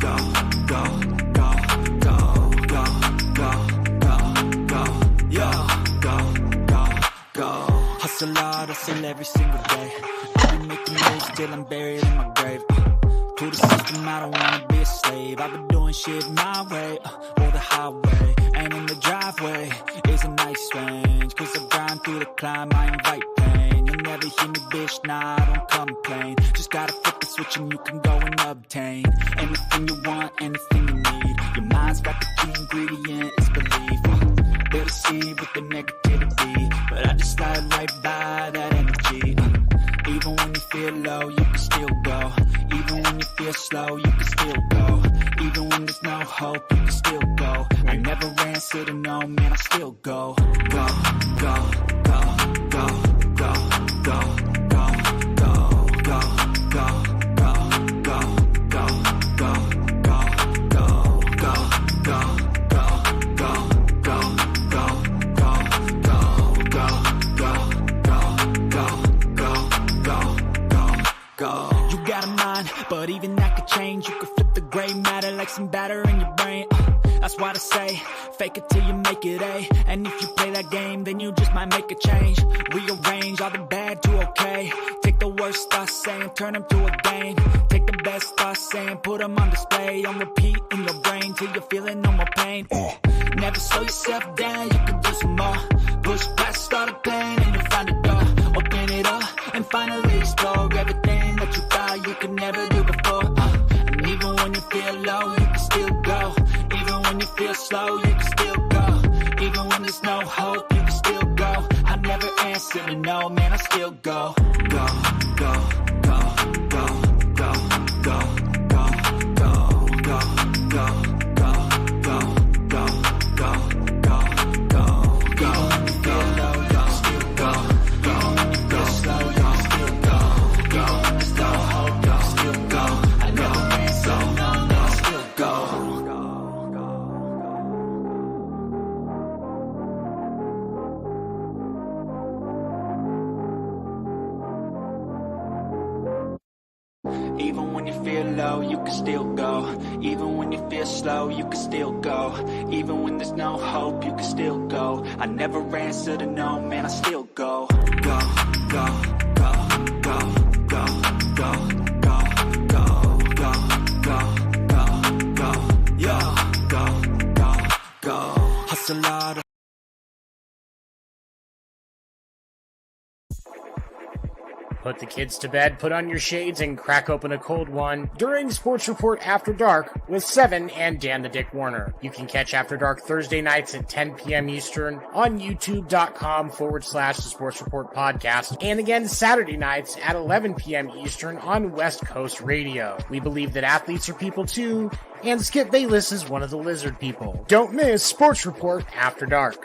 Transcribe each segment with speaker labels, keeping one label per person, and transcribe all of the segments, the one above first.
Speaker 1: go, go, go, go, go, go, go, go, yeah, go, go, go. Hustle hard, hustle every single day. I've been making moves till I'm buried in my grave. To the system, I don't wanna be a slave. I've been doing shit my way, or the highway. And in the driveway is a nice range. Cause I grind through the climb, I invite pain. You'll never hear me, bitch, nah, I don't complain. Just gotta flip the switch and you can go and obtain anything you want, anything you need. Your mind's got the key ingredient, it's belief. They'll deceive with the negativity, but I just slide right by that energy. Even when you feel low, you can still go. Even when you feel slow, you can still go. Even when there's no hope, you can still go. I never answer to no, man, I still go. Go, go, go, go, go, go, go, go, go, go, go, go, go, go, go, go. You got a mind, but even that could change. You could flip the gray matter like some batter in your brain. That's why I say, fake it till you make it A. And if you play that game, then you just might make a change. Rearrange all the bad to okay. Take the worst thoughts saying, turn them to a game. Take the best thoughts saying, put them on display. On repeat in your brain till you're feeling no more pain. Never slow yourself down, you can do some more. Push past all the pain and you'll find a door. Open it up and finally explore everything that you thought you could never do before. And even when you feel low, you can still go. Even when you feel slow, you can still go. Even when there's no hope, you can still go. I never answer to no, man, I still go. Go, go, go, go, go, go, go, go, go, go, go, go, go, go, go, go, go. Even when you feel low, you can still go. Even when you feel slow, you can still go. Even when there's no hope, you can still go. I never answer to no, man, I still go. Even when you feel low, you can still go. Even when you feel slow, you can still go. Even when there's no hope, you can still go. I never answer to no, man, I still go. Go, go, go, go, go, go, go, go, go, go, go, go, yeah, go, go, go. Hustle hard.
Speaker 2: Put the kids to bed, put on your shades, and crack open a cold one during Sports Report After Dark with Seven and Dan the Dick Warner. You can catch After Dark Thursday nights at 10 p.m. Eastern on youtube.com/the Sports Report podcast, and again Saturday nights at 11 p.m. Eastern on West Coast Radio. We believe that athletes are people too, and Skip Bayless is one of the lizard people. Don't miss Sports Report After Dark.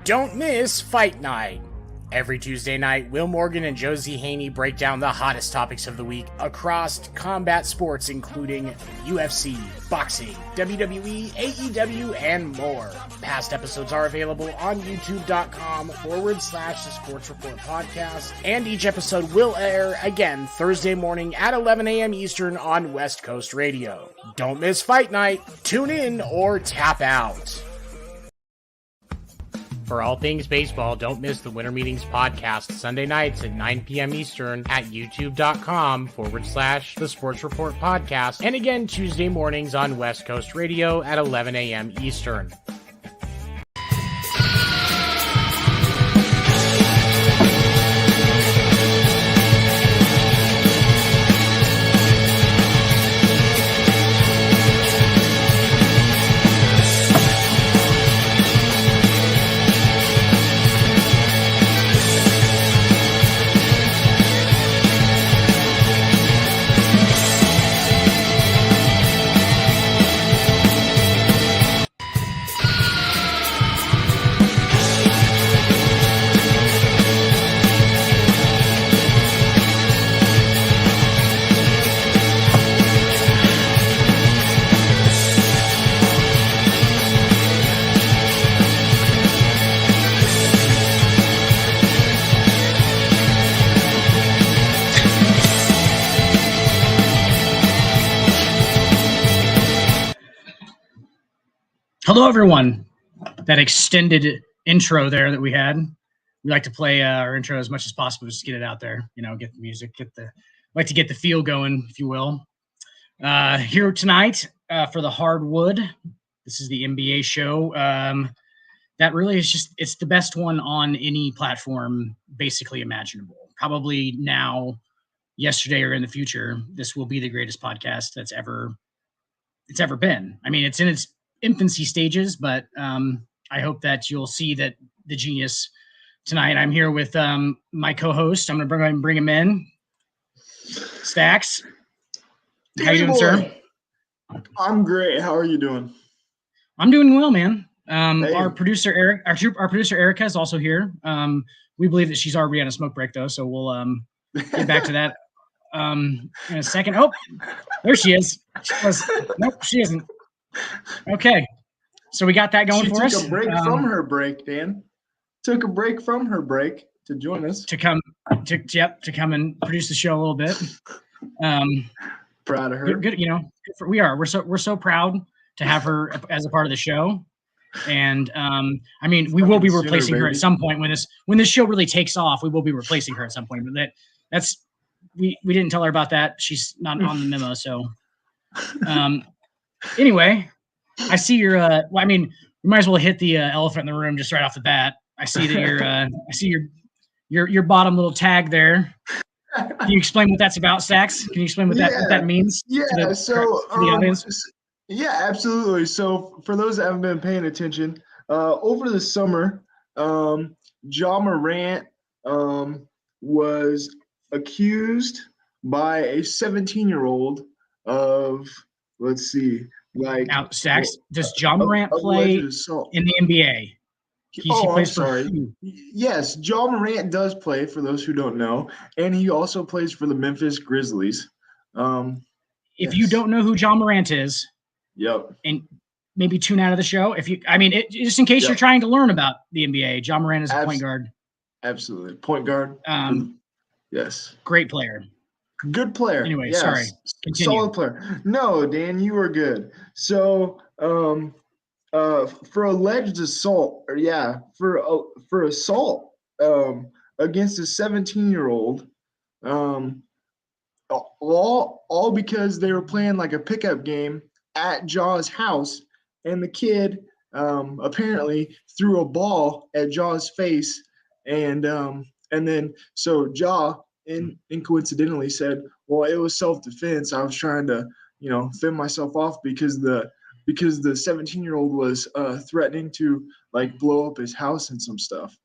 Speaker 2: Don't miss Fight Night. Every Tuesday night, Will Morgan and Josie Haney break down the hottest topics of the week across combat sports, including UFC, boxing, WWE, AEW, and more. Past episodes are available on youtube.com/the Sports Report podcast, and each episode will air again Thursday morning at 11 a.m. Eastern on West Coast Radio. Don't miss Fight Night. Tune in or tap out. For all things baseball, don't miss the Winter Meetings podcast Sunday nights at 9 p.m. Eastern at youtube.com/the Sports Report podcast, and again Tuesday mornings on West Coast Radio at 11 a.m. Eastern.
Speaker 3: Hello, everyone. That extended intro there that we had. We like to play our intro as much as possible, just to get it out there. Get the music, like to get the feel going, if you will. Here tonight for the Hardwood. This is the NBA show. That really is it's the best one on any platform, basically imaginable. Probably now, yesterday, or in the future, this will be the greatest podcast it's ever been. I mean, it's in its infancy stages, but I hope that you'll see that the genius tonight. I'm here with my co-host. I'm going to bring him in. Stacks. How you doing, sir?
Speaker 4: I'm great. How are you doing?
Speaker 3: I'm doing well, man. Our producer Eric, our producer Erica is also here. We believe that she's already on a smoke break, though, so we'll get back to that in a second. Oh, there she is. Nope, she isn't. Okay, so we got that going for us.
Speaker 4: She took a break from her break, Dan. Took a break from her break to join us.
Speaker 3: To come and produce the show a little bit.
Speaker 4: Proud of her.
Speaker 3: Good, we are. We're so proud to have her as a part of the show. And I mean, we will be replacing her at some point when this show really takes off. We will be replacing her at some point. But that's we didn't tell her about that. She's not on the memo. So anyway, I see your. Well, I mean, we might as well hit the elephant in the room just right off the bat. I see that I see your bottom little tag there. Can you explain what that's about, Stacks? Can you explain what that means?
Speaker 4: Yeah.
Speaker 3: To the audience.
Speaker 4: Yeah, absolutely. So for those that haven't been paying attention, over the summer, Ja Morant was accused by a 17-year-old of, let's see,
Speaker 3: now, Stacks, does Ja Morant play in the NBA? He plays
Speaker 4: I'm sorry. Yes, Ja Morant does play, for those who don't know, and he also plays for the Memphis Grizzlies.
Speaker 3: If you don't know who Ja Morant is,
Speaker 4: yep,
Speaker 3: and maybe tune out of the show. Just in case you're trying to learn about the NBA, Ja Morant is a point guard.
Speaker 4: Absolutely, point guard. Yes,
Speaker 3: great player.
Speaker 4: Good player.
Speaker 3: Anyway,
Speaker 4: yes.
Speaker 3: Sorry. Continue.
Speaker 4: Solid player. No, Dan, you were good. So, for alleged assault, for assault against a 17-year-old, all because they were playing like a pickup game at Ja's house, and the kid apparently threw a ball at Ja's face, and then so Ja coincidentally said, well, it was self-defense. I was trying to fend myself off because the 17-year-old was threatening to like blow up his house and some stuff.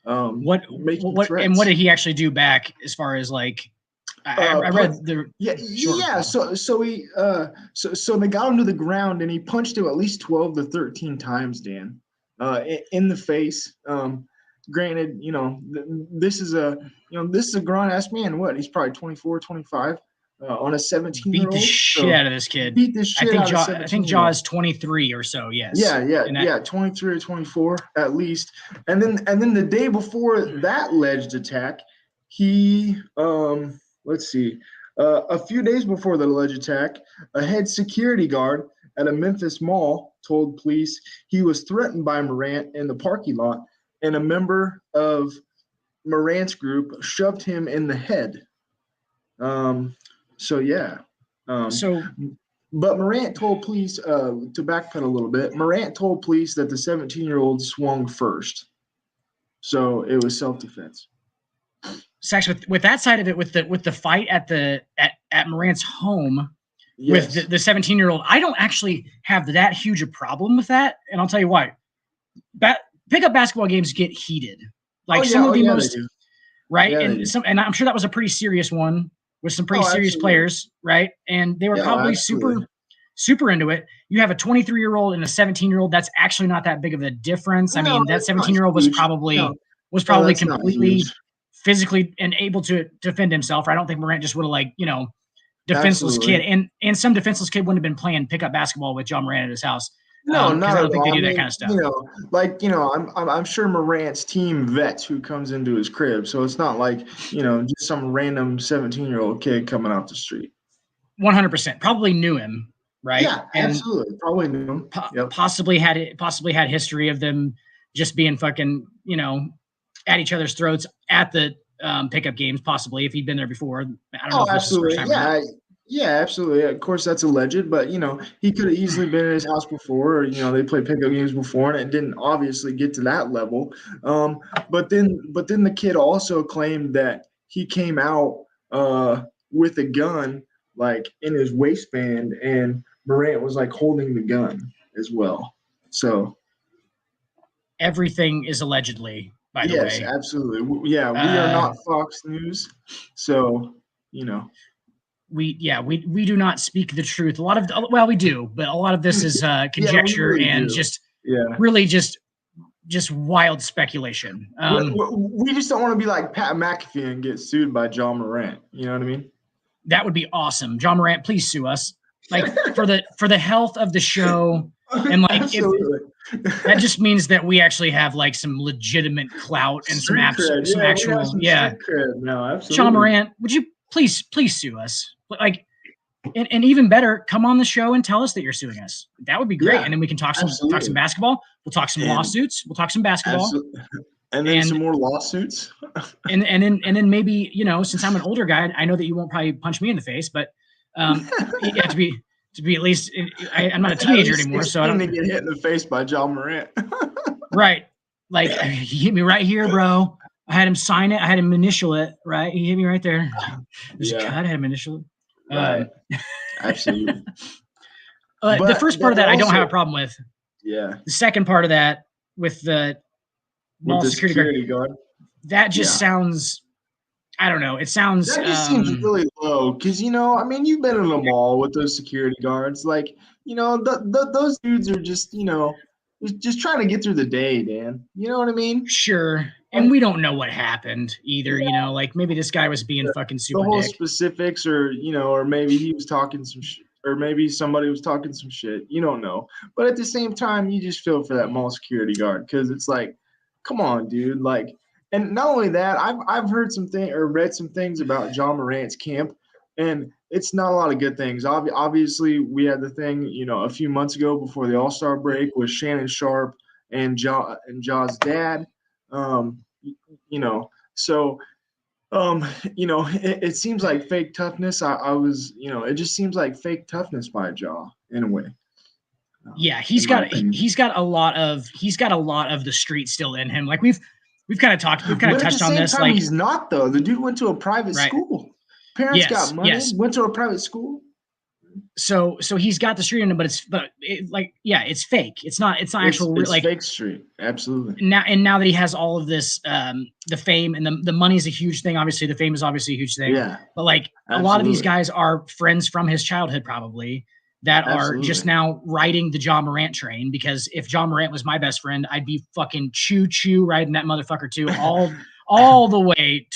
Speaker 3: What did he actually do back as far as like I read the
Speaker 4: so they got him to the ground and he punched him at least 12 to 13 times, Dan, in the face. Granted, this is a grown ass man. What, he's probably 24, 25, on a 17-year-old.
Speaker 3: Beat the shit out of this kid.
Speaker 4: Beat the shit out of 17-year-old.
Speaker 3: I think Ja is 23 or so. Yes.
Speaker 4: Yeah, 23 or 24 at least. And then the day before that alleged attack, he let's see, a few days before the alleged attack, a head security guard at a Memphis mall told police he was threatened by Morant in the parking lot, and a member of Morant's group shoved him in the head. But Morant told police, to backpedal a little bit, Morant told police that the 17-year-old swung first. So it was self-defense.
Speaker 3: Sex with that side of it, with the fight at Morant's home,
Speaker 4: yes,
Speaker 3: with the 17-year-old, I don't actually have that huge a problem with that, and I'll tell you why. Pickup basketball games get heated, right? And I'm sure that was a pretty serious one with some pretty serious players, right? And they were probably super into it. You have a 23-year-old and a 17-year-old. That's actually not that big of a difference. I mean, that 17-year-old was probably completely physically and able to defend himself. I don't think Morant just would have defenseless kid, and some defenseless kid wouldn't have been playing pickup basketball with Ja Morant at his house.
Speaker 4: No, not
Speaker 3: I don't
Speaker 4: at
Speaker 3: think
Speaker 4: all.
Speaker 3: they do that kind of stuff.
Speaker 4: I'm sure Morant's team vets who comes into his crib, so it's not like just some random 17-year-old kid coming off the street.
Speaker 3: 100% probably knew him. right?
Speaker 4: Yeah,
Speaker 3: And
Speaker 4: absolutely. Probably knew him. Yep.
Speaker 3: possibly had history of them just being fucking, at each other's throats at the pickup games, possibly if he'd been there before. I don't know
Speaker 4: Oh,
Speaker 3: if this was his first
Speaker 4: absolutely.
Speaker 3: time or not.
Speaker 4: Yeah, absolutely. Of course, that's alleged, but he could have easily been in his house before, or they played pickup games before, and it didn't obviously get to that level. But then the kid also claimed that he came out with a gun like in his waistband, and Morant was like holding the gun as well. So
Speaker 3: Everything is allegedly, by the
Speaker 4: yes,
Speaker 3: way.
Speaker 4: absolutely. Yeah, we are not Fox News, so
Speaker 3: we do not speak the truth. We do, but a lot of this is conjecture
Speaker 4: really
Speaker 3: and
Speaker 4: do.
Speaker 3: just
Speaker 4: Yeah.
Speaker 3: really just wild speculation.
Speaker 4: We just don't want to be like Pat McAfee and get sued by John Morant. You know what I mean?
Speaker 3: That would be awesome. John Morant, please sue us. Like for the health of the show, and like
Speaker 4: absolutely.
Speaker 3: That just means that we actually have like some legitimate clout and some actual
Speaker 4: cred. No, absolutely.
Speaker 3: John Morant, would you please sue us? Like, and even better, come on the show and tell us that you're suing us. That would be great, and then we can talk some basketball. We'll talk some lawsuits. We'll talk some basketball.
Speaker 4: Absolutely. And then some more lawsuits.
Speaker 3: and then maybe, since I'm an older guy, I know that you won't probably punch me in the face, but you have to be at least. I'm not a teenager anymore, so I don't
Speaker 4: to get hit in the face by John Morant.
Speaker 3: Right, like he hit me right here, bro. I had him sign it. I had him initial it. Right, he hit me right there. I had him initial it.
Speaker 4: Right. Absolutely.
Speaker 3: But the first part of that, I don't have a problem with.
Speaker 4: Yeah.
Speaker 3: The second part of that, with the security guard, that just sounds. I don't know. It sounds.
Speaker 4: That just seems really low because you've been in the mall with those security guards. Like those dudes are just just trying to get through the day, Dan. You know what I mean?
Speaker 3: Sure. And we don't know what happened either. Like maybe this guy was being fucking super.
Speaker 4: The whole
Speaker 3: dick.
Speaker 4: Specifics, or maybe he was talking some shit, or maybe somebody was talking some shit. You don't know. But at the same time, you just feel for that mall security guard because it's like, come on, dude. Like, and not only that, I've heard something or read some things about John Morant's camp, and it's not a lot of good things. Obviously, we had the thing, a few months ago before the All-Star break with Shannon Sharp and Ja's dad. It seems like fake toughness. It just seems like fake toughness by Ja in a way.
Speaker 3: Yeah, he's got a lot of the street still in him. Like we've kind of touched on this. Like
Speaker 4: he's not though. The dude went to a private school. Parents got money. Went to a private school.
Speaker 3: So he's got the street in him, but it's fake. It's not actual.
Speaker 4: It's fake street. Absolutely.
Speaker 3: Now that he has all of this, the fame and the money is a huge thing. Obviously, the fame is obviously a huge thing.
Speaker 4: Yeah.
Speaker 3: But like a lot of these guys are friends from his childhood, probably that are just now riding the John Morant train. Because if John Morant was my best friend, I'd be fucking choo riding that motherfucker too, all the way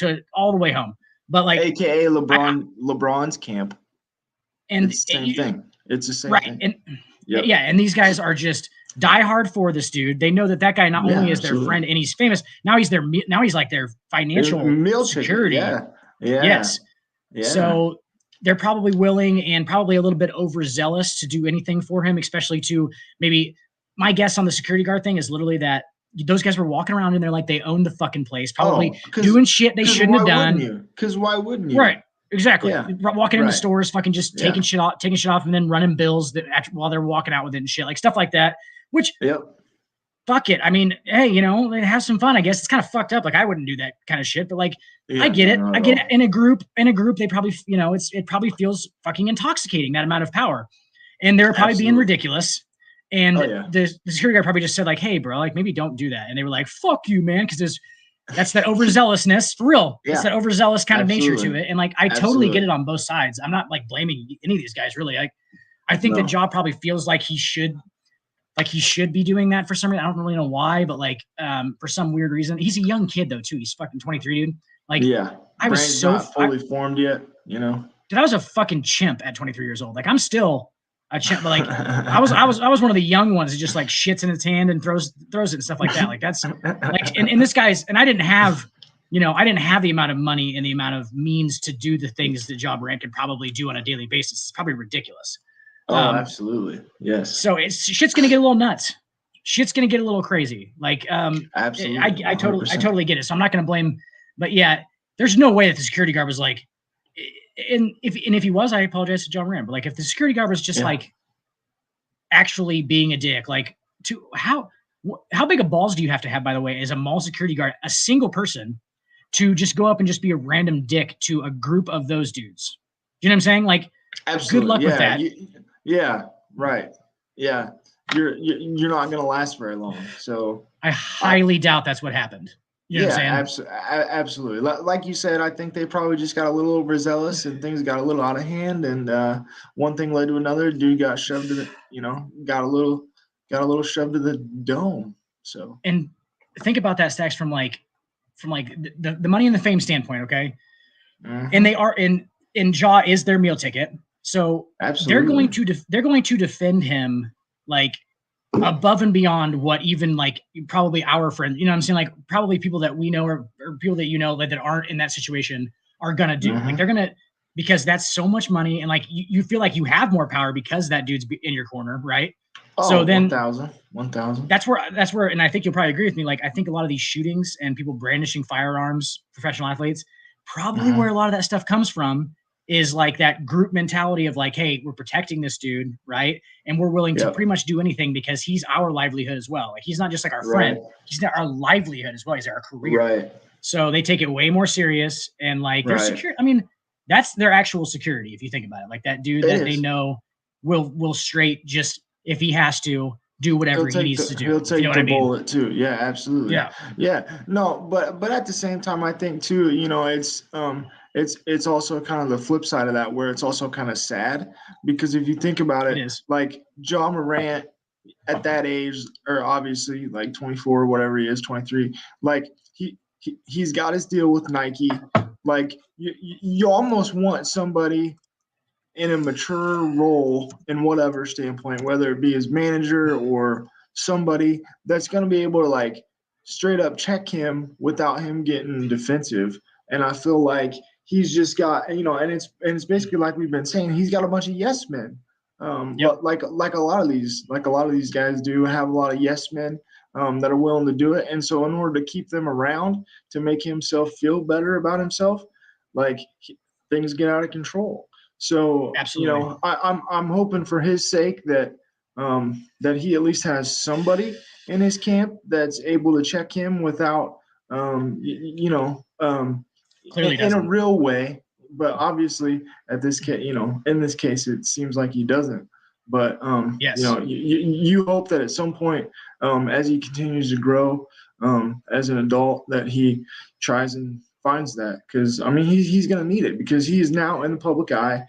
Speaker 3: home. But like,
Speaker 4: AKA LeBron's camp.
Speaker 3: And
Speaker 4: it's the same thing. It's the same thing.
Speaker 3: And and these guys are just die hard for this dude. They know that guy not only is their friend and he's famous, now he's like their financial security.
Speaker 4: Yeah.
Speaker 3: Yes. Yeah. So they're probably willing and probably a little bit overzealous to do anything for him, especially to maybe my guess on the security guard thing is literally that those guys were walking around and they're like they own the fucking place, probably doing shit they shouldn't have done.
Speaker 4: Because why wouldn't you?
Speaker 3: Right. Exactly. Yeah. Walking into stores, fucking just taking shit off, and then running bills while they're walking out with it and shit, like stuff like that. Which, fuck it. I mean, hey, have some fun. I guess it's kind of fucked up. Like I wouldn't do that kind of shit, but like I get it. I get it. In a group, they probably, it probably feels fucking intoxicating, that amount of power, and they're probably being ridiculous. And the security guard probably just said like, hey, bro, like maybe don't do that. And they were like, fuck you, man, because that's that overzealousness for real. Yeah. It's that overzealous kind of nature to it. And like, I totally get it on both sides. I'm not like blaming any of these guys really. I think that Ja probably feels like he should be doing that for some reason. I don't really know why, but like, for some weird reason, he's a young kid though too. He's fucking 23, dude. Like, I was
Speaker 4: Brain's not fully formed yet, Dude,
Speaker 3: I was a fucking chimp at 23 years old. Like I'm still a chimp, but like I was one of the young ones that just like shits in his hand and throws it and stuff like that. Like that's like, and this guy's, and I didn't have the amount of money and the amount of means to do the things that Ja Morant could probably do on a daily basis. It's probably ridiculous.
Speaker 4: Oh, absolutely. Yes.
Speaker 3: So shit's gonna get a little nuts. Shit's gonna get a little crazy. Like,
Speaker 4: Absolutely.
Speaker 3: I totally get it. So I'm not gonna blame, but yeah, there's no way that the security guard was like, and if he was, I apologize to John Moran. But like, if the security guard was just like actually being a dick, like, to how big of balls do you have to have, by the way, as a mall security guard, a single person, to just go up and just be a random dick to a group of those dudes? You know what I'm saying? Like,
Speaker 4: absolutely.
Speaker 3: Good luck with that.
Speaker 4: Yeah. Right. Yeah. You're not going to last very long. So
Speaker 3: I highly doubt that's what happened. You know what I'm saying?
Speaker 4: Absolutely. Like you said, I think they probably just got a little overzealous and things got a little out of hand. And one thing led to another. Dude got shoved to the, got a little shoved to the dome. So,
Speaker 3: and think about that, Stacks, from the money and the fame standpoint, okay?
Speaker 4: Mm-hmm.
Speaker 3: And they are in Jaw is their meal ticket, so
Speaker 4: absolutely
Speaker 3: they're going to defend him like above and beyond what even like probably our friends, you know what I'm saying, like probably people that we know or people that that aren't in that situation are gonna do.
Speaker 4: Mm-hmm.
Speaker 3: Like they're gonna, because that's so much money, and like you feel like you have more power because that dude's in your corner, right?
Speaker 4: Oh,
Speaker 3: so then
Speaker 4: 1,000.
Speaker 3: That's where, and I think you'll probably agree with me. Like, I think a lot of these shootings and people brandishing firearms, professional athletes, probably where a lot of that stuff comes from is like that group mentality of like, hey, we're protecting this dude, right? And we're willing to pretty much do anything because he's our livelihood as well. Like, he's not just like our friend; he's our livelihood as well. He's our career.
Speaker 4: Right.
Speaker 3: So they take it way more serious, and like their security. I mean, that's their actual security if you think about it. Like that dude that they know will straight just, if he has to, do whatever he needs to do.
Speaker 4: He'll take the bullet too. Yeah, absolutely. Yeah. No, but at the same time, I think too, it's also kind of the flip side of that, where it's also kind of sad, because if you think about it like John Morant at that age, or obviously like 24 or whatever he is, 23, like he's got his deal with Nike. Like you almost want somebody in a mature role in whatever standpoint, whether it be his manager or somebody that's going to be able to like straight up check him without him getting defensive. And I feel like he's just got, and it's basically like we've been saying, he's got a bunch of yes men. Like a lot of these guys do have a lot of yes men that are willing to do it. And so in order to keep them around, to make himself feel better about himself, like things get out of control. So,
Speaker 3: absolutely.
Speaker 4: I'm hoping for his sake that that he at least has somebody in his camp that's able to check him without, clearly in a real way. But obviously, in this case, it seems like he doesn't. But you hope that at some point, as he continues to grow as an adult, that he tries and finds that, because I mean he's going to need it, because he is now in the public eye.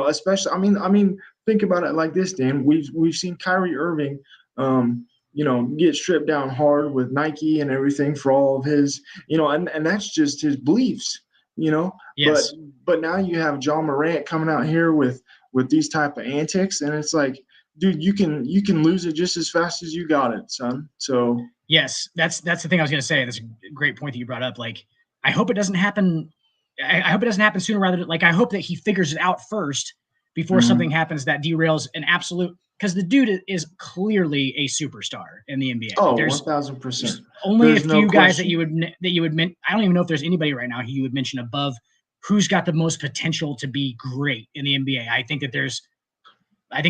Speaker 4: Especially I mean think about it like this, Dan. We've seen Kyrie Irving get stripped down hard with Nike and everything for all of his, and that's just his beliefs,
Speaker 3: Yes.
Speaker 4: But now you have John Morant coming out here with these type of antics, and it's like, dude, you can lose it just as fast as you got it, son. So
Speaker 3: yes, that's the thing I was going to say. That's a great point that you brought up. Like, I hope it doesn't happen. I hope it doesn't happen sooner rather than, like, I hope that he figures it out first before something happens that derails an absolute, because the dude is clearly a superstar in the NBA.
Speaker 4: Oh, 1,000%.
Speaker 3: Only a few guys that you would I don't even know if there's anybody right now who you would mention above who's got the most potential to be great in the NBA. I think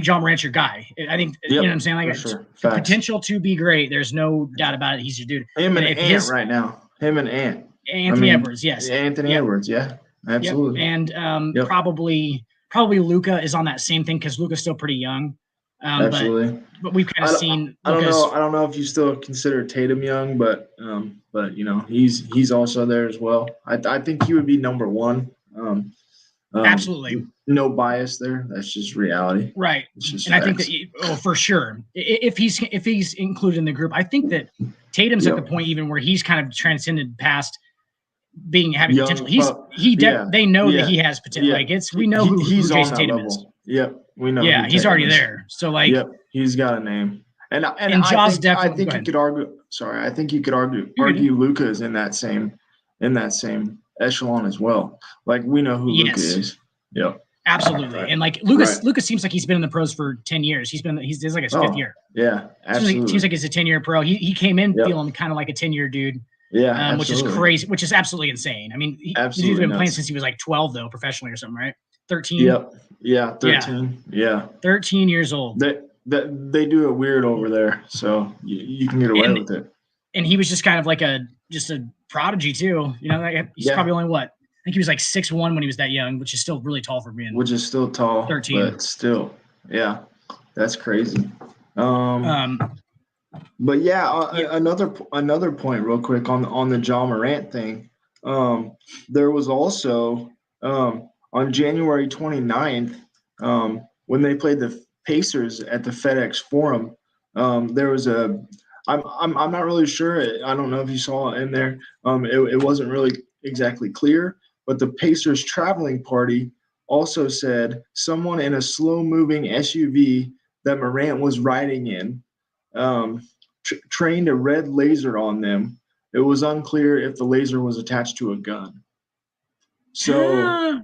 Speaker 3: John Morant's your guy. I think, you know what I'm saying? Like, potential to be great. There's no doubt about it. He's your dude.
Speaker 4: Him and Ant right now. Him and Ant.
Speaker 3: Anthony Edwards, yes.
Speaker 4: Anthony Edwards, yeah. Absolutely.
Speaker 3: And probably Luka is on that same thing, because Luka's still pretty young.
Speaker 4: Absolutely.
Speaker 3: But we've kind of seen.
Speaker 4: I don't know if you still consider Tatum young, but he's also there as well. I think he would be number one.
Speaker 3: Absolutely.
Speaker 4: No bias there. That's just reality.
Speaker 3: Right. And I think that for sure, if he's included in the group, I think that Tatum's at the point even where he's kind of transcended past having young potential. They know that he has potential.
Speaker 4: Yeah.
Speaker 3: Like we know who Jason Tatum
Speaker 4: level.
Speaker 3: is.
Speaker 4: Yep. We know.
Speaker 3: Yeah, he's already there. So like,
Speaker 4: he's got a name. And
Speaker 3: Jaws
Speaker 4: I think you could argue. Sorry, I think you could argue Luka is in that same echelon as well. Like, we know who Luka is. Yep.
Speaker 3: Absolutely.
Speaker 4: Right.
Speaker 3: And like Lucas
Speaker 4: Right.
Speaker 3: Lucas seems like he's been in the pros for 10 years. He's like his fifth year.
Speaker 4: Yeah, absolutely.
Speaker 3: Seems like he's a 10-year pro. He came in
Speaker 4: Yep.
Speaker 3: feeling kind of like a 10-year dude.
Speaker 4: Yeah,
Speaker 3: Which is crazy, which is absolutely insane. I mean, the dude's been playing since he was like 12 though, professionally or something, right? 13.
Speaker 4: Yep. Yeah, 13. Yeah.
Speaker 3: 13 years old.
Speaker 4: They do it weird over there, so you can get away with it.
Speaker 3: And he was just kind of like a prodigy too. You know, like he's probably only what? I think he was like 6'1" when he was that young, which is still really tall for being.
Speaker 4: Which is still tall.
Speaker 3: 13.
Speaker 4: But still, yeah, that's crazy. But yeah, another point, real quick on the Ja Morant thing. There was also on January 29th, when they played the Pacers at the FedEx Forum, there was I'm not really sure. I don't know if you saw it in there. It wasn't really exactly clear, but the Pacers traveling party also said someone in a slow-moving SUV that Morant was riding in trained a red laser on them. It was unclear if the laser was attached to a gun. So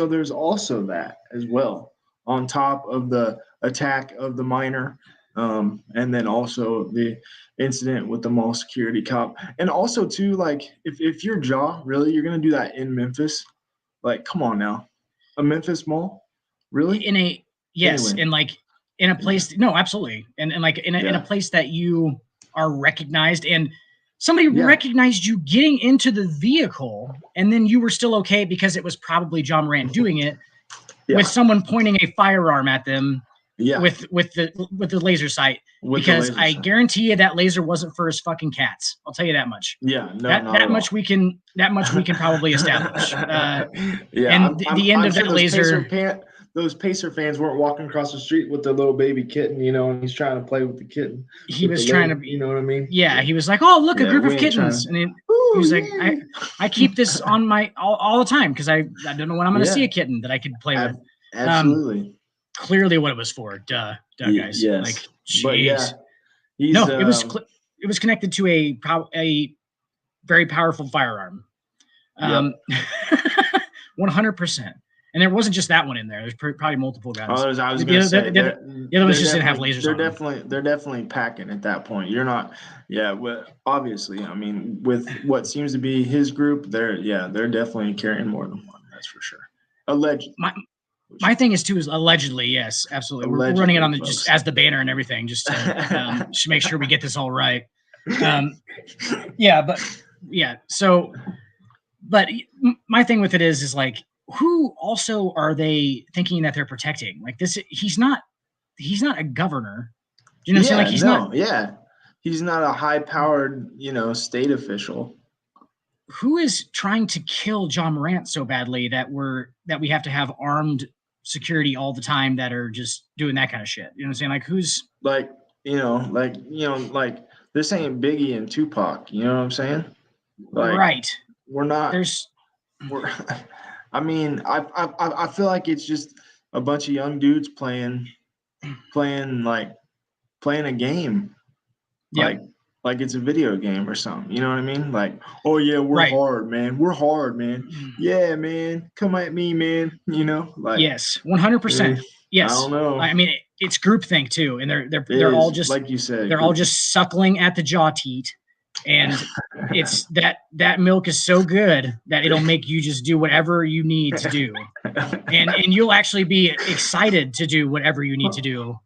Speaker 4: there's also that as well, on top of the attack of the minor, and then also the incident with the mall security cop. And also too, like if you're Ja, really, you're gonna do that in Memphis? Like, come on now, a Memphis mall, really?
Speaker 3: Anyway. And like in a place, no, absolutely, and like in a place that you are recognized, and somebody recognized you getting into the vehicle, and then you were still okay because it was probably Ja Morant doing it, with someone pointing a firearm at them, with the laser sight. Because I guarantee you that laser wasn't for his fucking cats. I'll tell you that much.
Speaker 4: Yeah, no,
Speaker 3: that much we can probably establish. And the end
Speaker 4: I'm
Speaker 3: of that laser.
Speaker 4: Those Pacer fans weren't walking across the street with their little baby kitten, you know, and he's trying to play with the kitten.
Speaker 3: He was trying to,
Speaker 4: you know what I mean?
Speaker 3: Yeah, he was like, "Oh, look, a group of kittens," and he was like, "I keep this on my all the time because I don't know when I'm going to see a kitten that I could play with."
Speaker 4: Absolutely.
Speaker 3: Clearly, what it was for, guys.
Speaker 4: Yes.
Speaker 3: Like,
Speaker 4: but
Speaker 3: jeez. It was connected to a very powerful firearm. 100%. And there wasn't just that one in there. There's probably multiple guys.
Speaker 4: I was going to say
Speaker 3: the other ones just didn't have lasers.
Speaker 4: They're definitely packing at that point. You're not, obviously. I mean, with what seems to be his group, they're definitely carrying more than one. That's for sure. Allegedly.
Speaker 3: My thing is allegedly, yes, absolutely. We're running it on just as the banner and everything, just to make sure we get this all right. So, but my thing with it is like, who also are they thinking that they're protecting? Like this, he's not a governor. Do you know what I'm saying? Like
Speaker 4: he's not a high-powered, state official.
Speaker 3: Who is trying to kill Ja Morant so badly that we have to have armed security all the time that are just doing that kind of shit? You know what I'm saying? Like who's
Speaker 4: like this ain't Biggie and Tupac. You know what I'm saying? Like,
Speaker 3: right.
Speaker 4: We're not. I mean, I feel like it's just a bunch of young dudes playing a game, like it's a video game or something. You know what I mean? Like, oh yeah, we're hard, man. We're hard, man. Yeah, man. Come at me, man. Like
Speaker 3: yes, 100%. Yes.
Speaker 4: I don't know.
Speaker 3: I mean, it's groupthink too, and they're all just
Speaker 4: like you said.
Speaker 3: They're all just suckling at the jaw teat. And it's that milk is so good that it'll make you just do whatever you need to do, and you'll actually be excited to do whatever you need to do,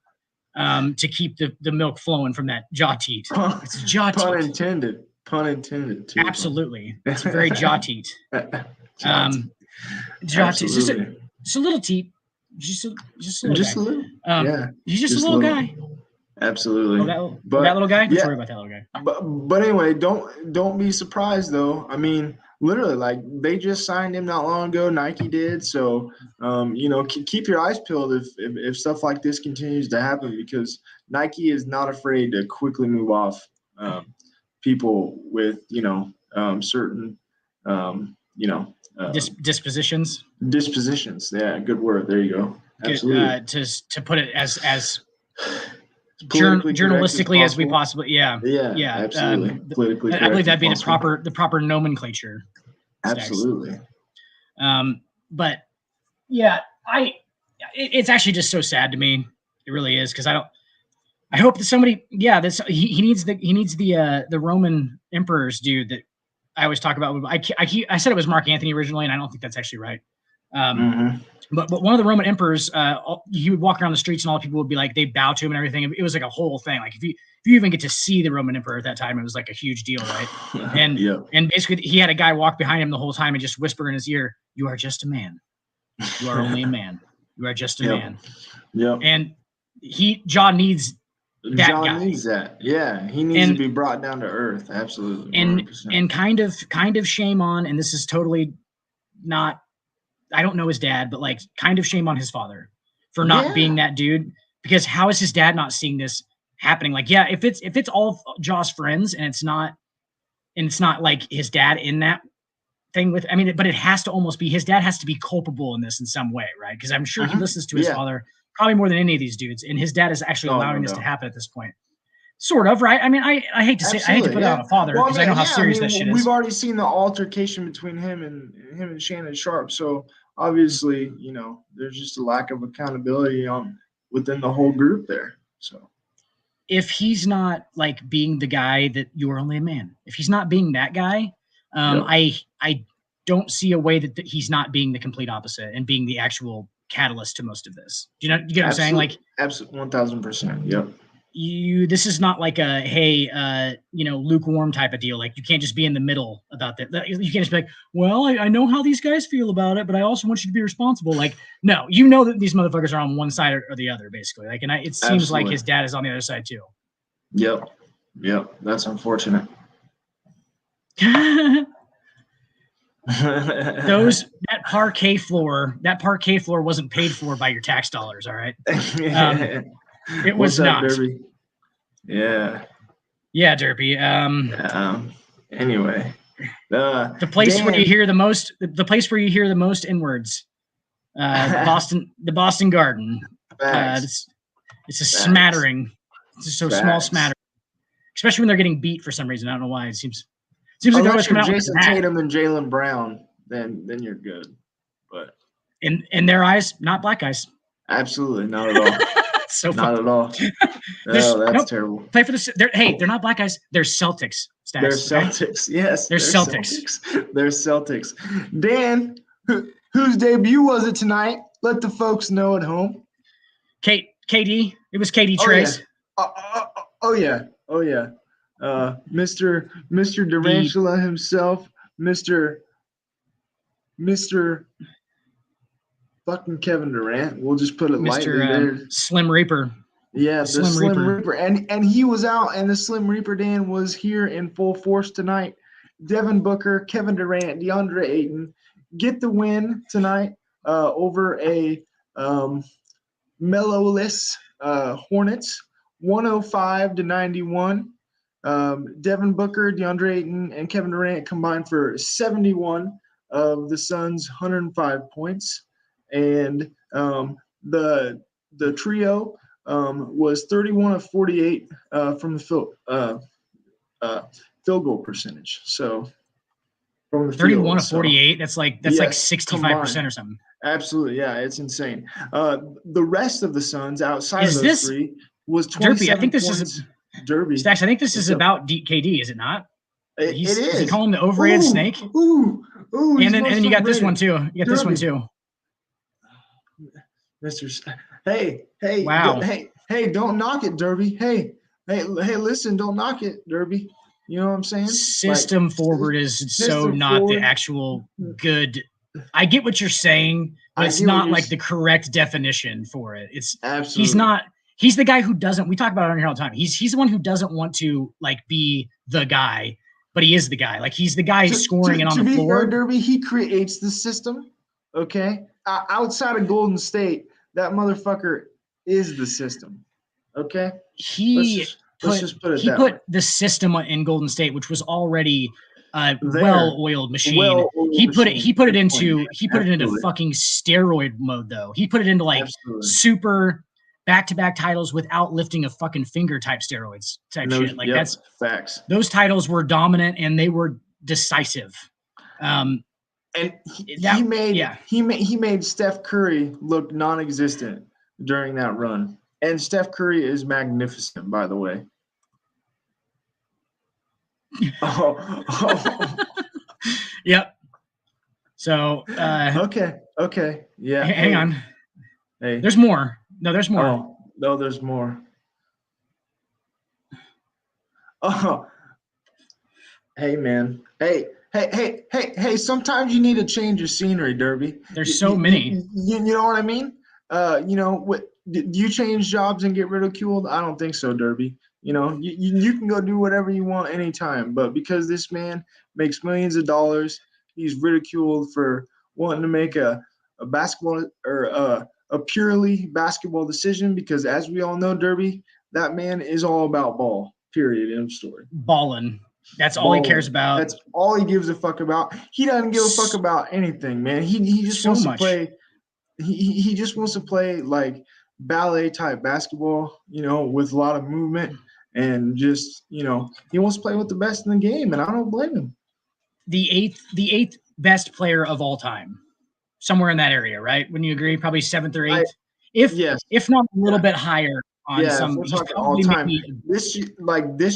Speaker 3: to keep the milk flowing from that jaw teat. It's jaw teat.
Speaker 4: Pun intended. Too.
Speaker 3: Absolutely, it's very jaw teat. Jaw teat. Just a little teat. Just a little. He's just a little guy.
Speaker 4: Absolutely.
Speaker 3: That little guy? Don't worry about that little guy.
Speaker 4: But anyway, don't be surprised though. I mean, literally, like they just signed him not long ago. Nike did. So, keep your eyes peeled if stuff like this continues to happen, because Nike is not afraid to quickly move off people with certain
Speaker 3: dispositions.
Speaker 4: Dispositions. Yeah, good word. There you go. Absolutely.
Speaker 3: To put it as journalistically as we possibly
Speaker 4: absolutely. Politically
Speaker 3: I believe that'd be the proper nomenclature.
Speaker 4: Absolutely.
Speaker 3: But Yeah, it's actually just so sad to me. It really is, because I hope that somebody, he needs the Roman emperors dude that I always talk about. I said it was Mark Antony originally, and I don't think that's actually right. But one of the Roman emperors, he would walk around the streets, and all the people would be like, they bow to him and everything. It was like a whole thing. Like if you even get to see the Roman emperor at that time, it was like a huge deal, right? And and basically, he had a guy walk behind him the whole time and just whisper in his ear, "You are just a man. You are only a man. You are just a man."
Speaker 4: Yep.
Speaker 3: And John needs that
Speaker 4: John
Speaker 3: guy.
Speaker 4: needs that. Yeah, he needs to be brought down to earth. Absolutely. 100%.
Speaker 3: And kind of shame on, and this is totally not, I don't know his dad, but like kind of shame on his father for not being that dude, because how is his dad not seeing this happening? Like, yeah, if it's all Jaw's friends and it's not like his dad in that thing with, I mean, but it has to almost be, his dad has to be culpable in this in some way, right? Because I'm sure he listens to his father probably more than any of these dudes, and his dad is actually allowing this to happen at this point. Sort of, right? I mean, I hate to say, I hate to put it on a father, because I know how serious that shit is.
Speaker 4: We've already seen the altercation between him and Shannon Sharp, so obviously, there's just a lack of accountability within the whole group there. So
Speaker 3: if he's not like being the guy that you are only a man, if he's not being that guy, I don't see a way that he's not being the complete opposite and being the actual catalyst to most of this. You get what I'm saying? Like,
Speaker 4: absolutely, 1000%. Yep.
Speaker 3: This is not like a, hey, lukewarm type of deal. Like, you can't just be in the middle about that. You can't just be like, well, I know how these guys feel about it, but I also want you to be responsible. Like, no, that these motherfuckers are on one side or the other, basically. Like, and it seems like his dad is on the other side too.
Speaker 4: Yep. That's unfortunate.
Speaker 3: that parquet floor wasn't paid for by your tax dollars. All right. It was not.
Speaker 4: Derby? Yeah,
Speaker 3: Derby.
Speaker 4: Anyway,
Speaker 3: the place where you hear the most N-words, the Boston Garden. It's a smattering. It's just so small smattering, especially when they're getting beat for some reason. I don't know why. It seems like they're always coming out
Speaker 4: Jason Tatum and Jaylen Brown. Then you're good, but
Speaker 3: in their eyes, not black guys.
Speaker 4: Absolutely not at all.
Speaker 3: So
Speaker 4: not at all. Oh, that's terrible.
Speaker 3: Play for they're not black guys. They're Celtics.
Speaker 4: They're Celtics. Okay? Yes.
Speaker 3: They're Celtics.
Speaker 4: They're Celtics. Dan, whose debut was it tonight? Let the folks know at home.
Speaker 3: KD. It was KD Trace.
Speaker 4: Oh yeah. Mr. Durantula himself. Mr. fucking Kevin Durant. We'll just put it lightly there.
Speaker 3: Slim Reaper.
Speaker 4: Yeah, the Slim Reaper. And he was out, and the Slim Reaper, Dan, was here in full force tonight. Devin Booker, Kevin Durant, DeAndre Ayton get the win tonight over a mellowless Hornets, 105-91. Devin Booker, DeAndre Ayton, and Kevin Durant combined for 71 of the Suns' 105 points. And the trio was 31 of 48 from the field goal percentage. So from the
Speaker 3: 31 of 48, that's like 65% or something.
Speaker 4: Absolutely, yeah, it's insane. The rest of the Suns outside of those three was 27
Speaker 3: Derby. I think this
Speaker 4: points.
Speaker 3: is
Speaker 4: Derby.
Speaker 3: Stacks, I think this is about KD, is it not?
Speaker 4: It is.
Speaker 3: Is he calling the overrated snake?
Speaker 4: Ooh,
Speaker 3: and then you got this one too. You got this one too.
Speaker 4: Hey,
Speaker 3: wow.
Speaker 4: Hey, don't knock it, Derby. Hey, listen, don't knock it, Derby. You know what I'm saying?
Speaker 3: System forward is so not the actual good. I get what you're saying, but it's not like the correct definition for it. It's absolutely. He's the guy who doesn't. We talk about it on here all the time. He's the one who doesn't want to like be the guy, but he is the guy. Like he's the guy scoring and on the floor.
Speaker 4: To be fair, Derby, he creates the system. Okay, outside of Golden State, that motherfucker is the system. Okay, let's just put
Speaker 3: the system in Golden State, which was already a well-oiled machine. He put it into fucking steroid mode though. He put it into like super back-to-back titles without lifting a fucking finger type steroids type shit. Like
Speaker 4: facts.
Speaker 3: Those titles were dominant and they were decisive.
Speaker 4: And he made Steph Curry look non-existent during that run. And Steph Curry is magnificent, by the way.
Speaker 3: Yep. So
Speaker 4: okay. Yeah.
Speaker 3: Hang on.
Speaker 4: Hey.
Speaker 3: There's more. No, there's more.
Speaker 4: Oh, no, there's more. Oh. Hey, man. Hey. Sometimes you need to change your scenery, Derby.
Speaker 3: There's so many.
Speaker 4: You know what I mean? Do you change jobs and get ridiculed? I don't think so, Derby. You can go do whatever you want anytime. But because this man makes millions of dollars, he's ridiculed for wanting to make a basketball or a purely basketball decision. Because as we all know, Derby, that man is all about ball. Period. End of story.
Speaker 3: Ballin'. That's all he cares about.
Speaker 4: That's all he gives a fuck about. He doesn't give a fuck about anything, man. He just wants to play. He just wants to play like ballet type basketball, with a lot of movement and just, he wants to play with the best in the game, and I don't blame him.
Speaker 3: The eighth best player of all time, somewhere in that area, right? Wouldn't you agree? Probably seventh or eighth, if not a little bit higher.
Speaker 4: If we're talking all time. This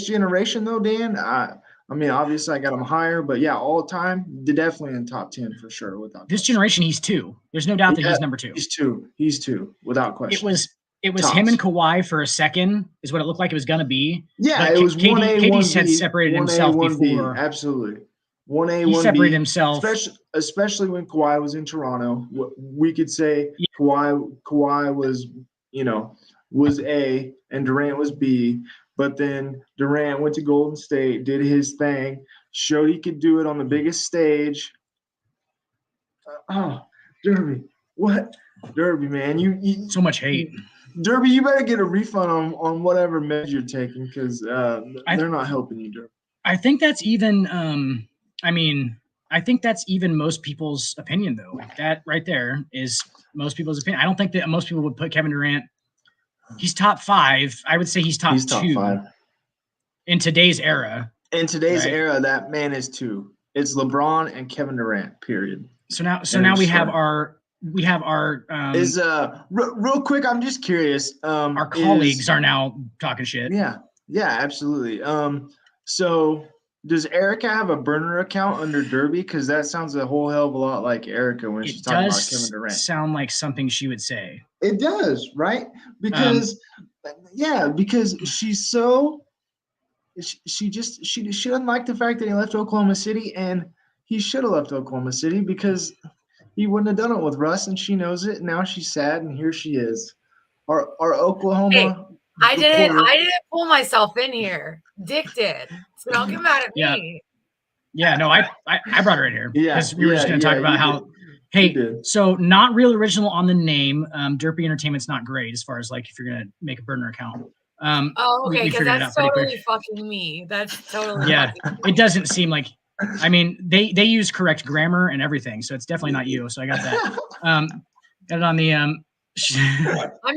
Speaker 4: generation though, Dan, I mean, obviously I got him higher, but yeah, all time, definitely in top 10 for sure. Without
Speaker 3: this generation, he's 2. There's no doubt that he's number 2.
Speaker 4: He's two, without question.
Speaker 3: It was him and Kawhi for a second, is what it looked like it was gonna be.
Speaker 4: Yeah, it was
Speaker 3: KD had separated himself before.
Speaker 4: Absolutely, 1A, 1B.
Speaker 3: He separated himself,
Speaker 4: especially when Kawhi was in Toronto. We could say Kawhi was, was A and Durant was B. But then Durant went to Golden State, did his thing, showed he could do it on the biggest stage. Derby, what? Derby, man, you
Speaker 3: so much hate.
Speaker 4: Derby, you better get a refund on whatever meds you're taking because they're not helping you, Derby.
Speaker 3: I think that's even. I think that's even most people's opinion, though. That right there is most people's opinion. I don't think that most people would put Kevin Durant. He's top 5. I would say he's top 2
Speaker 4: 5
Speaker 3: in today's era.
Speaker 4: In today's era, that man is 2. It's LeBron and Kevin Durant. Period.
Speaker 3: So now we have our
Speaker 4: real quick. I'm just curious.
Speaker 3: Our colleagues are now talking shit.
Speaker 4: Yeah, absolutely. So does Erica have a burner account under Derby? Because that sounds a whole hell of a lot like Erica when she's talking about Kevin Durant.
Speaker 3: It does sound like something she would say.
Speaker 4: It does, right? Because she's so she doesn't like the fact that he left Oklahoma City, and he should have left Oklahoma City because he wouldn't have done it with Russ, and she knows it. Now she's sad, and here she is. Our Oklahoma.
Speaker 5: Hey, I didn't pull myself in here. Dick did. So don't get mad at me.
Speaker 3: Yeah, no, I brought her in here because we were just going to talk about how. Hey, so not real original on the name. Derpy Entertainment's not great as far as like if you're gonna make a burner account.
Speaker 5: Okay, because that's totally fucking me. That's totally
Speaker 3: It doesn't seem like. I mean, they use correct grammar and everything, so it's definitely not you. So I got that. Got it on the.
Speaker 5: I'm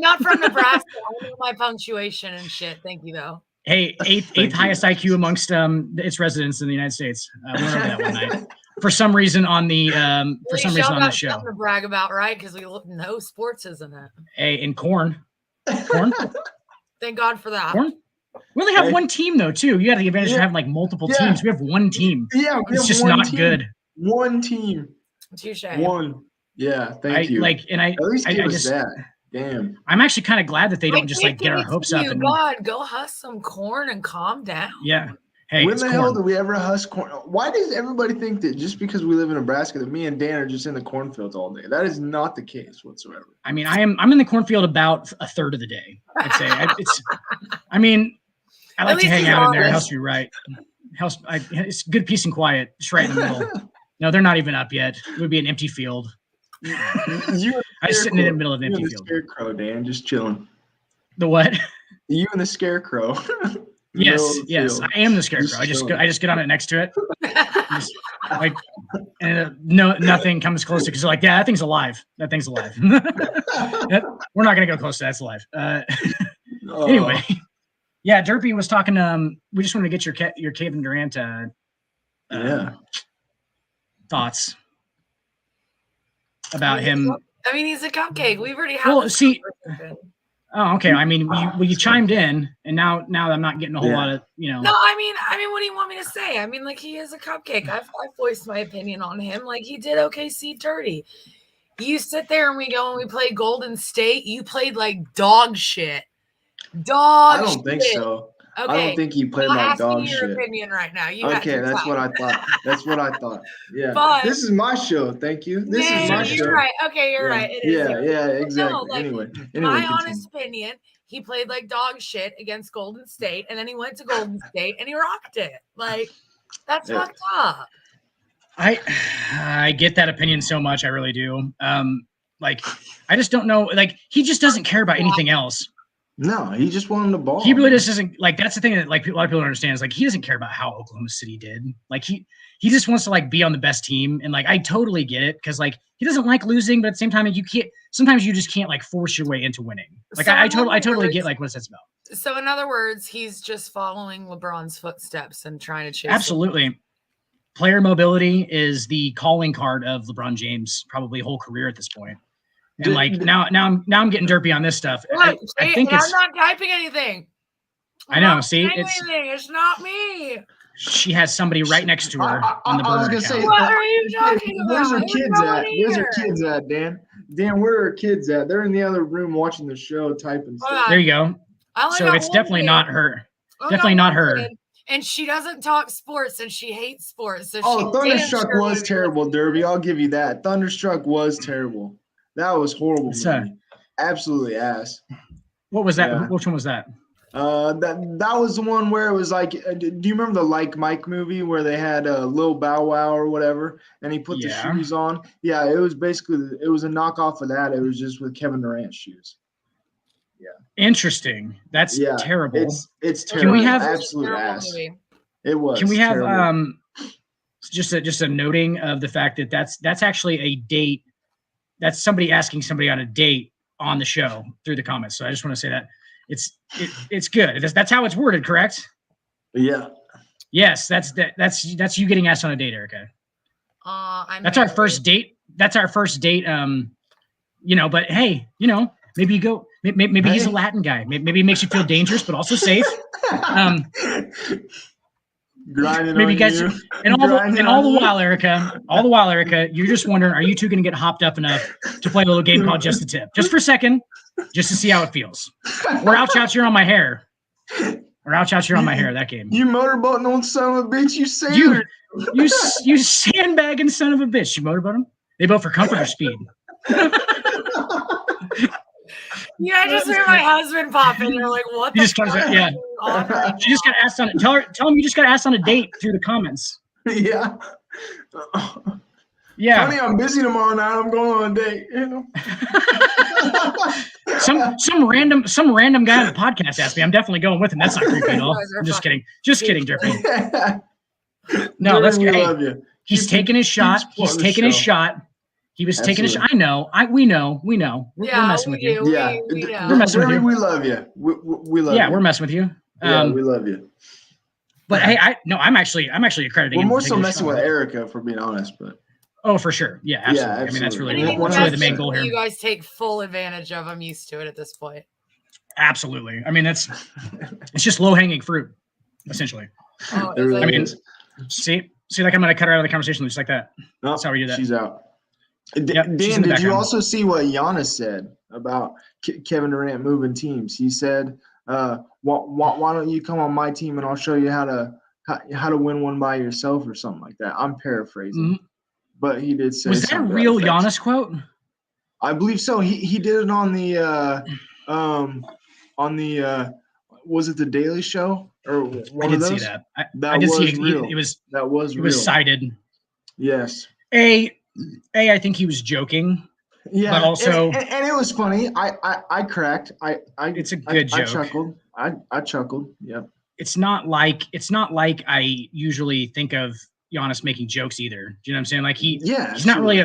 Speaker 5: not from Nebraska. I know my punctuation and shit. Thank you though.
Speaker 3: Hey, eighth highest IQ amongst its residents in the United States. We went over that one night. For some reason on the on the show.
Speaker 5: Something to brag about, right? Because we know sports, isn't it?
Speaker 3: Hey, in corn.
Speaker 5: Thank God for that.
Speaker 3: Corn. We only have one team though, too. You got the advantage of having like multiple teams. We have one team.
Speaker 4: Yeah,
Speaker 3: it's just not good.
Speaker 4: One team.
Speaker 5: Touche.
Speaker 4: One. Yeah, thank you.
Speaker 3: At
Speaker 4: least give us that. Damn.
Speaker 3: I'm actually kind of glad that they don't just like get our hopes up.
Speaker 5: God, go husk some corn and calm down.
Speaker 3: Yeah. Hey,
Speaker 4: when the hell do we ever husk corn? Why does everybody think that just because we live in Nebraska that me and Dan are just in the cornfields all day? That is not the case whatsoever.
Speaker 3: I mean, I'm in the cornfield about a third of the day. I'd say I like to hang out in there. It helps me right. It's good peace and quiet. It's right in the middle. No, they're not even up yet. It would be an empty field. I'm sitting in the middle of an empty field.
Speaker 4: Scarecrow, Dan, just chilling.
Speaker 3: The what?
Speaker 4: You and the scarecrow.
Speaker 3: Yes, I am the scarecrow. I just get on it next to it. Nothing comes close to because like, yeah, that thing's alive. That thing's alive. We're not gonna go close to that's alive. Anyway, yeah, Derpy was talking. We just wanted to get your Kevin Durant thoughts. about him.
Speaker 5: I mean, he's a cupcake. We've already had.
Speaker 3: Well, see. Oh, okay. I mean, you chimed in, and now I'm not getting a whole lot of,
Speaker 5: No, I mean, what do you want me to say? I mean, like, he is a cupcake. I've voiced my opinion on him. Like, he did OKC dirty. You sit there and we go and we play Golden State. You played like dog shit. I
Speaker 4: don't think so.
Speaker 5: Okay.
Speaker 4: I don't think he played like dog shit.
Speaker 5: Your opinion right now.
Speaker 4: Okay, that's what I thought. That's what I thought. Yeah. But this is my show. Thank you. This is my show.
Speaker 5: You're right. Okay, you're right. It is.
Speaker 4: Yeah, exactly.
Speaker 5: No, like,
Speaker 4: anyway,
Speaker 5: my honest opinion, he played like dog shit against Golden State, and then he went to Golden State and he rocked it. Like, that's fucked up.
Speaker 3: I get that opinion so much. I really do. Like, I just don't know. Like, he just doesn't care about anything else.
Speaker 4: No, he just wanted the ball.
Speaker 3: He really just doesn't, like, that's the thing that, like, a lot of people don't understand is, like, he doesn't care about how Oklahoma City did. Like, he just wants to, like, be on the best team. And, like, I totally get it because, like, he doesn't like losing, but at the same time, sometimes you just can't, like, force your way into winning. Like, so I totally get, like, what that's about.
Speaker 5: So, in other words, he's just following LeBron's footsteps and trying to chase.
Speaker 3: Absolutely. Player mobility is the calling card of LeBron James' probably whole career at this point. And like now I'm getting derpy on this stuff.
Speaker 5: Look, I think I'm not typing anything.
Speaker 3: I know. See,
Speaker 5: it's not me.
Speaker 3: She has somebody right next to her on the burner.
Speaker 4: I was gonna say,
Speaker 5: what are you talking about?
Speaker 4: Where's her kids at? Where's her kids at, Dan? Dan, where are her kids at? They're in the other room watching the show, typing stuff.
Speaker 3: There you go. So it's definitely not her. Definitely not her.
Speaker 5: And she doesn't talk sports, and she hates sports. So
Speaker 4: Thunderstruck was terrible, Derby. I'll give you that. Thunderstruck was terrible. That was horrible. Absolutely ass.
Speaker 3: What was that? Yeah. Which one was that?
Speaker 4: That was the one where it was like, do you remember the Like Mike movie where they had a Lil Bow Wow or whatever, and he put the shoes on? Yeah, it was basically a knockoff of that. It was just with Kevin Durant's shoes. Yeah.
Speaker 3: Interesting. That's terrible.
Speaker 4: It's terrible.
Speaker 3: Can we have
Speaker 4: absolute ass? It was.
Speaker 3: Can we have
Speaker 4: terrible.
Speaker 3: just a noting of the fact that that's actually a date. That's somebody asking somebody on a date on the show through the comments. So I just want to say that it's good. That's how it's worded, correct?
Speaker 4: Yeah.
Speaker 3: Yes, that's you getting asked on a date, Erica. That's our first date. That's our first date. But hey, maybe you go. Maybe he's a Latin guy. Maybe he makes you feel dangerous, but also safe.
Speaker 4: Grinding
Speaker 3: maybe
Speaker 4: on
Speaker 3: guys,
Speaker 4: you.
Speaker 3: And all the while, Erica, you're just wondering, are you two going to get hopped up enough to play a little game called Just a Tip? Just for a second, just to see how it feels. Or I'll chout you on my hair. That game.
Speaker 4: You motorboating on son of a bitch, you say
Speaker 3: you sandbagging son of a bitch. You motorboat him? They vote for comfort or speed.
Speaker 5: Yeah, I just heard my husband pop in. You're like, what the fuck?
Speaker 3: She just got asked on it. Tell him you just got asked on a date through the comments.
Speaker 4: Yeah.
Speaker 3: Yeah.
Speaker 4: Honey, I'm busy tomorrow night. I'm going on a date.
Speaker 3: Some random guy on the podcast asked me. I'm definitely going with him. That's not creepy at all. I'm just kidding. Just kidding, Derpy. No, that's good.
Speaker 4: Love you.
Speaker 3: He's taking his shot. He's taking his shot. He was taking a shot. I know. We know. We're messing with you.
Speaker 4: Yeah.
Speaker 3: We're messing with you.
Speaker 4: We love you. We love you.
Speaker 3: Yeah, we're messing with you.
Speaker 4: Yeah, we love you.
Speaker 3: But hey, I'm actually accrediting.
Speaker 4: We're more so messing with Erica, for being honest, but.
Speaker 3: Oh, for sure. Yeah, absolutely.
Speaker 4: Yeah, absolutely.
Speaker 3: I mean, that's really the main goal here.
Speaker 5: You guys take full advantage of. I'm used to it at this point.
Speaker 3: Absolutely. I mean, it's just low hanging fruit, essentially.
Speaker 5: Oh,
Speaker 4: really
Speaker 3: I mean, see, like I'm going to cut her out of the conversation just like that.
Speaker 4: No,
Speaker 3: that's how we do that.
Speaker 4: She's out.
Speaker 3: Yep,
Speaker 4: Dan, did you also see what Giannis said about Kevin Durant moving teams? He said, why don't you come on my team and I'll show you how to win one by yourself or something like that. I'm paraphrasing.
Speaker 3: Mm-hmm.
Speaker 4: But he did say.
Speaker 3: Was that a real Giannis quote?
Speaker 4: I believe so. He did it on the was it the Daily Show or one
Speaker 3: I did
Speaker 4: of those?
Speaker 3: See that. I did see it. It was
Speaker 4: real.
Speaker 3: Was cited.
Speaker 4: Yes.
Speaker 3: I think he was joking.
Speaker 4: Yeah.
Speaker 3: But also,
Speaker 4: and it was funny. I cracked.
Speaker 3: It's a good joke.
Speaker 4: I chuckled. Yep.
Speaker 3: It's not like I usually think of Giannis making jokes either. Do you know what I'm saying? Like he's not really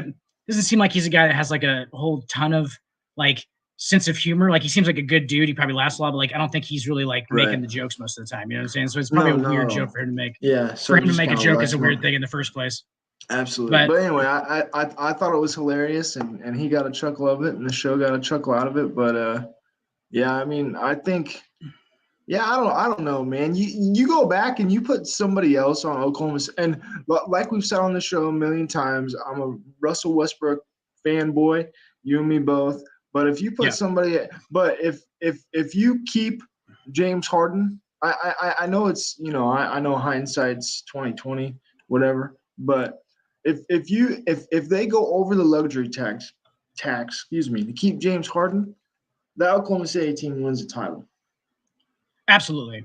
Speaker 3: doesn't seem like he's a guy that has like a whole ton of like sense of humor. Like he seems like a good dude. He probably laughs a lot, but like I don't think he's really like making the jokes most of the time. You know what I'm saying? So it's probably a weird joke for him to make.
Speaker 4: Yeah.
Speaker 3: For him to make a joke is a weird thing in the first place.
Speaker 4: Absolutely. But anyway, I thought it was hilarious, and he got a chuckle of it, and the show got a chuckle out of it. But yeah, I mean, I think, yeah, I don't know, man. You go back and you put somebody else on Oklahoma, and like we've said on the show a million times, I'm a Russell Westbrook fanboy. You and me both. But if you put somebody, but if you keep James Harden, I know it's, I know hindsight's 2020, whatever. But if they go over the luxury tax, to keep James Harden, the Oklahoma City team wins the title.
Speaker 3: Absolutely.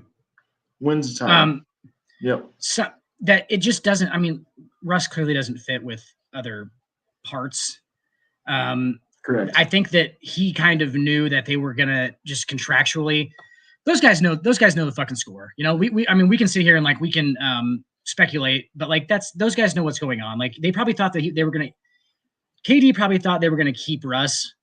Speaker 4: Wins the title. Yep.
Speaker 3: So that it just doesn't. I mean, Russ clearly doesn't fit with other parts.
Speaker 4: Correct.
Speaker 3: I think that he kind of knew that they were gonna just contractually. Those guys know the fucking score. We can sit here and like we can speculate, but like those guys know what's going on. Like they probably thought that they were gonna. KD probably thought they were gonna keep Russ,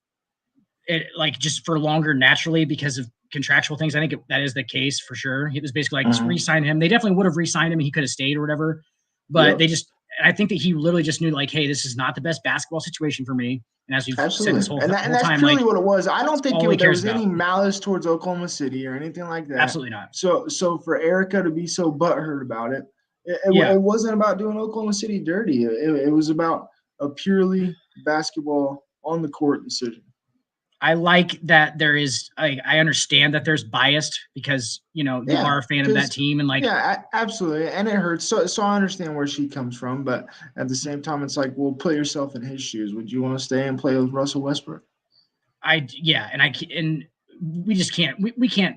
Speaker 3: like just for longer naturally because of contractual things. I think that is the case for sure. It was basically like re-sign him. They definitely would have re-signed him. He could have stayed or whatever, but I think that he literally just knew like, hey, this is not the best basketball situation for me. And as we've said this whole
Speaker 4: and
Speaker 3: time,
Speaker 4: that's truly what it was. I don't think there was any
Speaker 3: about.
Speaker 4: malice towards Oklahoma City or anything like that.
Speaker 3: Absolutely not.
Speaker 4: So for Erica to be so butthurt about it, it wasn't about doing Oklahoma City dirty. It was about a purely basketball on the court decision.
Speaker 3: I like that there is. I understand that there's biased because you are a fan of that team and like
Speaker 4: absolutely, and it hurts. So I understand where she comes from, but at the same time, it's like, well, put yourself in his shoes. Would you want to stay and play with Russell Westbrook?
Speaker 3: And we just can't. We can't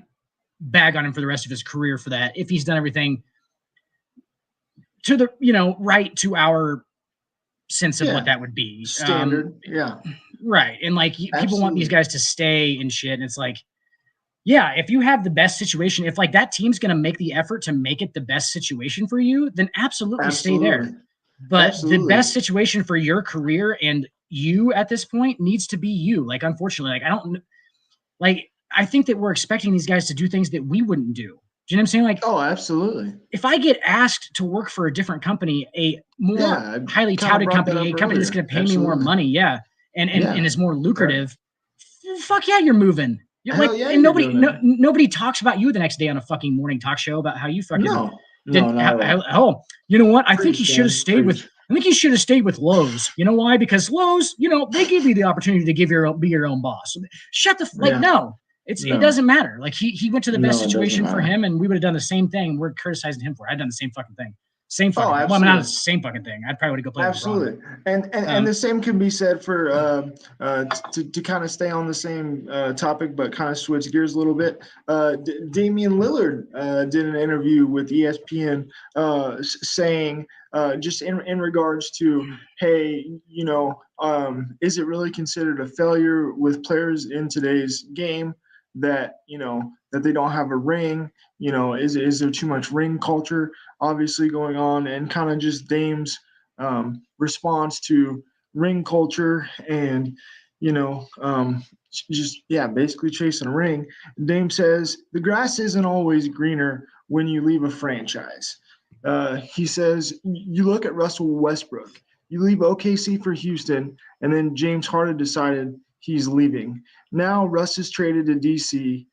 Speaker 3: bag on him for the rest of his career for that if he's done everything to the right to our sense of what that would be
Speaker 4: standard.
Speaker 3: Right. And like people want these guys to stay and shit. And it's like, if you have the best situation, if like that team's going to make the effort to make it the best situation for you, then absolutely stay there. But the best situation for your career and you at this point needs to be you. Like, unfortunately, I think that we're expecting these guys to do things that we wouldn't do. Do you know what I'm saying? Like,
Speaker 4: oh, absolutely.
Speaker 3: If I get asked to work for a different company, a more highly touted company, a company that's going to pay me more money, and is more lucrative, fuck yeah, you're moving. And nobody talks about you the next day on a fucking morning talk show about how you fucking you know what? I think he should have stayed with. I think he should have stayed with Lowe's. You know why? Because Lowe's, they give you the opportunity to be your own boss. Shut the no. It doesn't matter. Like he went to the best situation for him, and we would have done the same thing. We're criticizing him for it. I'd done the same fucking thing. Same fucking. Well, I mean, not the same fucking thing. I'd probably would have go play.
Speaker 4: Absolutely, and the same can be said for to kind of stay on the same topic, but kind of switch gears a little bit. Damian Lillard did an interview with ESPN, saying just in regards to, hey, is it really considered a failure with players in today's game that that they don't have a ring? Is there too much ring culture obviously going on? And kind of just Dame's response to ring culture and basically chasing a ring. Dame says the grass isn't always greener when you leave a franchise. He says you look at Russell Westbrook, you leave OKC for Houston, and then James Harden decided he's leaving. Now Russ is traded to DC.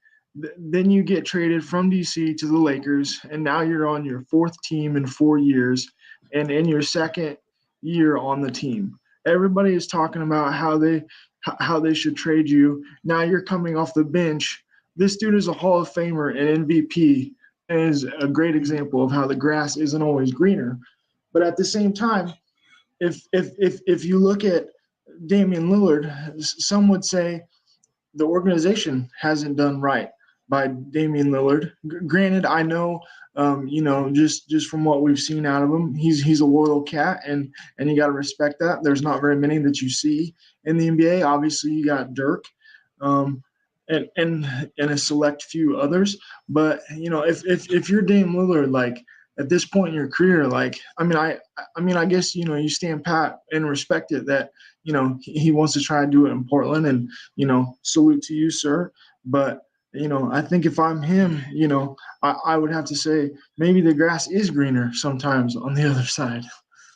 Speaker 4: Then you get traded from DC to the Lakers, and now you're on your fourth team in 4 years and in your second year on the team. Everybody is talking about how they should trade you. Now you're coming off the bench. This dude is a Hall of Famer and MVP and is a great example of how the grass isn't always greener. But at the same time, if you look at Damian Lillard, some would say the organization hasn't done right by Damian Lillard. Granted, I know, just from what we've seen out of him, he's a loyal cat, and you got to respect that. There's not very many that you see in the NBA. Obviously, you got Dirk, and a select few others. But if you're Dame Lillard, like at this point in your career, like I guess you stand pat and respect it that he wants to try to do it in Portland, and salute to you, sir. But I think if I'm him, I would have to say maybe the grass is greener sometimes on the other side.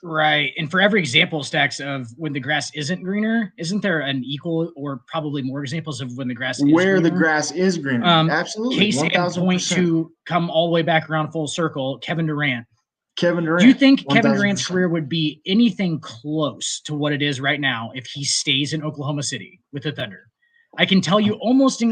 Speaker 3: Right. And for every example, Stacks, of when the grass isn't greener, isn't there an equal or probably more examples of when the grass is
Speaker 4: Where
Speaker 3: greener?
Speaker 4: the grass is greener. Absolutely.
Speaker 3: Case in point
Speaker 4: 1000%.
Speaker 3: to come all the way back around full circle, Kevin Durant.
Speaker 4: Kevin Durant.
Speaker 3: Do you think
Speaker 4: 1000%.
Speaker 3: Kevin Durant's career would be anything close to what it is right now if he stays in Oklahoma City with the Thunder? I can tell you almost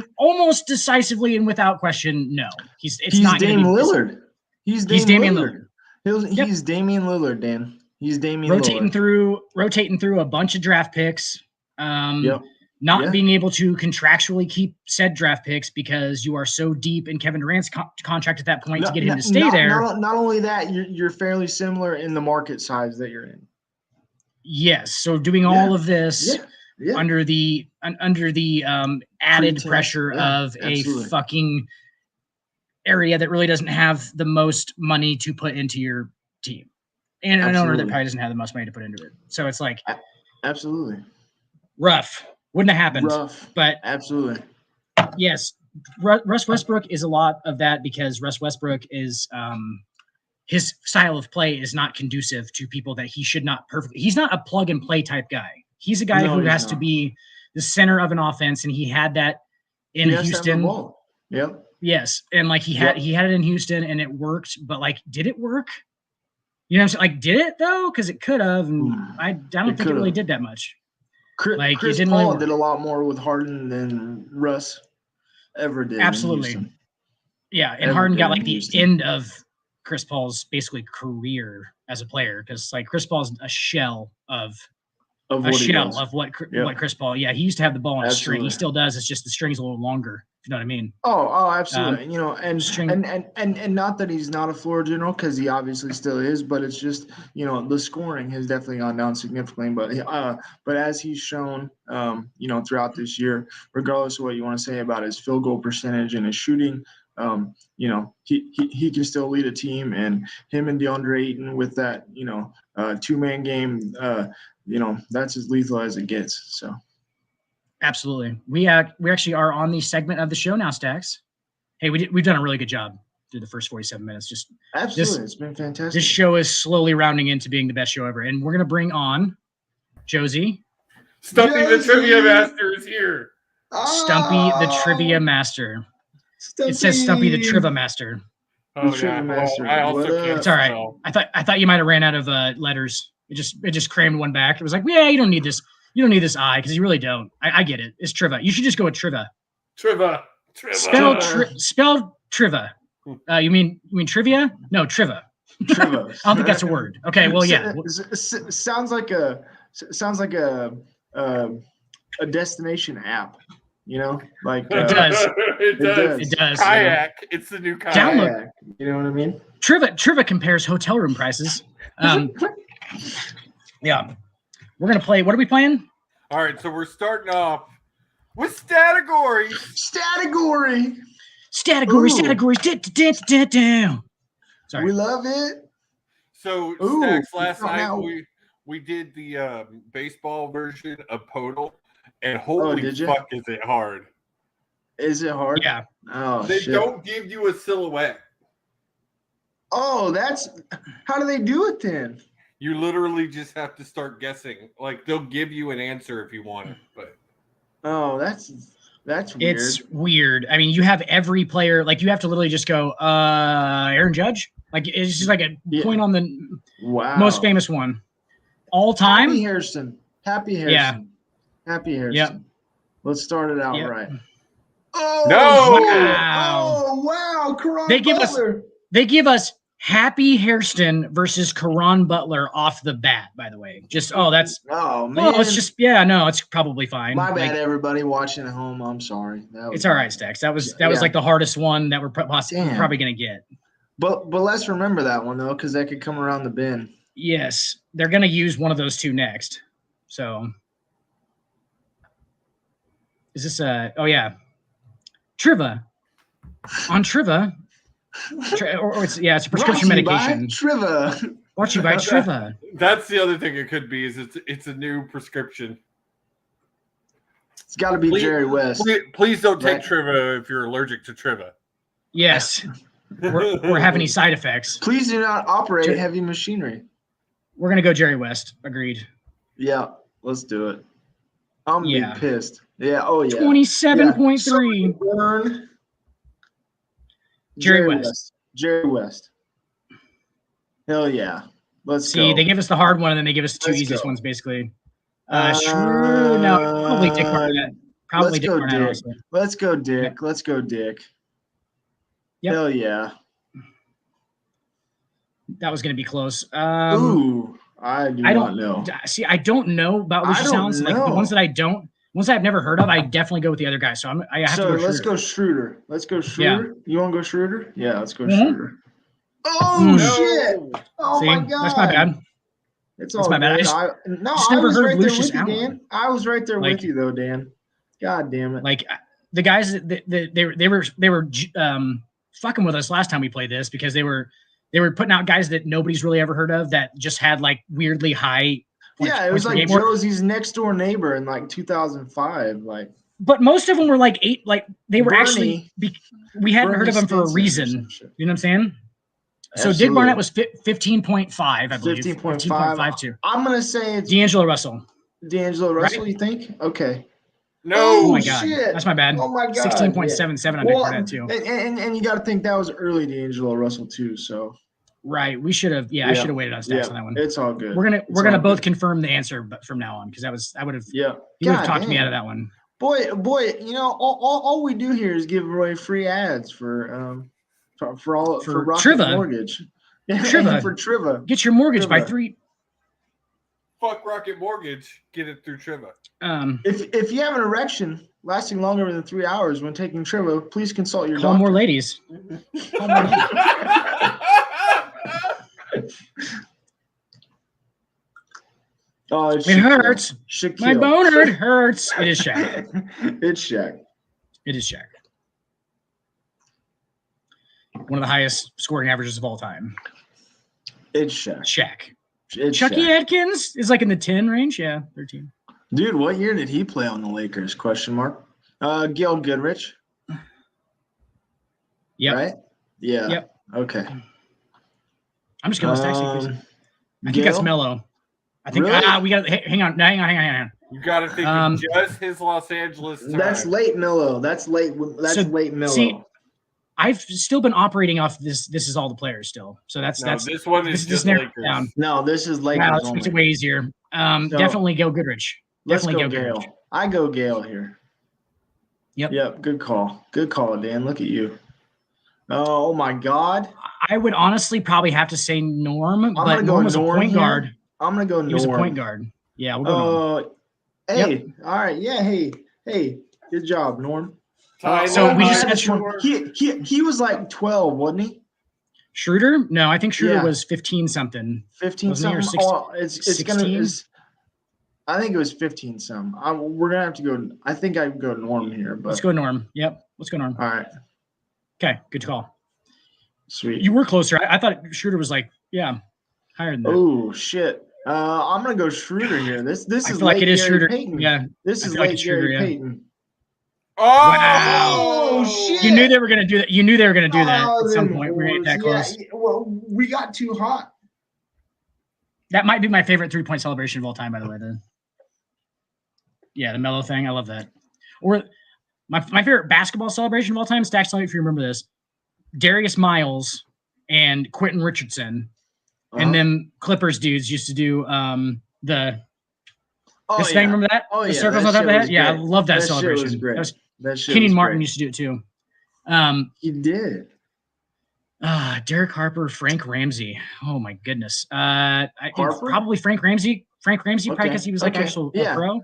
Speaker 3: decisively and without question, no. He's not
Speaker 4: Dame Lillard. He's Damian Lillard. He's Damian Lillard, Dan. He's Damian Lillard.
Speaker 3: Rotating through a bunch of draft picks. Not being able to contractually keep said draft picks because you are so deep in Kevin Durant's contract at that point to get him to stay there.
Speaker 4: Not only that, you're fairly similar in the market size that you're in.
Speaker 3: Yes. So doing all of this under the added pressure of a fucking area that really doesn't have the most money to put into your team. And an owner that probably doesn't have the most money to put into it. So it's like
Speaker 4: absolutely
Speaker 3: rough. Wouldn't have happened. But
Speaker 4: absolutely.
Speaker 3: Yes. Russ Westbrook is a lot of that because Russ Westbrook is his style of play is not conducive to people that he should not he's not a plug and play type guy. He's a guy who has to be the center of an offense, and he had that in Houston.
Speaker 4: Yep.
Speaker 3: Yes. And like he had it in Houston and it worked, but like, did it work? You know what I'm saying? Like, did it though? Because it could have, and I don't think it really did that much.
Speaker 4: Chris Paul did a lot more with Harden than Russ ever did.
Speaker 3: Absolutely. Yeah, and Harden got like the end of Chris Paul's basically career as a player because like Chris Paul's a shell of what Chris Paul. Yeah, he used to have the ball on a string. He still does. It's just the string's a little longer. If you know what I mean?
Speaker 4: Oh, absolutely. And not that he's not a floor general because he obviously still is, but it's just the scoring has definitely gone down significantly. But as he's shown, throughout this year, regardless of what you want to say about his field goal percentage and his shooting, he can still lead a team, and him and DeAndre Ayton with that two-man game. That's as lethal as it gets. So,
Speaker 3: absolutely, we actually are on the segment of the show now, Stacks. Hey, we've done a really good job through the first 47 minutes. Just
Speaker 4: absolutely, it's been fantastic.
Speaker 3: This show is slowly rounding into being the best show ever, and we're gonna bring on Josie.
Speaker 6: Stumpy the Trivia Master is here.
Speaker 3: Stumpy the Trivia Master. It says Stumpy the Trivia Master.
Speaker 6: Oh yeah, well, I also can't.
Speaker 3: It's all right. I thought you might have ran out of letters. It just crammed one back. It was like, yeah, you don't need this. You don't need this I because you really don't. I get it. It's Triva. You should just go with Triva.
Speaker 6: Triva.
Speaker 3: Spell Triva. You mean trivia? No, Triva.
Speaker 4: Triva.
Speaker 3: I don't think that's a word. Okay, well, yeah.
Speaker 4: Sounds like a destination app. Like
Speaker 6: it does.
Speaker 3: It does.
Speaker 6: Kayak. It's the new kayak.
Speaker 3: Download.
Speaker 4: You know what I mean?
Speaker 3: Triva compares hotel room prices. Yeah. We're going to play. What are we playing?
Speaker 6: All right. So we're starting off with Statagory.
Speaker 3: Sorry.
Speaker 4: We love it.
Speaker 6: So, Stacks, last night we did the baseball version of Podal, and holy fuck, is it hard.
Speaker 4: Is it hard?
Speaker 3: Yeah.
Speaker 4: Oh,
Speaker 6: they don't give you a silhouette.
Speaker 4: Oh, how do they do it then?
Speaker 6: You literally just have to start guessing. Like they'll give you an answer if you want it, but
Speaker 4: that's weird.
Speaker 3: It's weird. I mean, you have every player, like you have to literally just go, Aaron Judge. Like it's just like a point on the most famous one. All time.
Speaker 4: Happy Harrison.
Speaker 3: Yeah.
Speaker 4: Happy Harrison.
Speaker 3: Yep.
Speaker 4: Let's start it out right.
Speaker 6: Oh no!
Speaker 3: Wow.
Speaker 4: Oh wow! Karan
Speaker 3: They give us Happy Hairston versus Karan Butler off the bat, by the way. Just
Speaker 4: man.
Speaker 3: It's probably fine.
Speaker 4: My bad, everybody watching at home. I'm sorry.
Speaker 3: It's all right, Stacks. That was like the hardest one that we're probably gonna get.
Speaker 4: But let's remember that one though, because that could come around the bend.
Speaker 3: Yes, they're gonna use one of those two next. So is this Triva on Triva? It's a prescription medication.
Speaker 4: Triva.
Speaker 3: Brought to you by Triva.
Speaker 6: That's the other thing it could be is it's a new prescription.
Speaker 4: It's got to be Jerry West.
Speaker 6: Please don't take Triva if you're allergic to Triva.
Speaker 3: Yes. or have any side effects.
Speaker 4: Please do not operate heavy machinery.
Speaker 3: We're gonna go Jerry West. Agreed.
Speaker 4: Yeah, let's do it. I'm
Speaker 3: Yeah.
Speaker 4: be pissed. Yeah. Oh yeah.
Speaker 3: 27.3.
Speaker 4: Burn.
Speaker 3: Jerry West.
Speaker 4: Jerry West. Hell yeah. Let's
Speaker 3: See,
Speaker 4: go.
Speaker 3: they give us the hard one and then they give us the two easiest ones, basically. Shrew. No, probably Dick Barnett. Probably
Speaker 4: let's
Speaker 3: Dick
Speaker 4: go
Speaker 3: Barnett.
Speaker 4: Dick.
Speaker 3: Also.
Speaker 4: Let's go Dick.
Speaker 3: Yep.
Speaker 4: Let's go Dick.
Speaker 3: Yep.
Speaker 4: Hell yeah.
Speaker 3: That was going to be close.
Speaker 4: Ooh, I don't know.
Speaker 3: See, I don't know about Lucius Sounds. Like the ones that I've never heard of, I definitely go with the other guy. So I have to go.
Speaker 4: Let's go Schroeder. Let's go Schroeder.
Speaker 3: Yeah.
Speaker 4: You want to go Schroeder? Yeah, let's go
Speaker 3: Mm-hmm.
Speaker 4: Schroeder. Oh shit! Oh
Speaker 3: See,
Speaker 4: my god,
Speaker 3: that's my bad.
Speaker 4: It's all
Speaker 3: my bad.
Speaker 4: good.
Speaker 3: I
Speaker 4: I was right there with you,
Speaker 3: Allen.
Speaker 4: Dan. I was right there with you though, Dan. God damn it!
Speaker 3: Like the guys they were fucking with us last time we played this because they were putting out guys that nobody's really ever heard of that just had like weirdly high.
Speaker 4: Yeah, it was like Josie's next door neighbor in like 2005. Like,
Speaker 3: but most of them were like eight. Like they were
Speaker 4: Bernie,
Speaker 3: we hadn't heard of them for a reason. You know what I'm saying?
Speaker 4: Absolutely.
Speaker 3: So Dick Barnett was 15.5, I believe.
Speaker 4: 15.5. I'm gonna say it's
Speaker 3: D'Angelo Russell.
Speaker 4: D'Angelo Russell,
Speaker 3: right?
Speaker 4: You think? Okay.
Speaker 6: No.
Speaker 3: Oh my god,
Speaker 4: shit.
Speaker 3: that's my bad.
Speaker 4: Oh my god,
Speaker 3: 16.77 on Dick Barnett too.
Speaker 4: And you got to think that was early D'Angelo Russell too. So
Speaker 3: right, we should have. Yeah, I should have waited on stats on that one.
Speaker 4: It's all good.
Speaker 3: We're gonna both confirm the answer, but from now on, because I would have.
Speaker 4: Yeah,
Speaker 3: you would have talked me out of that one.
Speaker 4: Boy, you know, all we do here is give away free ads for Rocket
Speaker 3: Triva.
Speaker 4: Mortgage.
Speaker 3: Triva.
Speaker 4: For Triva.
Speaker 3: Get your mortgage
Speaker 4: Triva.
Speaker 3: by 3.
Speaker 6: Fuck Rocket Mortgage. Get it through Triva.
Speaker 4: If you have an erection lasting longer than 3 hours when taking Triva, please consult your
Speaker 3: Call
Speaker 4: doctor.
Speaker 3: more ladies. Call more ladies.
Speaker 4: Oh, it
Speaker 3: hurts.
Speaker 4: Shaquille.
Speaker 3: My boner hurts. It is Shaq.
Speaker 4: It's Shaq.
Speaker 3: It is Shaq. One of the highest scoring averages of all time.
Speaker 4: It's Shaq.
Speaker 3: Shaq.
Speaker 4: It's
Speaker 3: Chucky
Speaker 4: Shaq.
Speaker 3: Atkins is like in the 10 range. Yeah, 13.
Speaker 4: Dude, what year did he play on the Lakers? Question mark. Gail Goodrich.
Speaker 3: Yep.
Speaker 4: Right? Yeah.
Speaker 3: Yep.
Speaker 4: Okay.
Speaker 3: I'm just going to stacks. I think that's Melo. I think
Speaker 4: Really?
Speaker 3: we got hang on.
Speaker 6: You got to think just his Los Angeles time.
Speaker 4: That's late Melo. That's late late Melo.
Speaker 3: See, I've still been operating off this. This is all the players still. So that's
Speaker 6: this one is just Lakers.
Speaker 3: Down.
Speaker 4: No, this is Lakers.
Speaker 3: Wow, this makes it way easier. Definitely Gail Goodrich. Definitely
Speaker 4: Let's go Gail.
Speaker 3: Goodrich.
Speaker 4: I go Gail here. Yep. Good call. Good call, Dan. Look at you. Oh my God.
Speaker 3: I would honestly probably have to say Norm, but Norm was a point guard.
Speaker 4: I'm gonna go Norm.
Speaker 3: He was a point guard. Yeah, we'll go Norm.
Speaker 4: Hey, all right. Yeah, hey. Good job, Norm.
Speaker 3: So we just
Speaker 4: he was like 12, wasn't he?
Speaker 3: Schroeder? No, I think Schroeder was 15 something.
Speaker 4: 15 something. I think it was 15 some. We're gonna have to go. I think I would go Norm here, but
Speaker 3: let's go Norm. Yep, let's go Norm.
Speaker 4: All right.
Speaker 3: Okay, good call.
Speaker 4: Sweet.
Speaker 3: You were closer. I thought Schroeder was like higher than that.
Speaker 4: Oh shit. I'm gonna go Schroeder here. This
Speaker 3: I
Speaker 4: is
Speaker 3: feel like it is
Speaker 4: Gary
Speaker 3: Schroeder.
Speaker 4: Payton.
Speaker 3: Yeah,
Speaker 4: this is
Speaker 3: like
Speaker 4: late
Speaker 3: Schroeder,
Speaker 4: Gary Payton.
Speaker 6: Oh,
Speaker 4: shit!
Speaker 3: You knew they were gonna do that. You knew they were gonna do that at some point. We were that close.
Speaker 4: Yeah, well, we got too hot.
Speaker 3: That might be my favorite 3-point celebration of all time, by the way. The Melo thing. I love that. Or my favorite basketball celebration of all time. Stacks, tell me if you remember this. Darius Miles and Quentin Richardson and them Clippers dudes used to do the this thing. Remember that?
Speaker 4: Oh,
Speaker 3: the circles on top of the head. Yeah, I love that celebration.
Speaker 4: Was great.
Speaker 3: Kenyon Martin used to do it too.
Speaker 4: He did.
Speaker 3: Derek Harper, Frank Ramsey. Oh my goodness. Probably Frank Ramsey. Probably because he was like actual pro.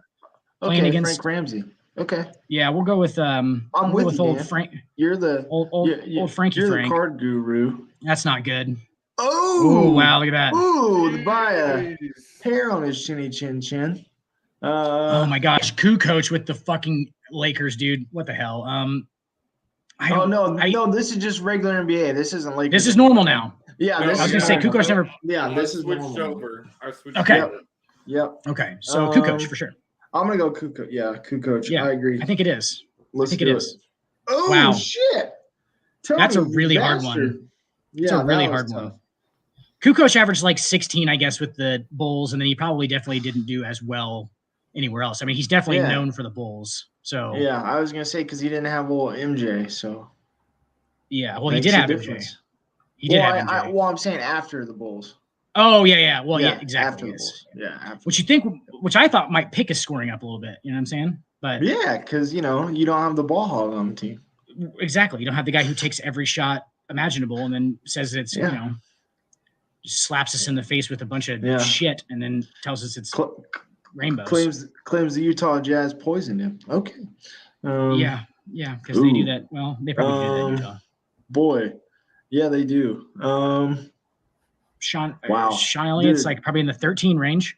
Speaker 3: Playing against
Speaker 4: Frank Ramsey. Okay.
Speaker 3: Yeah, we'll go with
Speaker 4: I'm with
Speaker 3: old
Speaker 4: Dan.
Speaker 3: Frank.
Speaker 4: You're the
Speaker 3: old Frankie
Speaker 4: you're
Speaker 3: Frank.
Speaker 4: The card guru.
Speaker 3: That's not good.
Speaker 4: Oh
Speaker 3: wow! Look at that.
Speaker 4: Ooh, by a hair on his chinny chin.
Speaker 3: Oh my gosh, Kukoc with the fucking Lakers, dude. What the hell?
Speaker 4: No, this is just regular NBA. This isn't Lakers.
Speaker 3: This is normal now.
Speaker 4: Yeah,
Speaker 3: I was gonna say Kukoc never.
Speaker 4: Yeah, this is
Speaker 6: switched
Speaker 4: normal.
Speaker 6: over.
Speaker 3: Okay.
Speaker 4: Yep.
Speaker 3: Okay, so Kukoc for sure.
Speaker 4: I'm gonna go Kukoc. Yeah, Kukoc.
Speaker 3: Yeah,
Speaker 4: I agree.
Speaker 3: I think it is.
Speaker 4: Let's
Speaker 3: I think it is.
Speaker 4: Oh
Speaker 3: wow.
Speaker 4: shit!
Speaker 3: That's a really hard one.
Speaker 4: Yeah,
Speaker 3: it's a really hard one. Kukoc averaged like 16, I guess, with the Bulls, and then he probably definitely didn't do as well anywhere else. I mean, he's definitely known for the Bulls. So
Speaker 4: yeah, I was gonna say because he didn't have old MJ, so
Speaker 3: yeah. Well, he did have MJ. He did have MJ.
Speaker 4: Well, I'm saying after the Bulls.
Speaker 3: Oh yeah. Well, yeah, exactly.
Speaker 4: After the Bulls. Yeah. After
Speaker 3: Which I thought might pick his scoring up a little bit. You know what I'm saying? But
Speaker 4: yeah, because you don't have the ball hog on the team.
Speaker 3: Exactly. You don't have the guy who takes every shot imaginable and then says it's just slaps us in the face with a bunch of shit and then tells us it's rainbows.
Speaker 4: Claims the Utah Jazz poisoned him. Okay.
Speaker 3: Yeah, because they do that. Well, they probably do that in Utah.
Speaker 4: Boy, yeah, they do.
Speaker 3: Sean Elliott's like probably in the 13 range.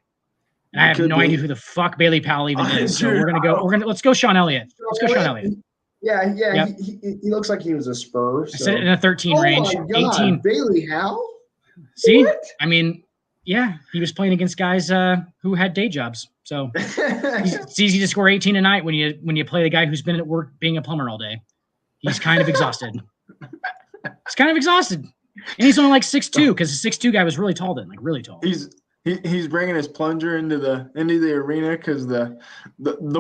Speaker 3: And I have no idea who the fuck Bailey Powell even is. So let's go Sean Elliott. Sean Elliott.
Speaker 4: Yeah. Yep. He looks like he was a Spur. So.
Speaker 3: I said in the 13 range.
Speaker 4: My God, 18. Bailey Howell?
Speaker 3: See?
Speaker 4: What?
Speaker 3: I mean, yeah, he was playing against guys who had day jobs. So it's easy to score 18 a night when you play the guy who's been at work being a plumber all day. He's kind of exhausted. And he's only like 6'2", because the 6'2" guy was really tall then, like really tall.
Speaker 4: He's bringing his plunger into the arena because the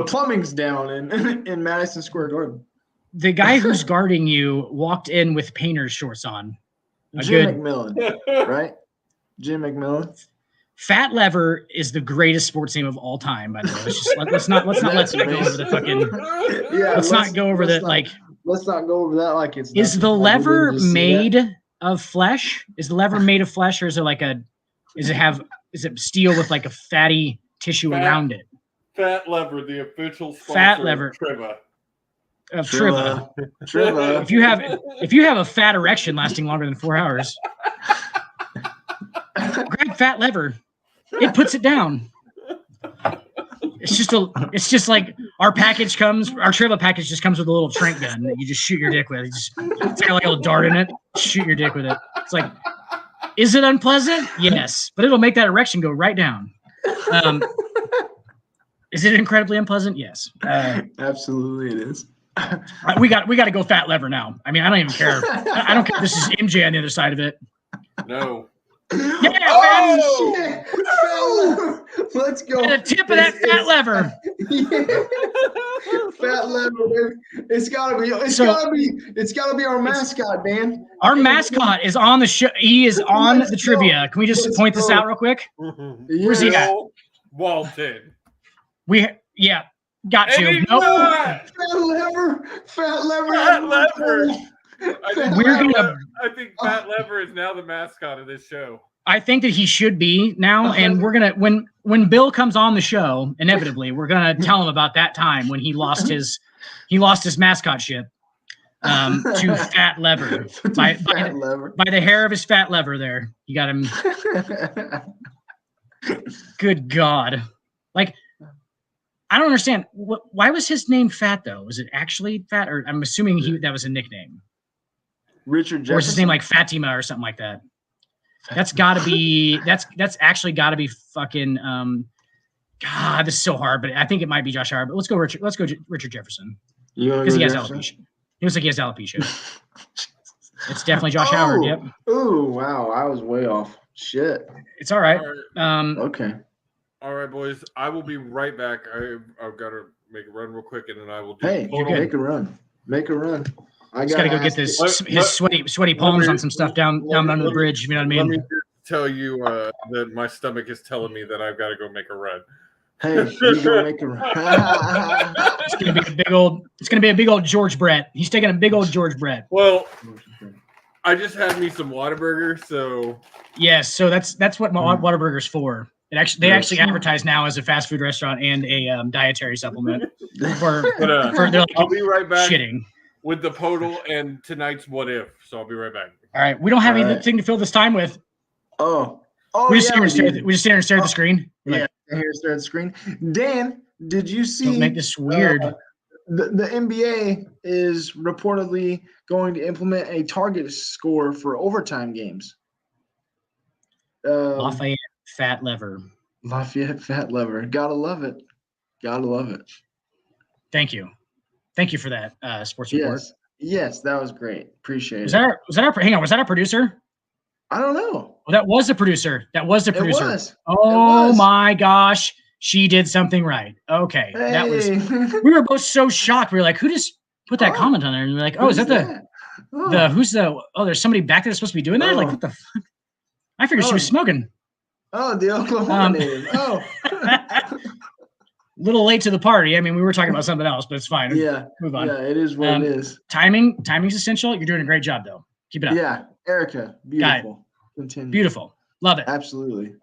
Speaker 4: plumbing's down in Madison Square Garden.
Speaker 3: The guy who's guarding you walked in with painter's shorts on.
Speaker 4: McMillan, right? Jim McMillan.
Speaker 3: Fat Lever is the greatest sports name of all time. By the way, let's not let that go over the fucking. Yeah, let's not go over that like.
Speaker 4: Let's not go over that like it's.
Speaker 3: Is the lever made of flesh? Is the lever made of flesh, or is it steel with like a fatty tissue around it?
Speaker 6: Fat Lever, the official sponsor
Speaker 3: Fat Lever.
Speaker 6: of
Speaker 3: Triva. If you have a fat erection lasting longer than 4 hours, grab Fat Lever. It puts it down. It's just like our Triva package just comes with a little trank gun that you just shoot your dick with. It's got like a little dart in it. Shoot your dick with it. It's like, is it unpleasant? Yes, but it'll make that erection go right down. Is it incredibly unpleasant? Yes.
Speaker 4: Absolutely, it is.
Speaker 3: We got to go Fat Lever now. I mean, I don't even care. I don't care if this is MJ on the other side of it.
Speaker 6: No.
Speaker 3: Yeah,
Speaker 4: let's go.
Speaker 3: At the tip of that Fat Lever.
Speaker 4: Fat Lever, baby. It's gotta be our mascot, man.
Speaker 3: Our mascot is on the show. He is on the trivia. Can we just point this out real quick? Where's he at?
Speaker 6: Walton.
Speaker 3: Got you. Nope.
Speaker 4: Fat Lever.
Speaker 6: I think Fat Lever is now the mascot of this show.
Speaker 3: I think that he should be now, and we're gonna when Bill comes on the show, inevitably we're gonna tell him about that time when he lost his mascotship to Fat Lever by the hair of his fat lever. There, you got him. Good God, like. I don't understand. Why was his name Fat though? Was it actually Fat, or I'm assuming that was a nickname?
Speaker 4: Richard Jefferson.
Speaker 3: Or is his name like Fatima or something like that? That's got to be. That's actually got to be fucking. God, this is so hard, but I think it might be Josh Howard. But let's go Richard Jefferson because he has alopecia. He looks like he has alopecia. It's definitely Josh Howard. Yep.
Speaker 4: Oh wow, I was way off. Shit.
Speaker 3: It's all right.
Speaker 4: Okay.
Speaker 6: All right, boys. I will be right back. I've got to make a run real quick, and then I will do.
Speaker 4: Hey, make a run. I
Speaker 3: got to go get his sweaty palms on some stuff down under the bridge. You know what I mean?
Speaker 6: Let me just tell you that my stomach is telling me that I've got to go make a run.
Speaker 4: Hey, you go make a run.
Speaker 3: It's gonna be a big old George Brett. He's taking a big old George Brett.
Speaker 6: Well, I just had me some Whataburger, so
Speaker 3: yes. So that's what Whataburger's for. They actually advertise now as a fast food restaurant and a dietary supplement. They're like,
Speaker 6: I'll be right back
Speaker 3: shitting
Speaker 6: with the podal and tonight's what if. So I'll be right back.
Speaker 3: All right, we don't have anything to fill this time with.
Speaker 4: We
Speaker 3: just sit here and stare at the screen.
Speaker 4: Yeah, here and stare at the screen. Dan, did you see?
Speaker 3: Don't make this weird.
Speaker 4: The NBA is reportedly going to implement a target score for overtime games.
Speaker 3: Lafayette Fat Lever.
Speaker 4: Gotta love it.
Speaker 3: Thank you for that sports report.
Speaker 4: Yes, that was great. Appreciate it.
Speaker 3: Was that our producer?
Speaker 4: I don't know.
Speaker 3: Well, that was the producer. That was the producer.
Speaker 4: It was.
Speaker 3: Oh my gosh. She did something right. Okay.
Speaker 4: Hey.
Speaker 3: That was, we were both so shocked. We were like, who just put that comment on there? And we're like, oh, is that there's somebody back there that's supposed to be doing that? Like, what the fuck? I figured she was smoking.
Speaker 4: Oh, the Oklahoma native. Oh.
Speaker 3: Little late to the party. I mean, we were talking about something else, but it's fine.
Speaker 4: Yeah.
Speaker 3: Move on.
Speaker 4: Yeah, it is what it is.
Speaker 3: Timing's essential. You're doing a great job, though. Keep it up.
Speaker 4: Yeah. Erica, beautiful. Continue.
Speaker 3: Beautiful. Love it.
Speaker 4: Absolutely.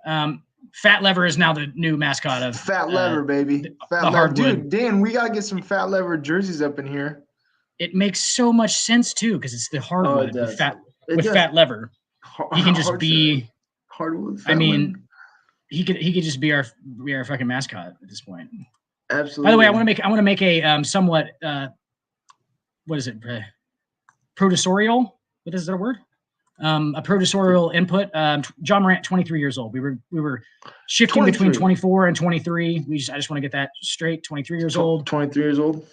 Speaker 3: Fat Lever is now the new mascot of
Speaker 4: Fat Lever, baby. Fat Lever. Dude, Dan, we gotta get some Fat Lever jerseys up in here.
Speaker 3: It makes so much sense too, because it's the hardwood with Fat Lever. He can just be
Speaker 4: hardwood.
Speaker 3: I mean, he could just be our fucking mascot at this point.
Speaker 4: Absolutely.
Speaker 3: By the way, I want to make a somewhat what is it? Protosorial? What is that a word? A protosorial input. John Morant, 23 years old. We were shifting 23. Between 24 and 23. I just want to get that straight. 23 years old.
Speaker 4: 23 years old.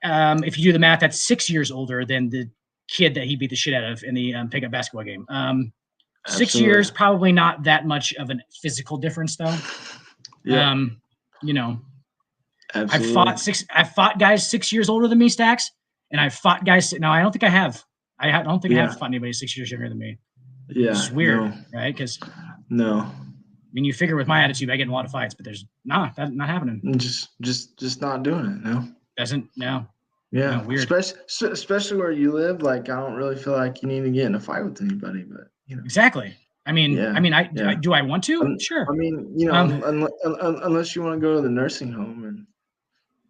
Speaker 3: If you do the math, that's 6 years older than the kid that he beat the shit out of in the pickup basketball game. 6 years, probably not that much of a physical difference, though.
Speaker 4: Yeah.
Speaker 3: You know,
Speaker 4: absolutely.
Speaker 3: I've fought guys 6 years older than me, Stacks, and I've fought guys. No, I don't think I have. I don't think I have fought anybody 6 years younger than me.
Speaker 4: Yeah,
Speaker 3: it's weird, right? Because I mean, you figure with my attitude, I get in a lot of fights, but there's that's not happening.
Speaker 4: Just not doing it. No,
Speaker 3: doesn't no.
Speaker 4: Yeah,
Speaker 3: no, weird.
Speaker 4: Especially where you live. Like, I don't really feel like you need to get in a fight with anybody, but you know.
Speaker 3: Exactly. I mean, do I want to? Sure.
Speaker 4: I mean, you know, unless you want to go to the nursing home and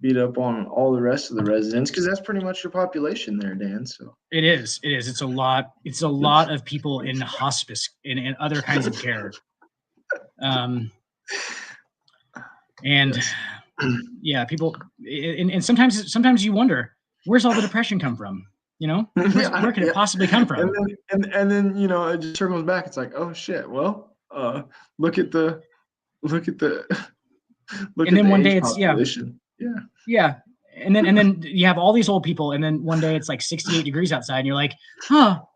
Speaker 4: beat up on all the rest of the residents, because that's pretty much your population there, Dan. So
Speaker 3: it is. It's a lot. It's a lot of people in hospice and other kinds of care. And yeah, people, and sometimes you wonder, where's all the depression come from? You know, where could it possibly come from?
Speaker 4: And then you know, it just circles back. It's like, oh shit. Well, look at the.
Speaker 3: And then one day it's yeah. And then you have all these old people, and then one day it's like 68 degrees outside, and you're like,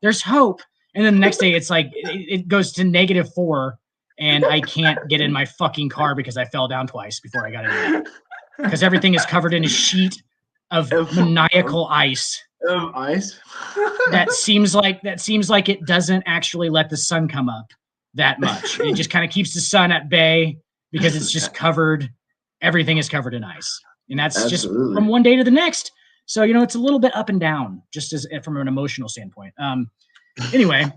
Speaker 3: there's hope. And then the next day it's like it goes to -4, and I can't get in my fucking car because I fell down twice before I got in, because everything is covered in a sheet of maniacal ice.
Speaker 4: Of ice.
Speaker 3: that seems like it doesn't actually let the sun come up that much. It just kind of keeps the sun at bay because it's just covered. Everything is covered in ice. And that's just from one day to the next. So, you know, it's a little bit up and down, just as from an emotional standpoint. Anyway,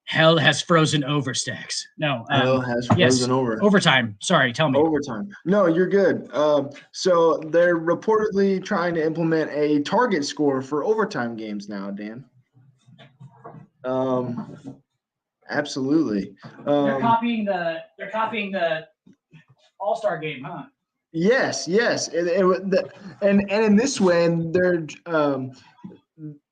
Speaker 3: hell has frozen over, Stacks. No,
Speaker 4: hell has frozen over.
Speaker 3: Overtime. Sorry, tell me.
Speaker 4: Overtime. No, you're good. So they're reportedly trying to implement a target score for overtime games now, Dan. Absolutely.
Speaker 3: They're copying the All-Star game, huh?
Speaker 4: Yes. And in this way,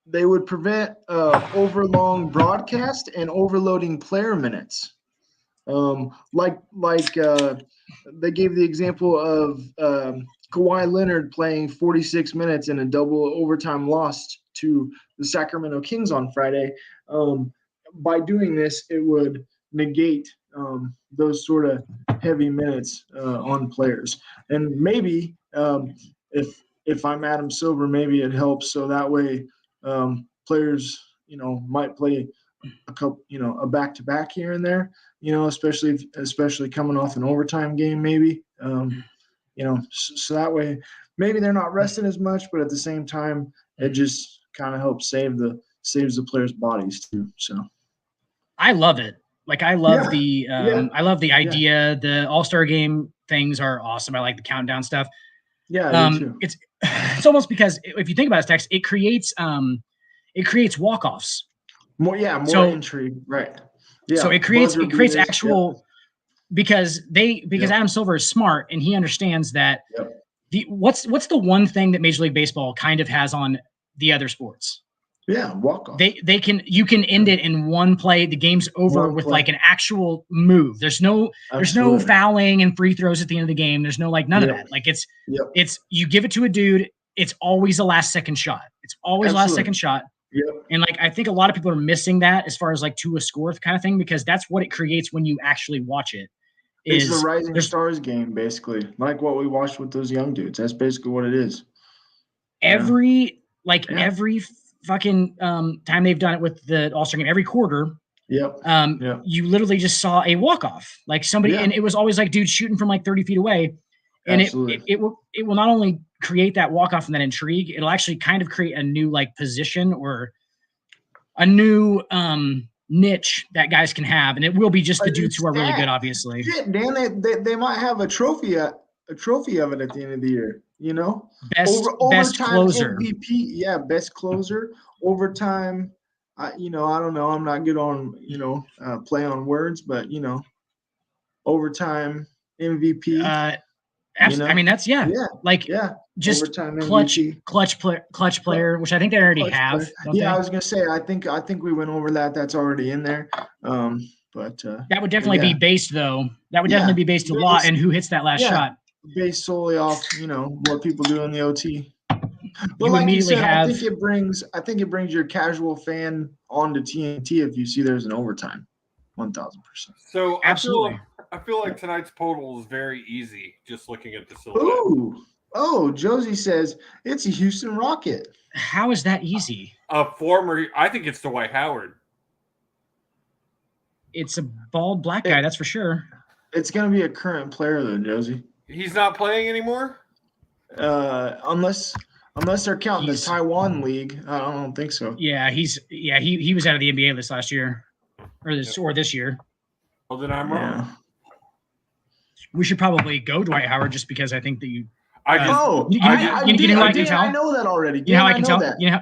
Speaker 4: they would prevent overlong broadcast and overloading player minutes. Like they gave the example of Kawhi Leonard playing 46 minutes in a double overtime loss to the Sacramento Kings on Friday. By doing this, it would negate those sort of heavy minutes on players. And maybe if I'm Adam Silver, maybe it helps. So that way players, you know, might play a couple, you know, a back-to-back here and there, you know, especially coming off an overtime game, maybe, you know, so that way maybe they're not resting as much, but at the same time, it just kind of helps saves the players' bodies too. So
Speaker 3: I love it. Like, I love I love the idea. Yeah. The All-Star game things are awesome. I like the countdown stuff.
Speaker 4: Yeah, me too.
Speaker 3: It's almost because if you think about it, Tex, it creates walk-offs.
Speaker 4: More intrigue, right? Yeah.
Speaker 3: So it creates actual because Adam Silver is smart and he understands that what's the one thing that Major League Baseball kind of has on the other sports?
Speaker 4: Yeah, walk off.
Speaker 3: You can end it in one play. The game's over with like an actual move. There's no fouling and free throws at the end of the game. There's no none of that. Like it's you give it to a dude. It's always a last second shot. It's always last second shot.
Speaker 4: Yep.
Speaker 3: And like I think a lot of people are missing that as far as like to a score kind of thing, because that's what it creates when you actually watch it.
Speaker 4: It's the Rising Stars game, basically, like what we watched with those young dudes. That's basically what it is.
Speaker 3: Every fucking time they've done it with the All-Star game, every quarter, you literally just saw a walk-off, like somebody, and it was always like dudes shooting from like 30 feet away, and it will not only create that walk-off and that intrigue, it'll actually kind of create a new like position or a new niche that guys can have, and it will be just the dudes who are really good, obviously.
Speaker 4: Shit, Dan, they might have a trophy of it at the end of the year. You know,
Speaker 3: best closer,
Speaker 4: MVP, best closer, overtime. I don't know. I'm not good on play on words, but overtime MVP.
Speaker 3: I mean, that's just
Speaker 4: overtime
Speaker 3: clutch player, which I think they already have.
Speaker 4: I was gonna say, I think we went over that. That's already in there. But
Speaker 3: that would definitely be based, though. That would definitely be based a lot, and who hits that last shot.
Speaker 4: Based solely off, what people do in the OT. But
Speaker 3: you
Speaker 4: like
Speaker 3: immediately
Speaker 4: you said,
Speaker 3: have.
Speaker 4: I think it brings your casual fan onto TNT if you see there's an overtime, 1,000%.
Speaker 6: So
Speaker 3: absolutely,
Speaker 6: I feel like tonight's total is very easy. Just looking at the silhouette.
Speaker 4: Oh, Josie says it's a Houston Rocket.
Speaker 3: How is that easy?
Speaker 6: I think it's Dwight Howard.
Speaker 3: It's a bald black guy, that's for sure.
Speaker 4: It's gonna be a current player though, Josie.
Speaker 6: He's not playing anymore?
Speaker 4: Unless they're counting the Taiwan League. I don't think so.
Speaker 3: Yeah, he was out of the NBA this last year. Or this year.
Speaker 6: Well, then I'm wrong.
Speaker 3: We should probably go Dwight Howard just because I think that you
Speaker 4: I know that already.
Speaker 3: You know how I can tell?
Speaker 4: That.
Speaker 3: You know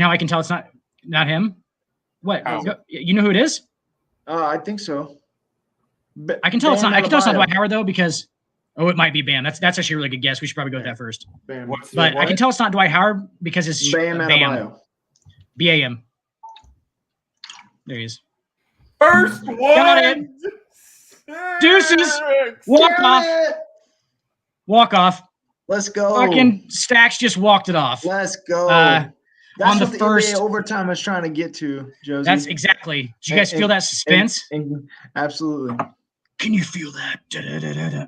Speaker 3: how I can tell it's not him? What? You know who it is?
Speaker 4: I think so.
Speaker 3: I can tell it's not. I can tell it's not Dwight Howard though, because it might be Bam. That's actually a really good guess. We should probably go with that first.
Speaker 4: Bam.
Speaker 3: But I can tell it's not Dwight Howard because it's
Speaker 4: Bam.
Speaker 3: BAM. There he is.
Speaker 6: First one.
Speaker 3: Got it. Deuces. Walk off.
Speaker 4: Let's go.
Speaker 3: Fucking Stacks just walked it off.
Speaker 4: Let's go.
Speaker 3: That's
Speaker 4: on the
Speaker 3: what first
Speaker 4: NBA overtime I was trying to get to, Josie.
Speaker 3: That's exactly. Did you guys feel that suspense?
Speaker 4: Absolutely.
Speaker 3: Can you feel that? Da-da-da-da-da.